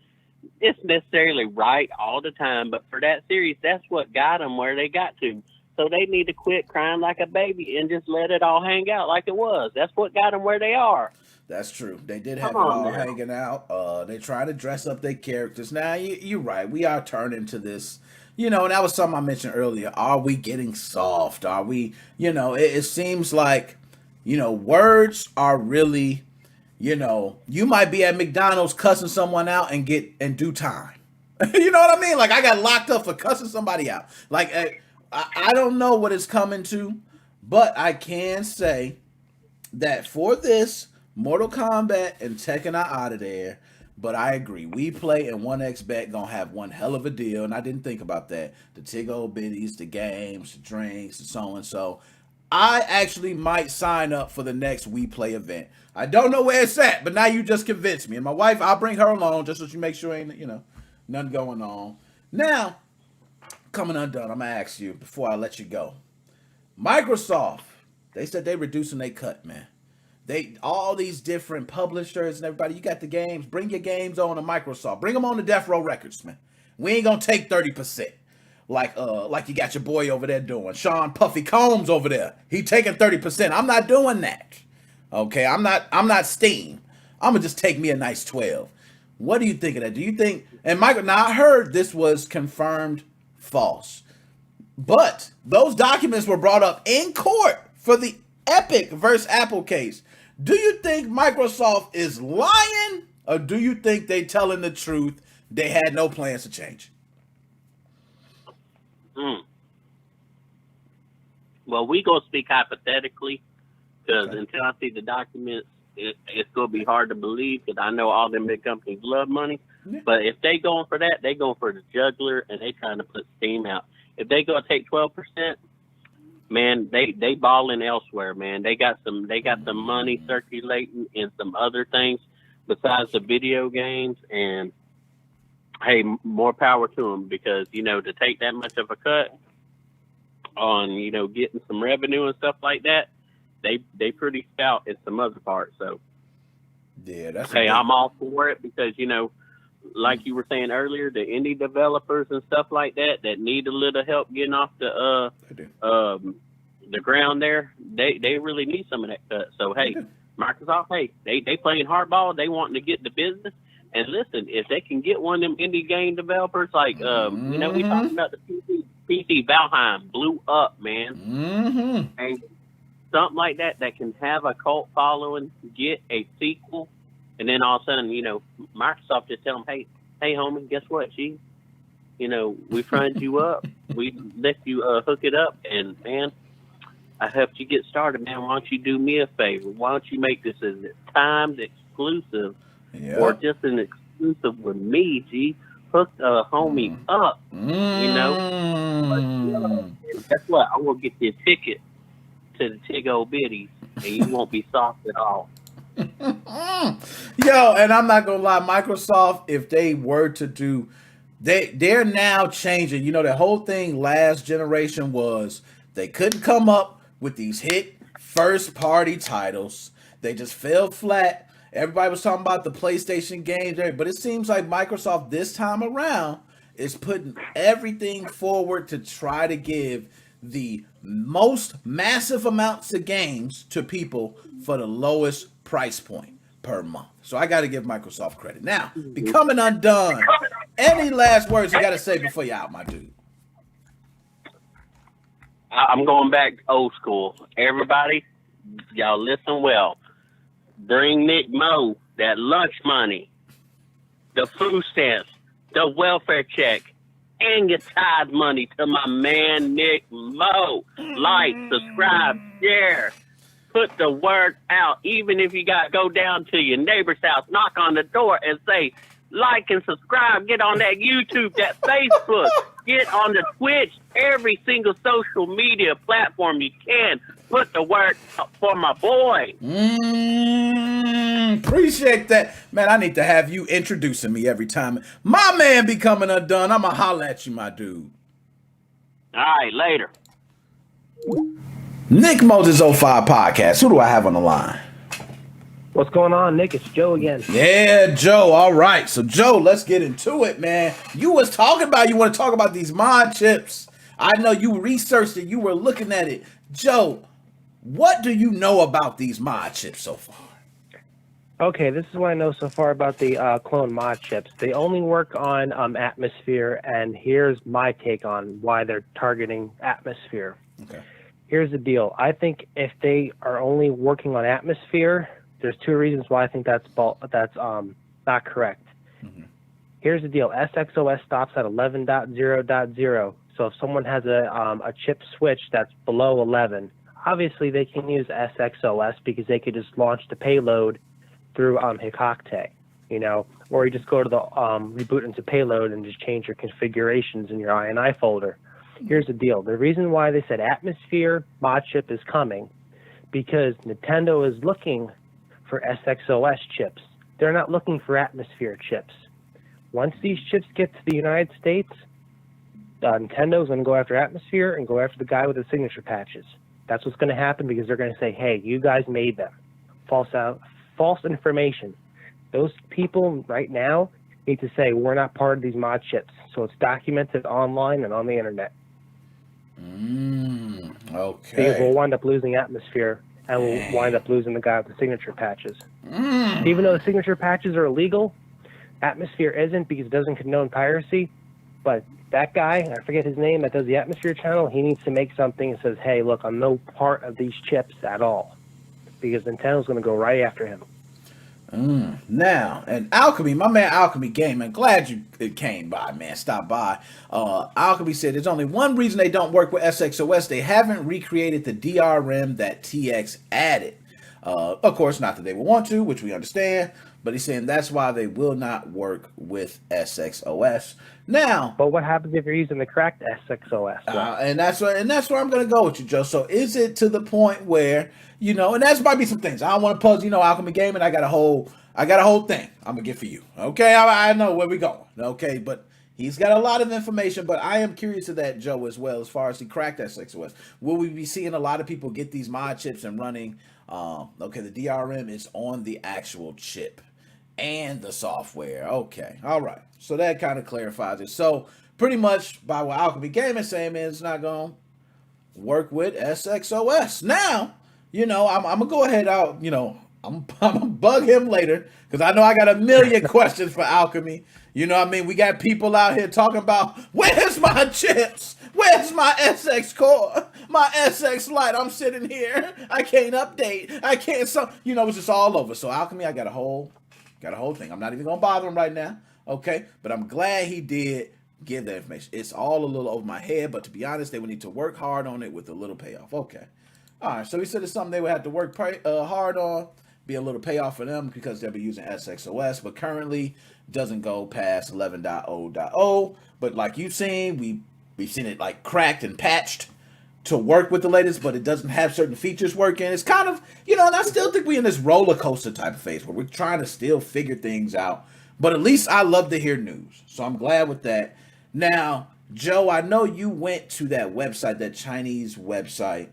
it's necessarily right all the time, but for that series, that's what got them where they got to. So they need to quit crying like a baby and just let it all hang out like it was. That's what got them where they are. That's true. They did have it all hanging out. They try to dress up their characters. Now, you're right. We are turning to this, and that was something I mentioned earlier. Are we getting soft? Are we, it seems like, words are really, you might be at McDonald's cussing someone out and do time. You know what I mean? Like, I got locked up for cussing somebody out. Like, I don't know what it's coming to, but I can say that for this, Mortal Kombat and Tekken are out of there. But I agree. We play and 1xBet gonna have one hell of a deal. And I didn't think about that. The tig old bitties, the games, the drinks, and so and so. I actually might sign up for the next We Play event. I don't know where it's at, but now you just convinced me. And my wife, I'll bring her along just so she makes sure ain't, nothing going on. Now, coming undone, I'm going to ask you before I let you go. Microsoft, they said they reducing their cut, man. All these different publishers and everybody, you got the games. Bring your games on to Microsoft. Bring them on to Death Row Records, man. We ain't going to take 30%. Like you got your boy over there doing. Sean Puffy Combs over there. He taking 30%. I'm not doing that. Okay, I'm not Steam. I'm gonna just take me a nice 12. What do you think of that? Do you think, and Michael, now I heard this was confirmed false. But those documents were brought up in court for the Epic versus Apple case. Do you think Microsoft is lying, or do you think they telling the truth? They had no plans to change. Well, we gonna speak hypothetically, because until I see the documents, it's gonna be hard to believe. Because I know all them big companies love money, but if they going for that, they going for the jugular, and they trying to put Steam out. If they gonna take 12%, man, they balling elsewhere, man. They got some money circulating in some other things besides the video games, and hey, more power to them, because to take that much of a cut on getting some revenue and stuff like that, they pretty stout in some other parts. So yeah, that's I'm all for it, because like you were saying earlier, the indie developers and stuff like that need a little help getting off the ground there, they really need some of that cut. So hey, Microsoft, hey, they playing hardball, they wanting to get the business. And listen, if they can get one of them indie game developers, like we talking about the PC Valheim blew up, man. Mm-hmm. And something like that can have a cult following, get a sequel, and then all of a sudden, Microsoft just tell them, hey, homie, guess what, G? We fronted you up. We let you hook it up, and, man, I helped you get started, man. Why don't you do me a favor? Why don't you make this a timed exclusive or just an exclusive with me, G? Hook a homie up, But, guess what? I'm going to get you a ticket to the Tig-O Bitties, and you won't be soft at all. Yo, and I'm not gonna lie, Microsoft, if they were to do, they're now changing. The whole thing last generation was they couldn't come up with these hit first party titles. They just fell flat. Everybody was talking about the PlayStation games, but it seems like Microsoft this time around is putting everything forward to try to give the most massive amounts of games to people for the lowest price point per month. So I got to give Microsoft credit. Now, Becoming Undone, any last words you got to say before you're out, my dude? I'm going back old school. Everybody, y'all listen well. Bring Nick Mo that lunch money, the food stamps, the welfare check, and your tithe money to my man Nick Mo. Like, subscribe, share, put the word out. Even if you got to go down to your neighbor's house, knock on the door and say, like and subscribe. Get on that YouTube, that Facebook. Get on the Twitch, every single social media platform you can. Put the word out for my boy. Appreciate that. Man, I need to have you introducing me every time. My man Becoming Undone. I'm going to holler at you, my dude. All right, later. NickMoses05 podcast. Who do I have on the line? What's going on, Nick? It's Joe again. Yeah, Joe. All right. So, Joe, let's get into it, man. You want to talk about these mod chips. I know you researched it. You were looking at it. Joe, what do you know about these mod chips so far? Okay, this is what I know so far about the clone mod chips. They only work on Atmosphere, and here's my take on why they're targeting Atmosphere. Okay. Here's the deal. I think if they are only working on Atmosphere, there's two reasons why I think that's not correct. Mm-hmm. Here's the deal. SXOS stops at 11.0.0. So if someone has a chip switch that's below 11, obviously they can use SXOS because they could just launch the payload through Hikokte, or you just go to the reboot into payload and just change your configurations in your INI folder. Here's the deal. The reason why they said Atmosphere mod chip is coming because Nintendo is looking for SXOS chips. They're not looking for Atmosphere chips. Once these chips get to the United States, Nintendo's going to go after Atmosphere and go after the guy with the signature patches. That's what's going to happen because they're going to say, hey, you guys made them. False information. Those people right now need to say, we're not part of these mod chips. So it's documented online and on the internet. Okay. Because we'll wind up losing Atmosphere and we'll wind up losing the guy with the signature patches. Even though the signature patches are illegal, Atmosphere isn't because it doesn't condone piracy. But that guy, I forget his name, that does the Atmosphere channel, he needs to make something that says, hey, look, I'm no part of these chips at all. Because Nintendo's going to go right after him. Now, and Alchemy, my man Alchemy Gaming, glad you came by, man. Stop by. Alchemy said there's only one reason they don't work with SXOS. They haven't recreated the DRM that TX added. Of course, not that they would want to, which we understand, but he's saying that's why they will not work with SXOS. Now, but what happens if you're using the cracked SXOS? And that's where I'm going to go with you, Joe. So is it to the point where, and that's might be some things. I don't want to pose, Alchemy Gaming. I got a whole thing I'm gonna get for you. Okay, I know where we going. Okay, but he's got a lot of information. But I am curious to that, Joe, as well, as far as the cracked SXOS. Will we be seeing a lot of people get these mod chips and running? Okay, the DRM is on the actual chip and the software. Okay, all right. So that kind of clarifies it. So pretty much by what Alchemy Gaming is saying, man, it's not gonna work with SXOS. Now, I'm gonna go ahead out. I'm gonna bug him later because I know I got a million questions for Alchemy. We got people out here talking about where's my chips? Where's my SX core? My SX light. I'm sitting here. I can't update. I can't. So it's just all over. So Alchemy, I got a whole thing. I'm not even gonna bother him right now. Okay, but I'm glad he did give that information. It's all a little over my head, but to be honest, they would need to work hard on it with a little payoff. Okay. All right, so he said it's something they would have to work hard on, be a little payoff for them because they'll be using SXOS, but currently doesn't go past 11.0.0. But like you've seen, we've seen it like cracked and patched to work with the latest, but it doesn't have certain features working. It's kind of, and I still think we're in this roller coaster type of phase where we're trying to still figure things out. But at least I love to hear news, so I'm glad with that. Now, Joe, I know you went to that website, that Chinese website.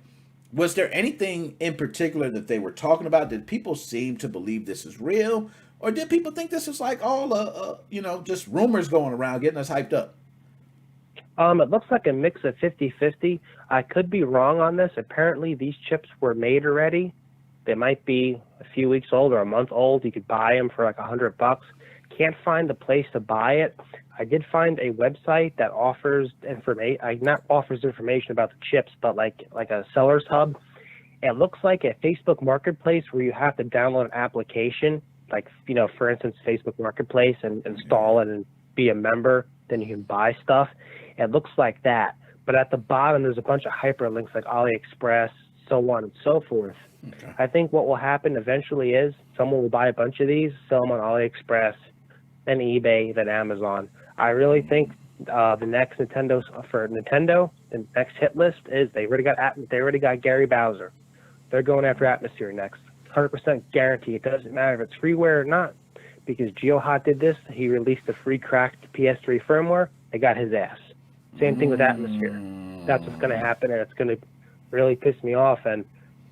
Was there anything in particular that they were talking about? Did people seem to believe this is real? Or did people think this is like all, just rumors going around getting us hyped up? It looks like a mix of 50-50. I could be wrong on this. Apparently, these chips were made already. They might be a few weeks old or a month old. You could buy them for like $100. Can't find the place to buy it. I did find a website that offers information about the chips, but like a seller's hub. It looks like a Facebook Marketplace where you have to download an application, like, for instance, Facebook Marketplace, and install it and be a member. Then you can buy stuff. It looks like that. But at the bottom, there's a bunch of hyperlinks like AliExpress, so on and so forth. Okay. I think what will happen eventually is someone will buy a bunch of these, sell them on AliExpress, then eBay, then Amazon. I really think the next Nintendo, the next hit list is they already got Gary Bowser. They're going after Atmosphere next. 100% guarantee. It doesn't matter if it's freeware or not, because GeoHot did this. He released the free cracked PS3 firmware. They got his ass. Same thing with Atmosphere. That's what's going to happen, and it's going to really piss me off, and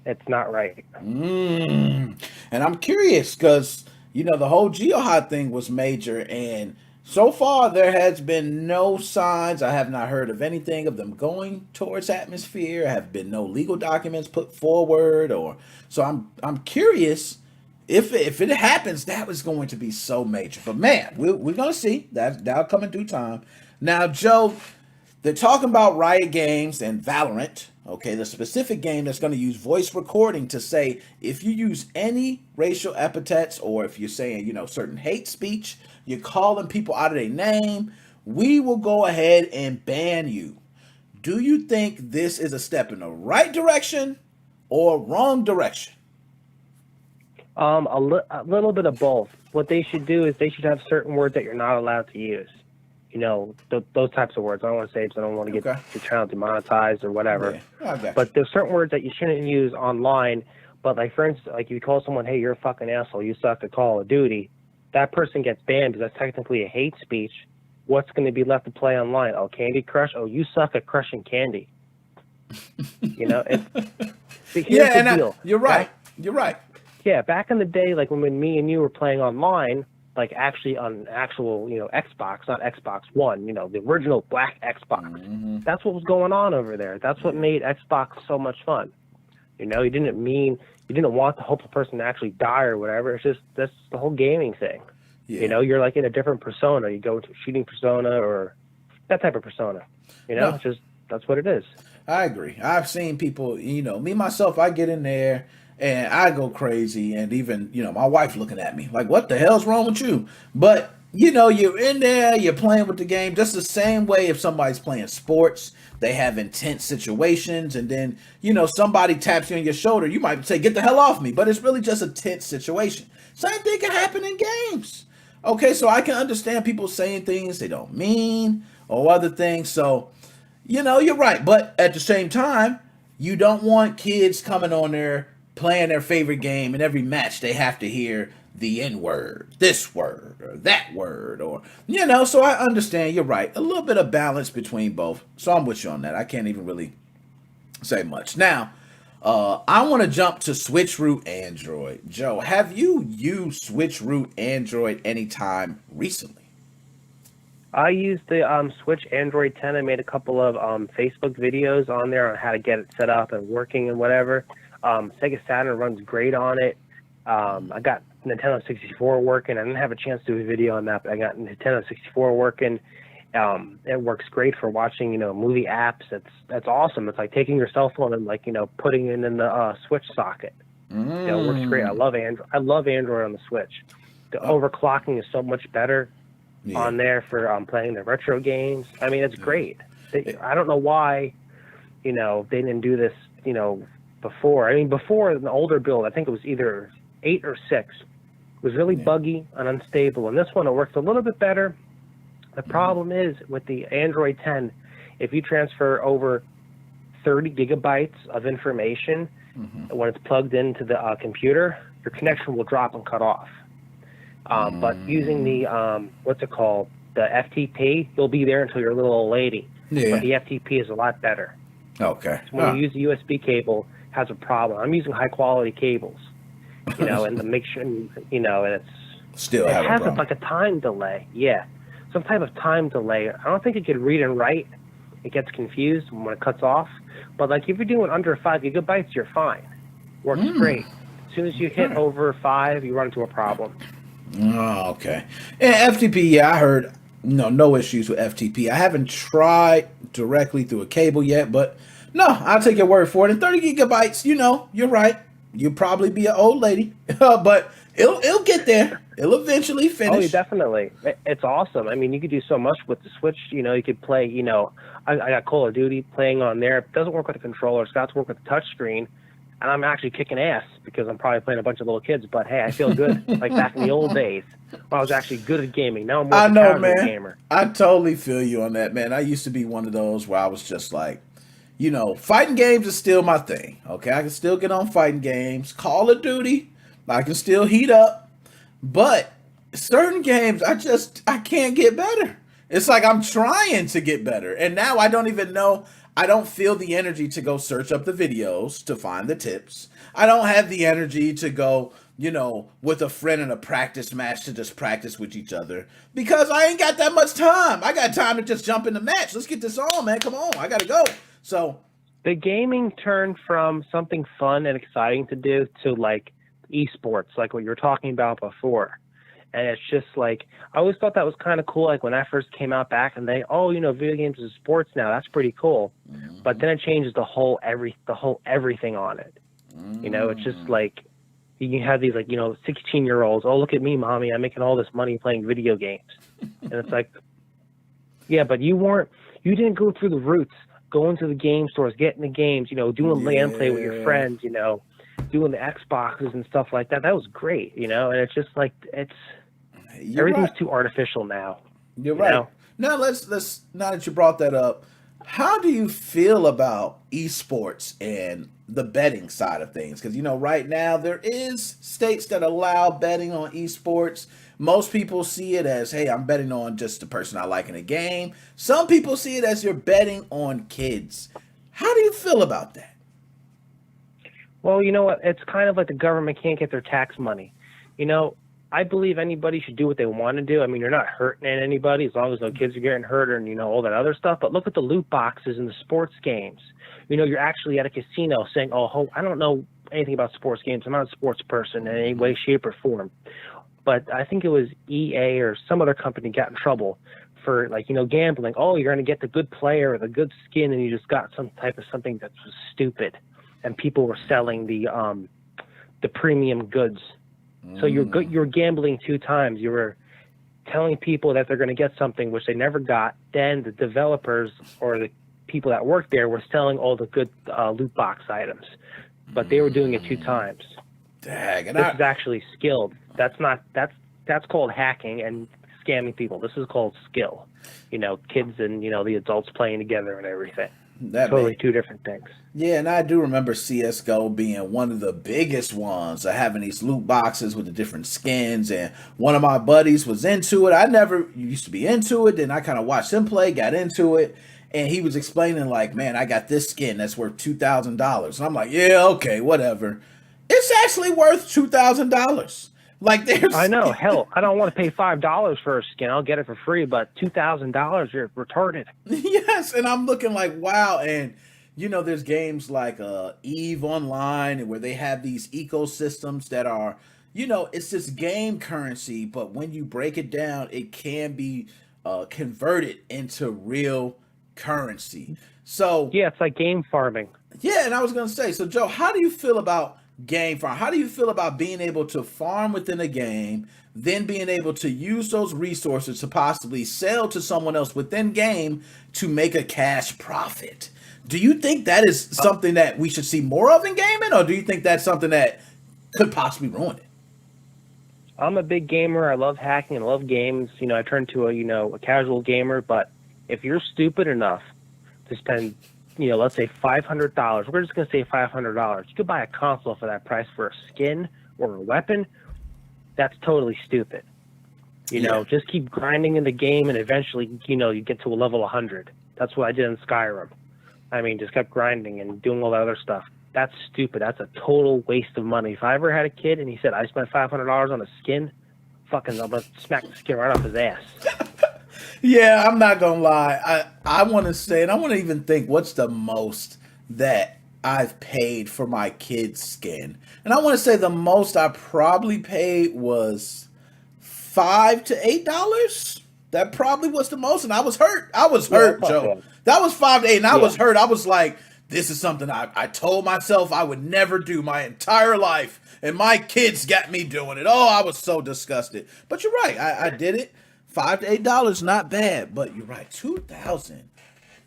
it's not right. And I'm curious because, the whole GeoHot thing was major, and so far there has been no signs. I have not heard of anything of them going towards Atmosphere. Have been no legal documents put forward, so I'm curious if it happens. That was going to be so major. But man, we're gonna see that'll come in due time. Now, Joe, they're talking about Riot Games and Valorant. Okay, the specific game that's going to use voice recording to say if you use any racial epithets or if you're saying, certain hate speech, you're calling people out of their name, we will go ahead and ban you. Do you think this is a step in the right direction or wrong direction? A little bit of both. What they should do is they should have certain words that you're not allowed to use. Those types of words. I don't want to say because I don't want to get your channel demonetized or whatever. Yeah, but there's certain words that you shouldn't use online. But like, for instance, like if you call someone, hey, you're a fucking asshole, you suck at Call of Duty, that person gets banned because that's technically a hate speech. What's going to be left to play online? Oh, Candy Crush? Oh, you suck at crushing candy. You're right. You're right. Yeah, back in the day, like when me and you were playing online, like actually on actual, Xbox, not Xbox One, the original black Xbox. Mm-hmm. That's what was going on over there. That's what made Xbox so much fun. You didn't want the hopeful person to actually die or whatever. It's just, that's the whole gaming thing. Yeah. You're like in a different persona. You go into a shooting persona or that type of persona. It's just, that's what it is. I agree. I've seen people, me, myself, I get in there and I go crazy, and even, my wife looking at me like, what the hell's wrong with you? But, you're in there, you're playing with the game just the same way if somebody's playing sports, they have intense situations, and then, somebody taps you on your shoulder, you might say, get the hell off me, but it's really just a tense situation. Same thing can happen in games. Okay, so I can understand people saying things they don't mean or other things, so, you're right, but at the same time, you don't want kids coming on there playing their favorite game, and every match they have to hear the N-word, this word, or that word, or, so I understand, you're right. A little bit of balance between both. So I'm with you on that. I can't even really say much. Now, I want to jump to Switchroot Android. Joe, have you used Switchroot Android anytime recently? I used the Switch Android 10. I made a couple of Facebook videos on there on how to get it set up and working and whatever. Sega Saturn runs great on it. I got Nintendo 64 working. I didn't have a chance to do a video on that, but I got Nintendo 64 working. It works great for watching, movie apps. That's awesome. It's like taking your cell phone and like, putting it in the switch socket. It works great. I love Android. I love Android on the Switch. The overclocking is so much better on there for playing the retro games. I mean, it's great. I don't know why, they didn't do this, before. I mean, before in the older build, I think it was either 8 or 6. It was really buggy and unstable. And this one, it works a little bit better. The problem is with the Android 10, if you transfer over 30 gigabytes of information, when it's plugged into the computer, your connection will drop and cut off. But using the, what's it called, the FTP, you'll be there until you're a little old lady. Yeah. But the FTP is a lot better. Okay. So when you use a USB cable, it has a problem. I'm using high quality cables, and the make sure, and it's still it have has a problem. like a time delay. Yeah, some type of time delay. I don't think it can read and write. It gets confused when it cuts off. But like if you're doing under 5 gigabytes, you're fine. Works great. As soon as you hit over 5, you run into a problem. Oh, okay. And FTP, yeah, I heard no issues with FTP. I haven't tried directly through a cable yet, but no, I'll take your word for it. And 30 gigabytes, you're right. You'll probably be an old lady, but it'll get there. It'll eventually finish. Oh, yeah, definitely. It's awesome. I mean, you could do so much with the Switch. You could play, I got Call of Duty playing on there. It doesn't work with a controller. It's got to work with the touchscreen. And I'm actually kicking ass because I'm probably playing a bunch of little kids. But, hey, I feel good. Like back in the old days when I was actually good at gaming. Now I'm more of a casual gamer. I totally feel you on that, man. I used to be one of those where I was just like, fighting games is still my thing. Okay, I can still get on fighting games. Call of Duty, I can still heat up. But certain games, I can't get better. It's like I'm trying to get better. And now I don't even know. I don't feel the energy to go search up the videos to find the tips. I don't have the energy to go, with a friend in a practice match to just practice with each other because I ain't got that much time. I got time to just jump in the match. Let's get this on, man. Come on. I got to go. So the gaming turned from something fun and exciting to do to like esports, like what you were talking about before. And it's just like, I always thought that was kind of cool. Like when I first came out back and video games is sports now. That's pretty cool. But then it changes the whole everything on it. It's just like, you have these 16-year-olds. Oh, look at me, mommy. I'm making all this money playing video games. And it's like, yeah, but you didn't go through the roots, going to the game stores, getting the games, doing LAN play with your friends, doing the Xboxes and stuff like that. That was great, and it's just like, everything's too artificial now. You're right. Now let's now that you brought that up, how do you feel about esports and the betting side of things? Because right now there is states that allow betting on esports. Most people see it as, hey, I'm betting on just the person I like in a game. Some people see it as you're betting on kids. How do you feel about that? Well, you know what? It's kind of like the government can't get their tax money. I believe anybody should do what they want to do. I mean, you're not hurting anybody as long as no kids are getting hurt and, all that other stuff. But look at the loot boxes in the sports games. You're actually at a casino saying, oh, I don't know anything about sports games. I'm not a sports person in any way, shape, or form. But I think it was EA or some other company got in trouble for, gambling. Oh, you're going to get the good player or the good skin, and you just got some type of something that was stupid. And people were selling the premium goods. So you're gambling 2 times. You were telling people that they're going to get something which they never got. Then the developers or the people that work there were selling all the good loot box items, but they were doing it 2 times. Dang, this is actually skilled. That's called hacking and scamming people. This is called skill. Kids and the adults playing together and everything. Totally 2 different things. Yeah, and I do remember CSGO being one of the biggest ones, having these loot boxes with the different skins, and one of my buddies was into it. I never used to be into it, then I kind of watched him play, got into it, and he was explaining like, man, I got this skin that's worth $2,000. And I'm like, yeah, okay, whatever. It's actually worth $2,000. Like there's, I know, hell, I don't want to pay $5 for a skin. I'll get it for free, but $2,000, you're retarded. Yes, and I'm looking like, wow, and there's games like EVE Online where they have these ecosystems that are, it's this game currency, but when you break it down, it can be converted into real currency. So yeah, it's like game farming. Yeah, and I was gonna say, so Joe, how do you feel about game farm? How do you feel about being able to farm within a game, then being able to use those resources to possibly sell to someone else within game to make a cash profit? Do you think that is something that we should see more of in gaming, or do you think that's something that could possibly ruin it? I'm a big gamer. I love hacking and love games. You know, I turned to a casual gamer, but if you're stupid enough to spend, let's say $500, we're just going to say $500. You could buy a console for that price for a skin or a weapon. That's totally stupid. You know, just keep grinding in the game and eventually, you get to a level 100. That's what I did in Skyrim. I mean, just kept grinding and doing all that other stuff. That's stupid. That's a total waste of money. If I ever had a kid and he said, I spent $500 on a skin, I'm going to smack the skin right off his ass. Yeah, I'm not going to lie. I want to say, and I want to even think, what's the most that I've paid for my kid's skin? And I want to say the most I probably paid was $5 to $8. That probably was the most, and I was hurt. I was hurt, Joe. That was $5 to $8, and I was hurt. I was like, this is something I told myself I would never do my entire life, and my kids got me doing it. Oh, I was so disgusted. But you're right. I did it. $5 to $8, not bad. But you're right. $2,000.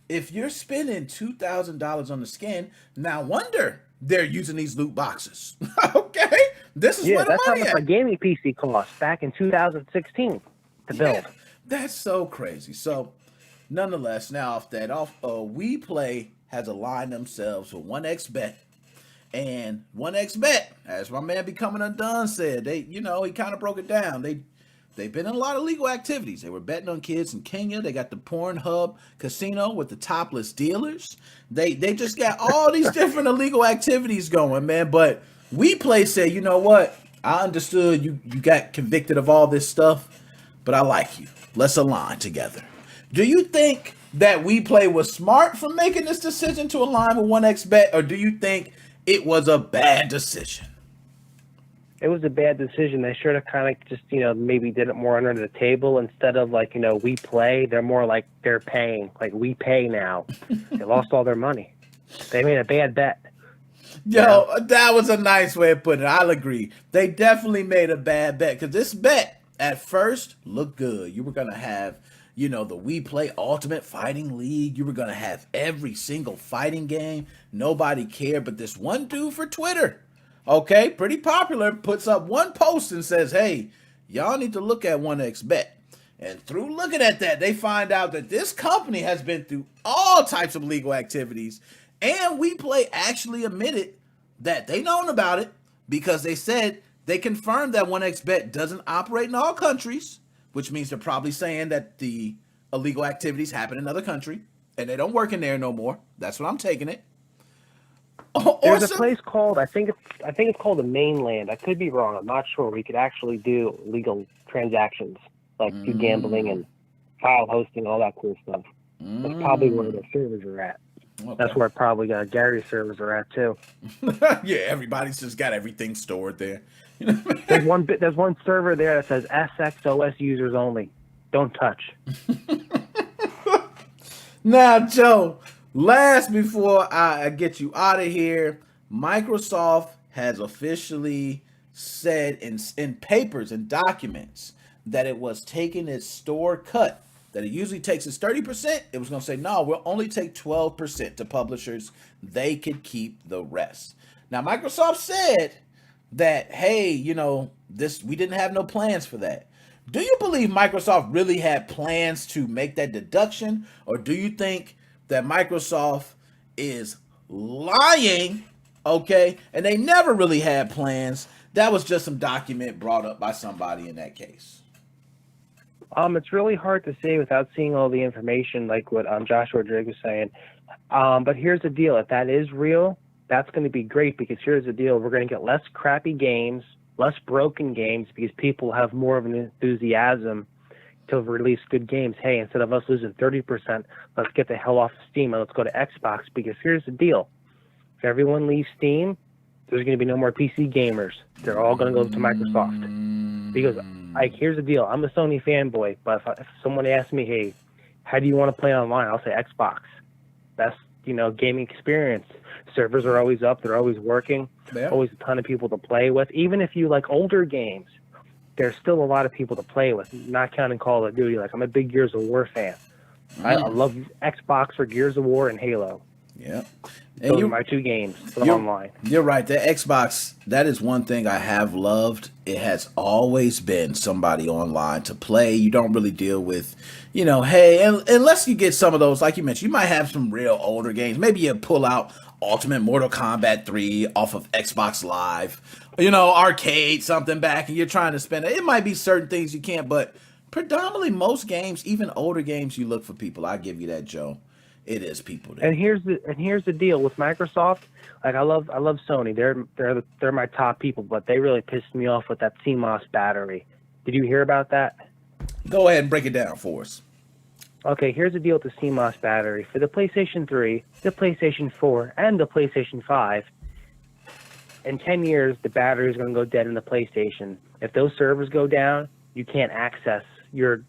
If you're spending $2,000 on the skin, now wonder they're using these loot boxes. Okay, this is where the that's how money much at. my gaming PC cost back in 2016 to build. Yeah, that's so crazy. So, nonetheless, now off that, We Play has aligned themselves with 1xBet, and 1xBet, as my man Becoming Undone said, he kind of broke it down. They've been in a lot of legal activities. They were betting on kids in Kenya. They got the Pornhub casino with the topless dealers. They just got all these different illegal activities going, man. But We Play said, you know what? I understood you got convicted of all this stuff, but I like you. Let's align together. Do you think that We Play was smart for making this decision to align with 1xBet, or do you think it was a bad decision? It was a bad decision. They should have kind of just, maybe did it more under the table instead of like, We Play. They're more like they're paying, like we pay now. They lost all their money. They made a bad bet. Yo, that was a nice way of putting it. I'll agree. They definitely made a bad bet because this bet at first looked good. You were going to have, the We Play Ultimate Fighting League. You were going to have every single fighting game. Nobody cared. But this one dude for Twitter, okay, pretty popular, puts up one post and says, hey, y'all need to look at 1xBet. And through looking at that, they find out that this company has been through all types of legal activities. And We Play actually admitted that they known about it because they said they confirmed that 1xBet doesn't operate in all countries, which means they're probably saying that the illegal activities happen in another country and they don't work in there no more. That's what I'm taking it. There's a place called, I think it's called the Mainland. I could be wrong. I'm not sure. We could actually do legal transactions, like do gambling and file hosting, all that cool stuff. That's probably where the servers are at. Okay. That's where probably Gary's servers are at too. Yeah, everybody's just got everything stored there. There's one server there that says SXOS users only. Don't touch. Now, Joe, last before I get you out of here, Microsoft has officially said in papers and documents that it was taking its store cut, that it usually takes its 30%. It was going to say, no, we'll only take 12% to publishers. They could keep the rest. Now, Microsoft said that, hey, we didn't have no plans for that. Do you believe Microsoft really had plans to make that deduction? Or do you think that Microsoft is lying, okay, and they never really had plans? That was just some document brought up by somebody in that case. It's really hard to say without seeing all the information, like what Joshua Rodriguez was saying. But here's the deal. If that is real, that's going to be great because here's the deal. We're going to get less crappy games, less broken games because people have more of an enthusiasm to release good games. Hey, instead of us losing 30%, let's get the hell off of Steam and let's go to Xbox because here's the deal. If everyone leaves Steam, There's going to be no more PC gamers. They're all going to go to Microsoft. Because, like, here's the deal. I'm a Sony fanboy, but if someone asks me, hey, how do you want to play online? I'll say Xbox. Best, gaming experience. Servers are always up. They're always working. Yeah. Always a ton of people to play with. Even if you like older games, there's still a lot of people to play with, not counting Call of Duty. Like, I'm a big Gears of War fan. I love Xbox for Gears of War and Halo. Yeah. Those are my two games for online. You're right. The Xbox, that is one thing I have loved. It has always been somebody online to play. You don't really deal with, hey, unless you get some of those, like you mentioned, you might have some real older games. Maybe you pull out Ultimate Mortal Kombat 3 off of Xbox Live, arcade something back, and you're trying to spend it. It might be certain things you can't, but predominantly most games, even older games, you look for people. I give you that, Joe. It is people there. And here's the deal with Microsoft. Like, I love Sony. They're my top people, but they really pissed me off with that CMOS battery. Did you hear about that? Go ahead and break it down for us. Okay, here's the deal with the CMOS battery. For the PlayStation 3, the PlayStation 4, and the PlayStation 5, in 10 years, the battery is going to go dead in the PlayStation. If those servers go down, you can't access your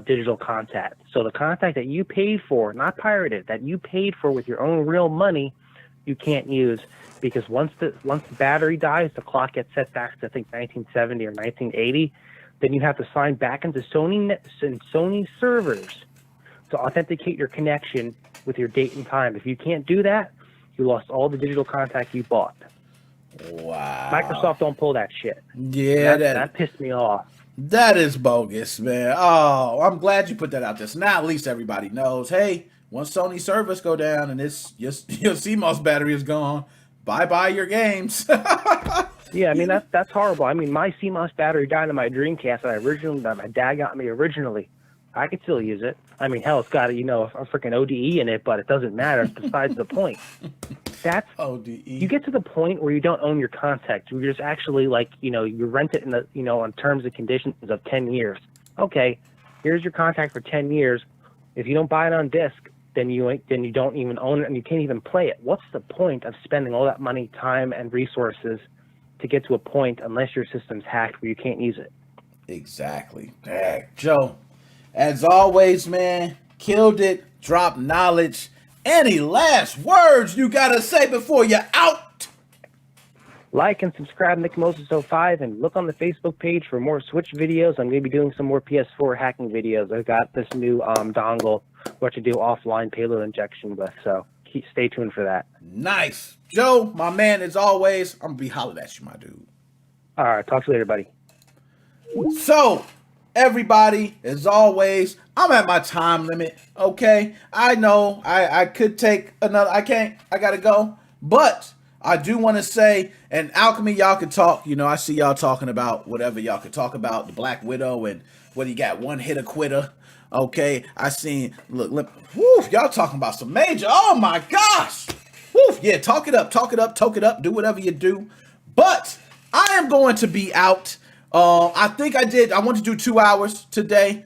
digital content. So the content that you paid for, not pirated, that you paid for with your own real money, you can't use, because once the battery dies, the clock gets set back to, I think, 1970 or 1980. Then you have to sign back into Sony servers to authenticate your connection with your date and time. If you can't do that, you lost all the digital content you bought. Wow. Microsoft don't pull that shit. Yeah, that pissed me off. That is bogus, man. Oh, I'm glad you put that out there. So now at least everybody knows, hey, once Sony servers go down and it's just your CMOS battery is gone, bye-bye your games. Yeah, I mean, that's horrible. I mean, my CMOS battery died on my Dreamcast that my dad got me originally. I could still use it. I mean, hell, it's got a freaking ODE in it, but it doesn't matter. It's besides the point. That's ODE. You get to the point where you don't own your content. You just actually you rent it in the on terms and conditions of 10 years. Okay, here's your contract for 10 years. If you don't buy it on disc, then you don't even own it and you can't even play it. What's the point of spending all that money, time, and resources to get to a point unless your system's hacked where you can't use it? Exactly. Dang. Joe, as always, man, killed it, dropped knowledge. Any last words you gotta say before you're out? Like and subscribe to NickMoses05 and look on the Facebook page for more Switch videos. I'm going to be doing some more PS4 hacking videos. I've got this new dongle what to do offline payload injection with, so stay tuned for that. Nice. Joe, my man, as always, I'm going to be hollering at you, my dude. All right, talk to you later, buddy. So, everybody, as always, I'm at my time limit, okay? I know I could take another, I gotta go, but I do want to say, and Alchemy, y'all can talk, I see y'all talking about whatever y'all could talk about, the Black Widow and whether you got one hit a quitter, okay? I seen, look, whoo, y'all talking about some major, oh my gosh, whoo, yeah, talk it up, toke it up, do whatever you do, but I am going to be out. I think I want to do 2 hours today.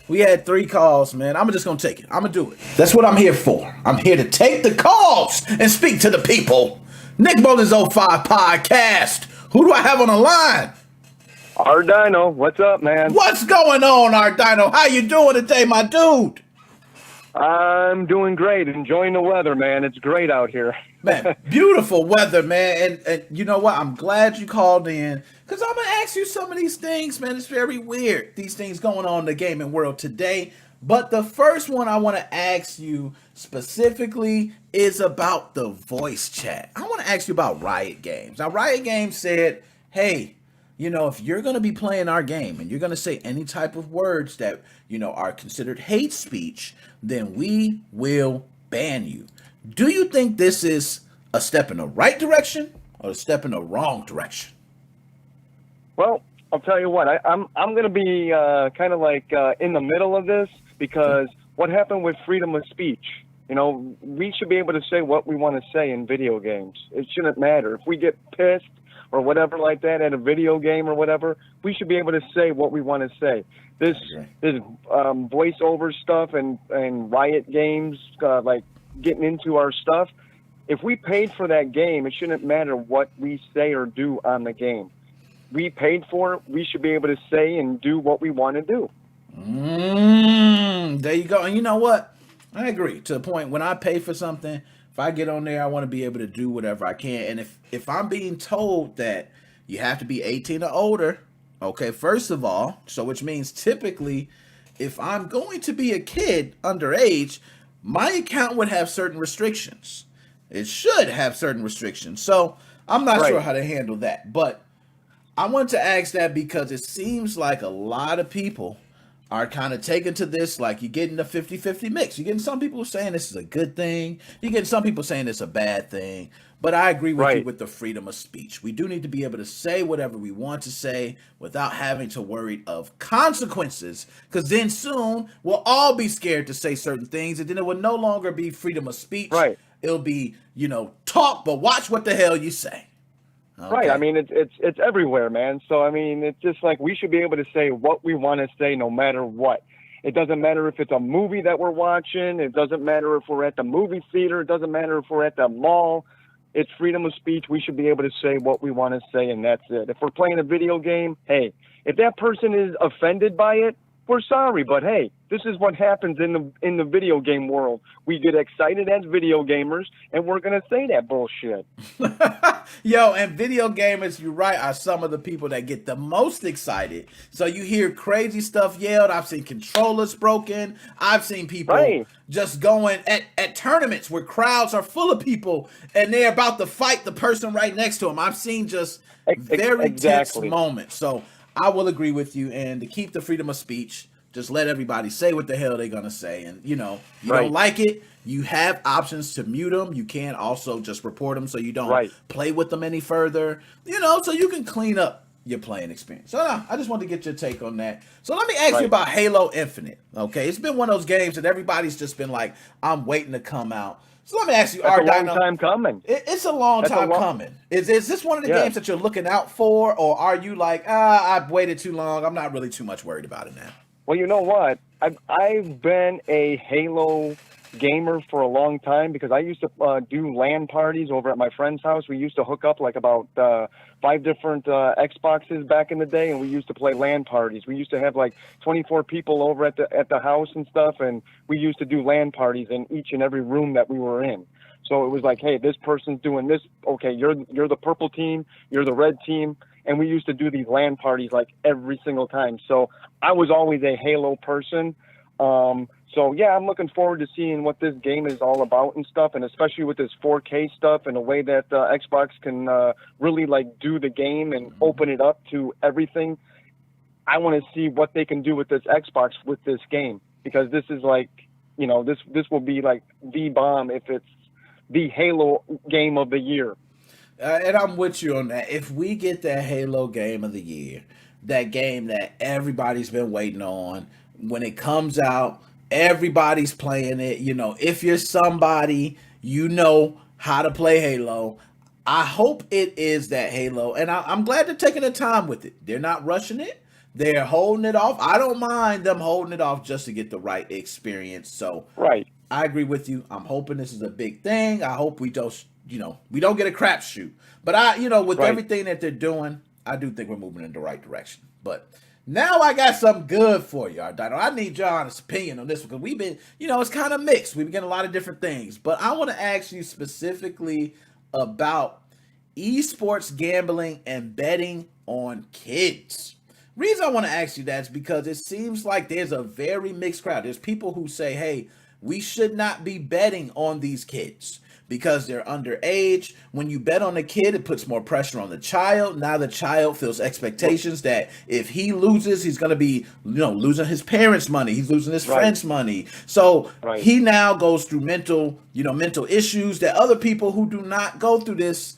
We had 3 calls, man. I'm just going to take it. I'm going to do it. That's what I'm here for. I'm here to take the calls and speak to the people. NickMoses05 podcast. Who do I have on the line? Ardino, what's up, man? What's going on, Ardino? How you doing today, my dude? I'm doing great. Enjoying the weather, man. It's great out here. Man, beautiful weather, man. And you know what? I'm glad you called in because I'm going to ask you some of these things, man. It's very weird, these things going on in the gaming world today. But the first one I want to ask you specifically is about the voice chat. I want to ask you about Riot Games. Now, Riot Games said, hey, if you're going to be playing our game and you're going to say any type of words that, are considered hate speech, then we will ban you. Do you think this is a step in the right direction or a step in the wrong direction? Well, I'll tell you what, I'm going to be kind of like in the middle of this because what happened with freedom of speech? We should be able to say what we want to say in video games. It shouldn't matter. If we get pissed or whatever like that at a video game or whatever, we should be able to say what we want to say. This voiceover stuff and Riot Games like getting into our stuff, If we paid for that game, it shouldn't matter what we say or do on the game. We paid for it. We should be able to say and do what we want to do. There you go. And you know what? I agree to the point when I pay for something, if I get on there, I want to be able to do whatever I can. And if I'm being told that you have to be 18 or older, okay, first of all, so which means typically if I'm going to be a kid underage, my account would have certain restrictions. It should have certain restrictions. So I'm not sure how to handle that. But I want to ask that because it seems like a lot of people are kind of taken to this, like you're getting a 50-50 mix. You're getting some people saying this is a good thing. You're getting some people saying it's a bad thing. But I agree with you with the freedom of speech. We do need to be able to say whatever we want to say without having to worry of consequences, because then soon we'll all be scared to say certain things, and then it will no longer be freedom of speech. It'll be, talk, but watch what the hell you say. Okay. Right. I mean, it's everywhere, man. So, I mean, it's just like we should be able to say what we want to say no matter what. It doesn't matter if it's a movie that we're watching. It doesn't matter if we're at the movie theater. It doesn't matter if we're at the mall. It's freedom of speech. We should be able to say what we want to say, and that's it. If we're playing a video game, hey, if that person is offended by it, we're sorry, but hey, this is what happens in the video game world. We get excited as video gamers, and we're gonna say that bullshit. Yo, and video gamers, you're right, are some of the people that get the most excited. So you hear crazy stuff yelled. I've seen controllers broken. I've seen people just going at tournaments where crowds are full of people, and they're about to fight the person right next to them. I've seen just very tense moments. So I will agree with you, and to keep the freedom of speech, just let everybody say what the hell they're going to say. And, you don't like it, you have options to mute them. You can also just report them so you don't play with them any further, so you can clean up your playing experience. So I just wanted to get your take on that. So let me ask you about Halo Infinite. Okay, it's been one of those games that everybody's just been like, I'm waiting to come out. So let me ask you, That's a long time coming. It's a long time coming. Is this one of the games that you're looking out for, or are you like, I've waited too long, I'm not really too much worried about it now? Well, you know what? I've been a Halo gamer for a long time because I used to do LAN parties over at my friend's house. We used to hook up like about 5 different Xboxes back in the day, and we used to play LAN parties. We used to have like 24 people over at the house and stuff, and we used to do LAN parties in each and every room that we were in. So it was like, hey, this person's doing this. Okay, you're the purple team, you're the red team. And we used to do these LAN parties like every single time. So I was always a Halo person. So yeah, I'm looking forward to seeing what this game is all about and stuff, and especially with this 4K stuff and the way that Xbox can really like do the game and open it up to everything. I want to see what they can do with this Xbox with this game, because this is like, this will be like the bomb if it's the Halo game of the year. And I'm with you on that. If we get that Halo game of the year, that game that everybody's been waiting on, when it comes out, everybody's playing it. If you're somebody, how to play Halo. I hope it is that Halo. And I'm glad they're taking the time with it. They're not rushing it. They're holding it off. I don't mind them holding it off just to get the right experience. So I agree with you. I'm hoping this is a big thing. I hope we don't get a crapshoot. But with everything that they're doing, I do think we're moving in the right direction. But now I got something good for you, Ardino. I need your honest opinion on this one, because we've been, it's kind of mixed. We've been getting a lot of different things. But I want to ask you specifically about esports gambling and betting on kids. Reason I want to ask you that is because it seems like there's a very mixed crowd. There's people who say, hey, we should not be betting on these kids because they're underage. When you bet on a kid, it puts more pressure on the child. Now the child feels expectations that if he loses, he's going to be, losing his parents' money. He's losing his friends' money. So he now goes through mental issues that other people who do not go through this,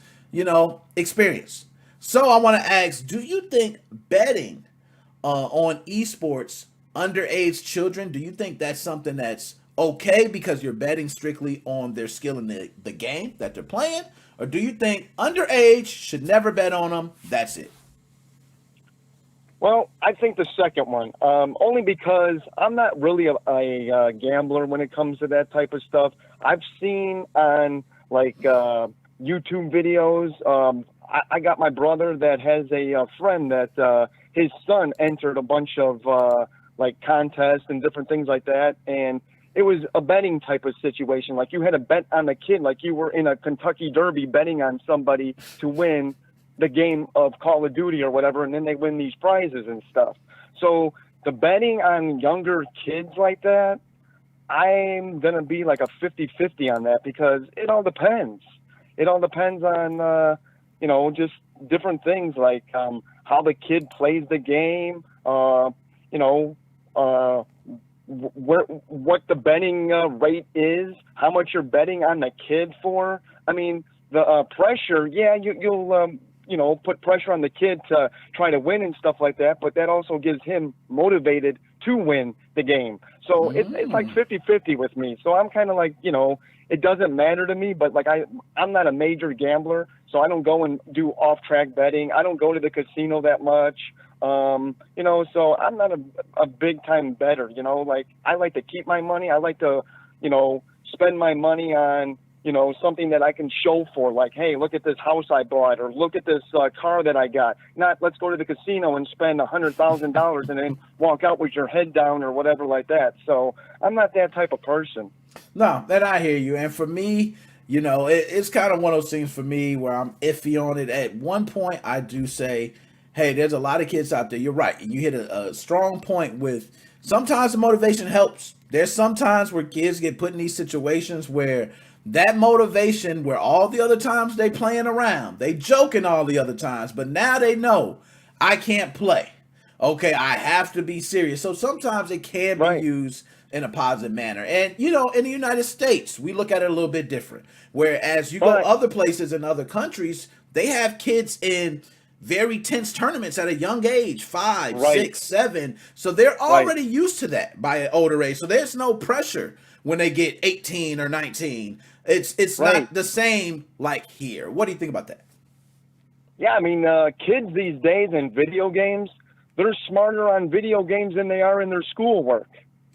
experience. So I want to ask, do you think betting on esports underage children, do you think that's something that's okay because you're betting strictly on their skill in the game that they're playing? Or do you think underage should never bet on them? That's it. Well, I think the second one, only because I'm not really a gambler when it comes to that type of stuff. I've seen on like YouTube videos. I got my brother that has a friend that his son entered a bunch of like contests and different things like that, and it was a betting type of situation. Like you had to bet on the kid, like you were in a Kentucky Derby betting on somebody to win the game of Call of Duty or whatever, and then they win these prizes and stuff. So the betting on younger kids like that, I'm going to be like a 50-50 on that, because it all depends. It all depends on, you know, just different things like how the kid plays the game, you know, what the betting rate is, how much you're betting on the kid for. I mean, the pressure, yeah, you'll you know, put pressure on the kid to try to win and stuff like that, but that also gives him motivated to win the game. So it's like 50-50 with me. So I'm kind of like, you know, it doesn't matter to me, but like I'm not a major gambler, so I don't go and do off-track betting. I don't go to the casino that much. You know, so I'm not a big-time bettor, you know, like I like to keep my money. I like to, you know, spend my money on, you know, something that I can show for, like, hey, look at this house I bought, or look at this car that I got. Not let's go to the casino and spend $100,000 and then walk out with your head down or whatever like that. So I'm not that type of person. No, that I hear you. And for me, you know, it's kind of one of those things for me where I'm iffy on it. At one point, I do say, hey, there's a lot of kids out there. You're right. And you hit a strong point with sometimes the motivation helps. There's sometimes where kids get put in these situations where that motivation, where all the other times they playing around, they joking all the other times, but now they know I can't play. Okay, I have to be serious. So sometimes it can be used in a positive manner. And, you know, in the United States, we look at it a little bit different. Whereas you go other places in other countries, they have kids in very tense tournaments at a young age, 5, 6, 7. So they're already used to that by an older age. So there's no pressure when they get 18 or 19. It's not the same like here. What do you think about that? Yeah, I mean, kids these days in video games, they're smarter on video games than they are in their schoolwork.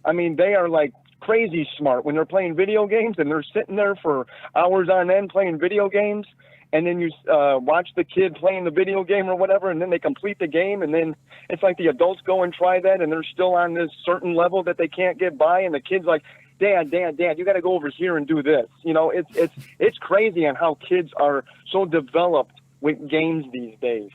I mean, they are like crazy smart when they're playing video games, and they're sitting there for hours on end playing video games. And then you watch the kid playing the video game or whatever, and then they complete the game, and then it's like the adults go and try that, and they're still on this certain level that they can't get by, and the kid's like, Dad, you got to go over here and do this. You know, it's crazy on how kids are so developed with games these days.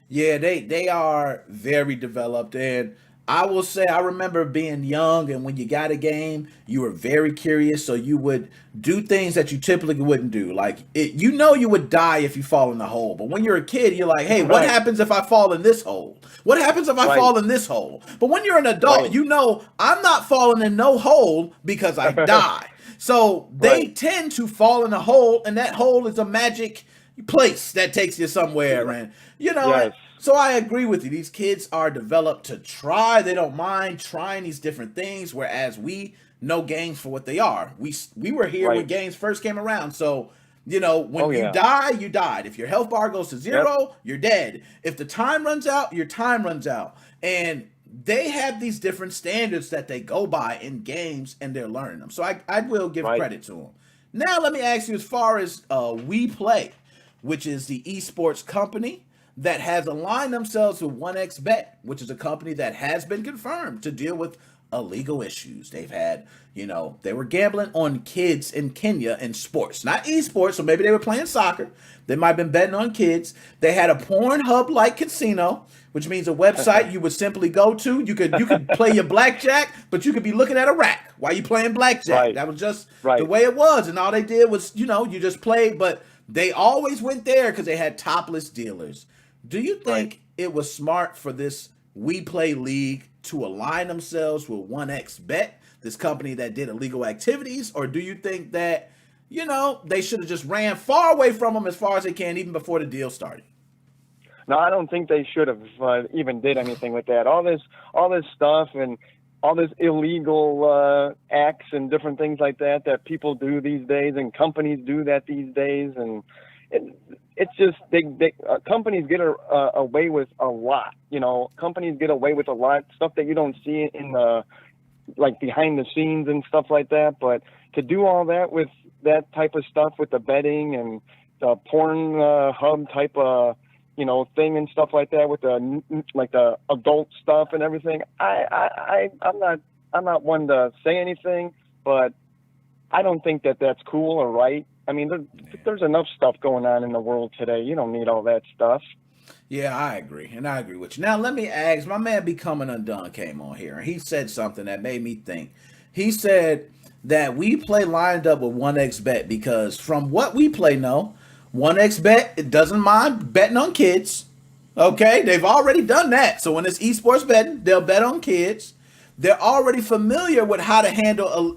Yeah, they are very developed, and I will say I remember being young, and when you got a game, you were very curious, so you would do things that you typically wouldn't do. Like, you know you would die if you fall in the hole, but when you're a kid, you're like, hey, what happens if I fall in this hole? What happens if I fall in this hole? But when you're an adult, you know I'm not falling in no hole because I die. So they tend to fall in a hole, and that hole is a magic place that takes you somewhere, and you know. So I agree with you. These kids are developed to try. They don't mind trying these different things, whereas we know games for what they are. We were here when games first came around. So, you know, when you die, you died. If your health bar goes to 0, you're dead. If the time runs out, your time runs out. And they have these different standards that they go by in games, and they're learning them. So I will give credit to them. Now let me ask you, as far as We Play, which is the esports company that has aligned themselves with 1xBet, which is a company that has been confirmed to deal with illegal issues. They've had, you know, they were gambling on kids in Kenya in sports, not esports, so maybe they were playing soccer. They might have been betting on kids. They had a Pornhub-like casino, which means a website you would simply go to. You could play your blackjack, but you could be looking at a rack while you playing blackjack. That was just the way it was, and all they did was, you know, you just played, but they always went there because they had topless dealers. Do you think it was smart for this We Play League to align themselves with 1xBet, this company that did illegal activities, or do you think that, you know, they should have just ran far away from them as far as they can, even before the deal started? No, I don't think they should have even did anything with that. All this stuff and all this illegal acts and different things like that people do these days, and companies do that these days, and it's just companies get away with a lot. You know, companies get away with a lot stuff that you don't see in the like behind the scenes and stuff like that. But to do all that with that type of stuff with the betting and the porn hub type of thing and stuff like that with the adult stuff and everything. I'm not one to say anything, but I don't think that that's cool or right. I mean, there's enough stuff going on in the world today. You don't need all that stuff. Yeah, I agree, and I agree with you. Now, let me ask, my man Becoming Undone came on here, and he said something that made me think. He said that we play lined up with 1xBet because from what we play, 1xBet, it doesn't mind betting on kids. Okay, they've already done that. So when it's esports betting, they'll bet on kids. They're already familiar with how to handle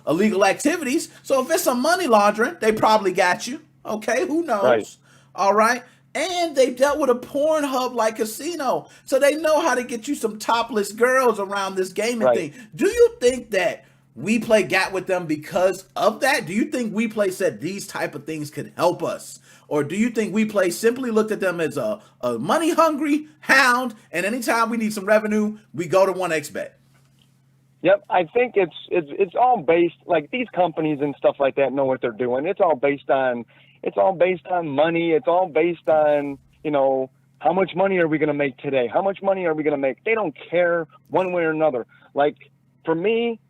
illegal activities. So if it's some money laundering, they probably got you. Okay, who knows? Right. All right. And they dealt with a porn hub like casino. So they know how to get you some topless girls around this gaming thing. Do you think that we play got with them because of that? Do you think we play said these type of things could help us? Or do you think we play simply looked at them as a money hungry hound, and anytime we need some revenue, we go to 1xBet? Yep, I think it's all based, like, these companies and stuff like that know what they're doing. It's all based on money. It's all based on, how much money are we going to make today? How much money are we going to make? They don't care one way or another. Like, for me,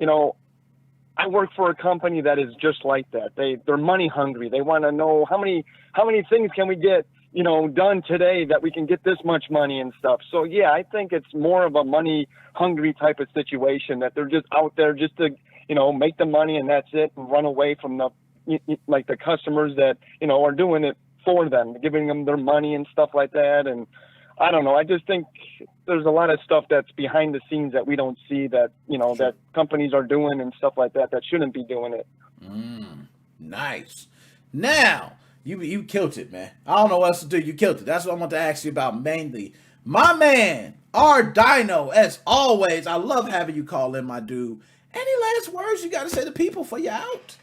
I work for a company that is just like that. They're money hungry. They want to know how many things can we get, done today that we can get this much money and stuff. So yeah, I think it's more of a money hungry type of situation, that they're just out there just to, make the money and that's it, and run away from the customers that, are doing it for them, giving them their money and stuff like that. And I don't know. I just think there's a lot of stuff that's behind the scenes that we don't see that, that companies are doing and stuff like that shouldn't be doing it. Nice. Now, you killed it, man. I don't know what else to do. You killed it. That's what I want to ask you about mainly. My man, R Dino, as always, I love having you call in, my dude. Any last words you got to say to people for you out?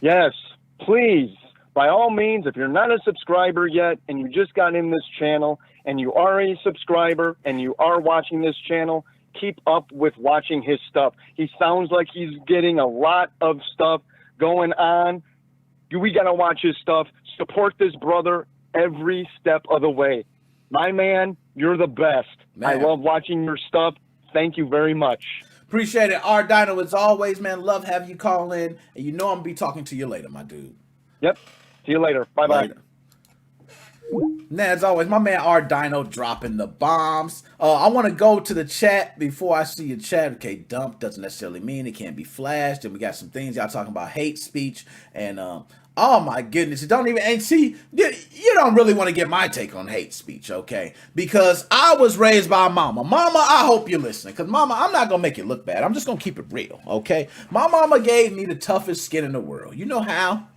Yes, please. By all means, if you're not a subscriber yet and you just got in this channel and you are a subscriber and you are watching this channel, keep up with watching his stuff. He sounds like he's getting a lot of stuff going on. We got to watch his stuff. Support this brother every step of the way. My man, you're the best. Man. I love watching your stuff. Thank you very much. Appreciate it. R Dino, as always, man. Love having you call in. And I'm going to be talking to you later, my dude. Yep. See you later. Bye-bye. Now, as always, my man R Dino dropping the bombs. I want to go to the chat before I see your chat. Okay, dump doesn't necessarily mean it can't be flashed. And we got some things y'all talking about hate speech. And oh my goodness, you don't really want to get my take on hate speech, okay? Because I was raised by a mama. Mama, I hope you're listening. Because mama, I'm not gonna make it look bad. I'm just gonna keep it real, okay? My mama gave me the toughest skin in the world. You know how?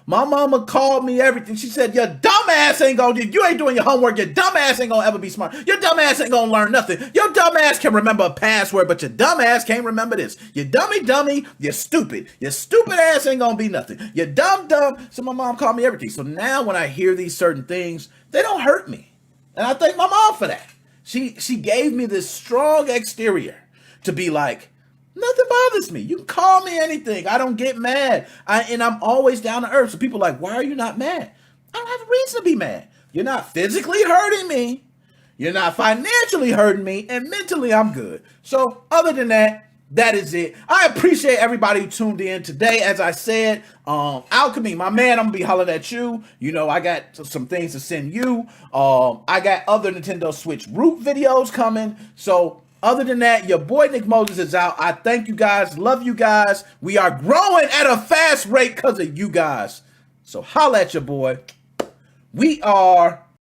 My mama called me everything. She said, your dumb ass ain't gonna do, you ain't doing your homework. Your dumb ass ain't gonna ever be smart. Your dumb ass ain't gonna learn nothing. Your dumb ass can remember a password, but your dumb ass can't remember this. You dummy, you're stupid. Your stupid ass ain't gonna be nothing. You're dumb. So my mom called me everything. So now when I hear these certain things, they don't hurt me. And I thank my mom for that. She gave me this strong exterior to be like, nothing bothers me. You can call me anything. I don't get mad. And I'm always down to earth. So people are like, why are you not mad? I don't have a reason to be mad. You're not physically hurting me. You're not financially hurting me. And mentally, I'm good. So other than that, that is it. I appreciate everybody who tuned in today. As I said, Alchemy, my man, I'm going to be hollering at you. I got some things to send you. I got other Nintendo Switch root videos coming. So other than that, your boy Nick Moses is out. I thank you guys. Love you guys. We are growing at a fast rate because of you guys. So holla at your boy. We are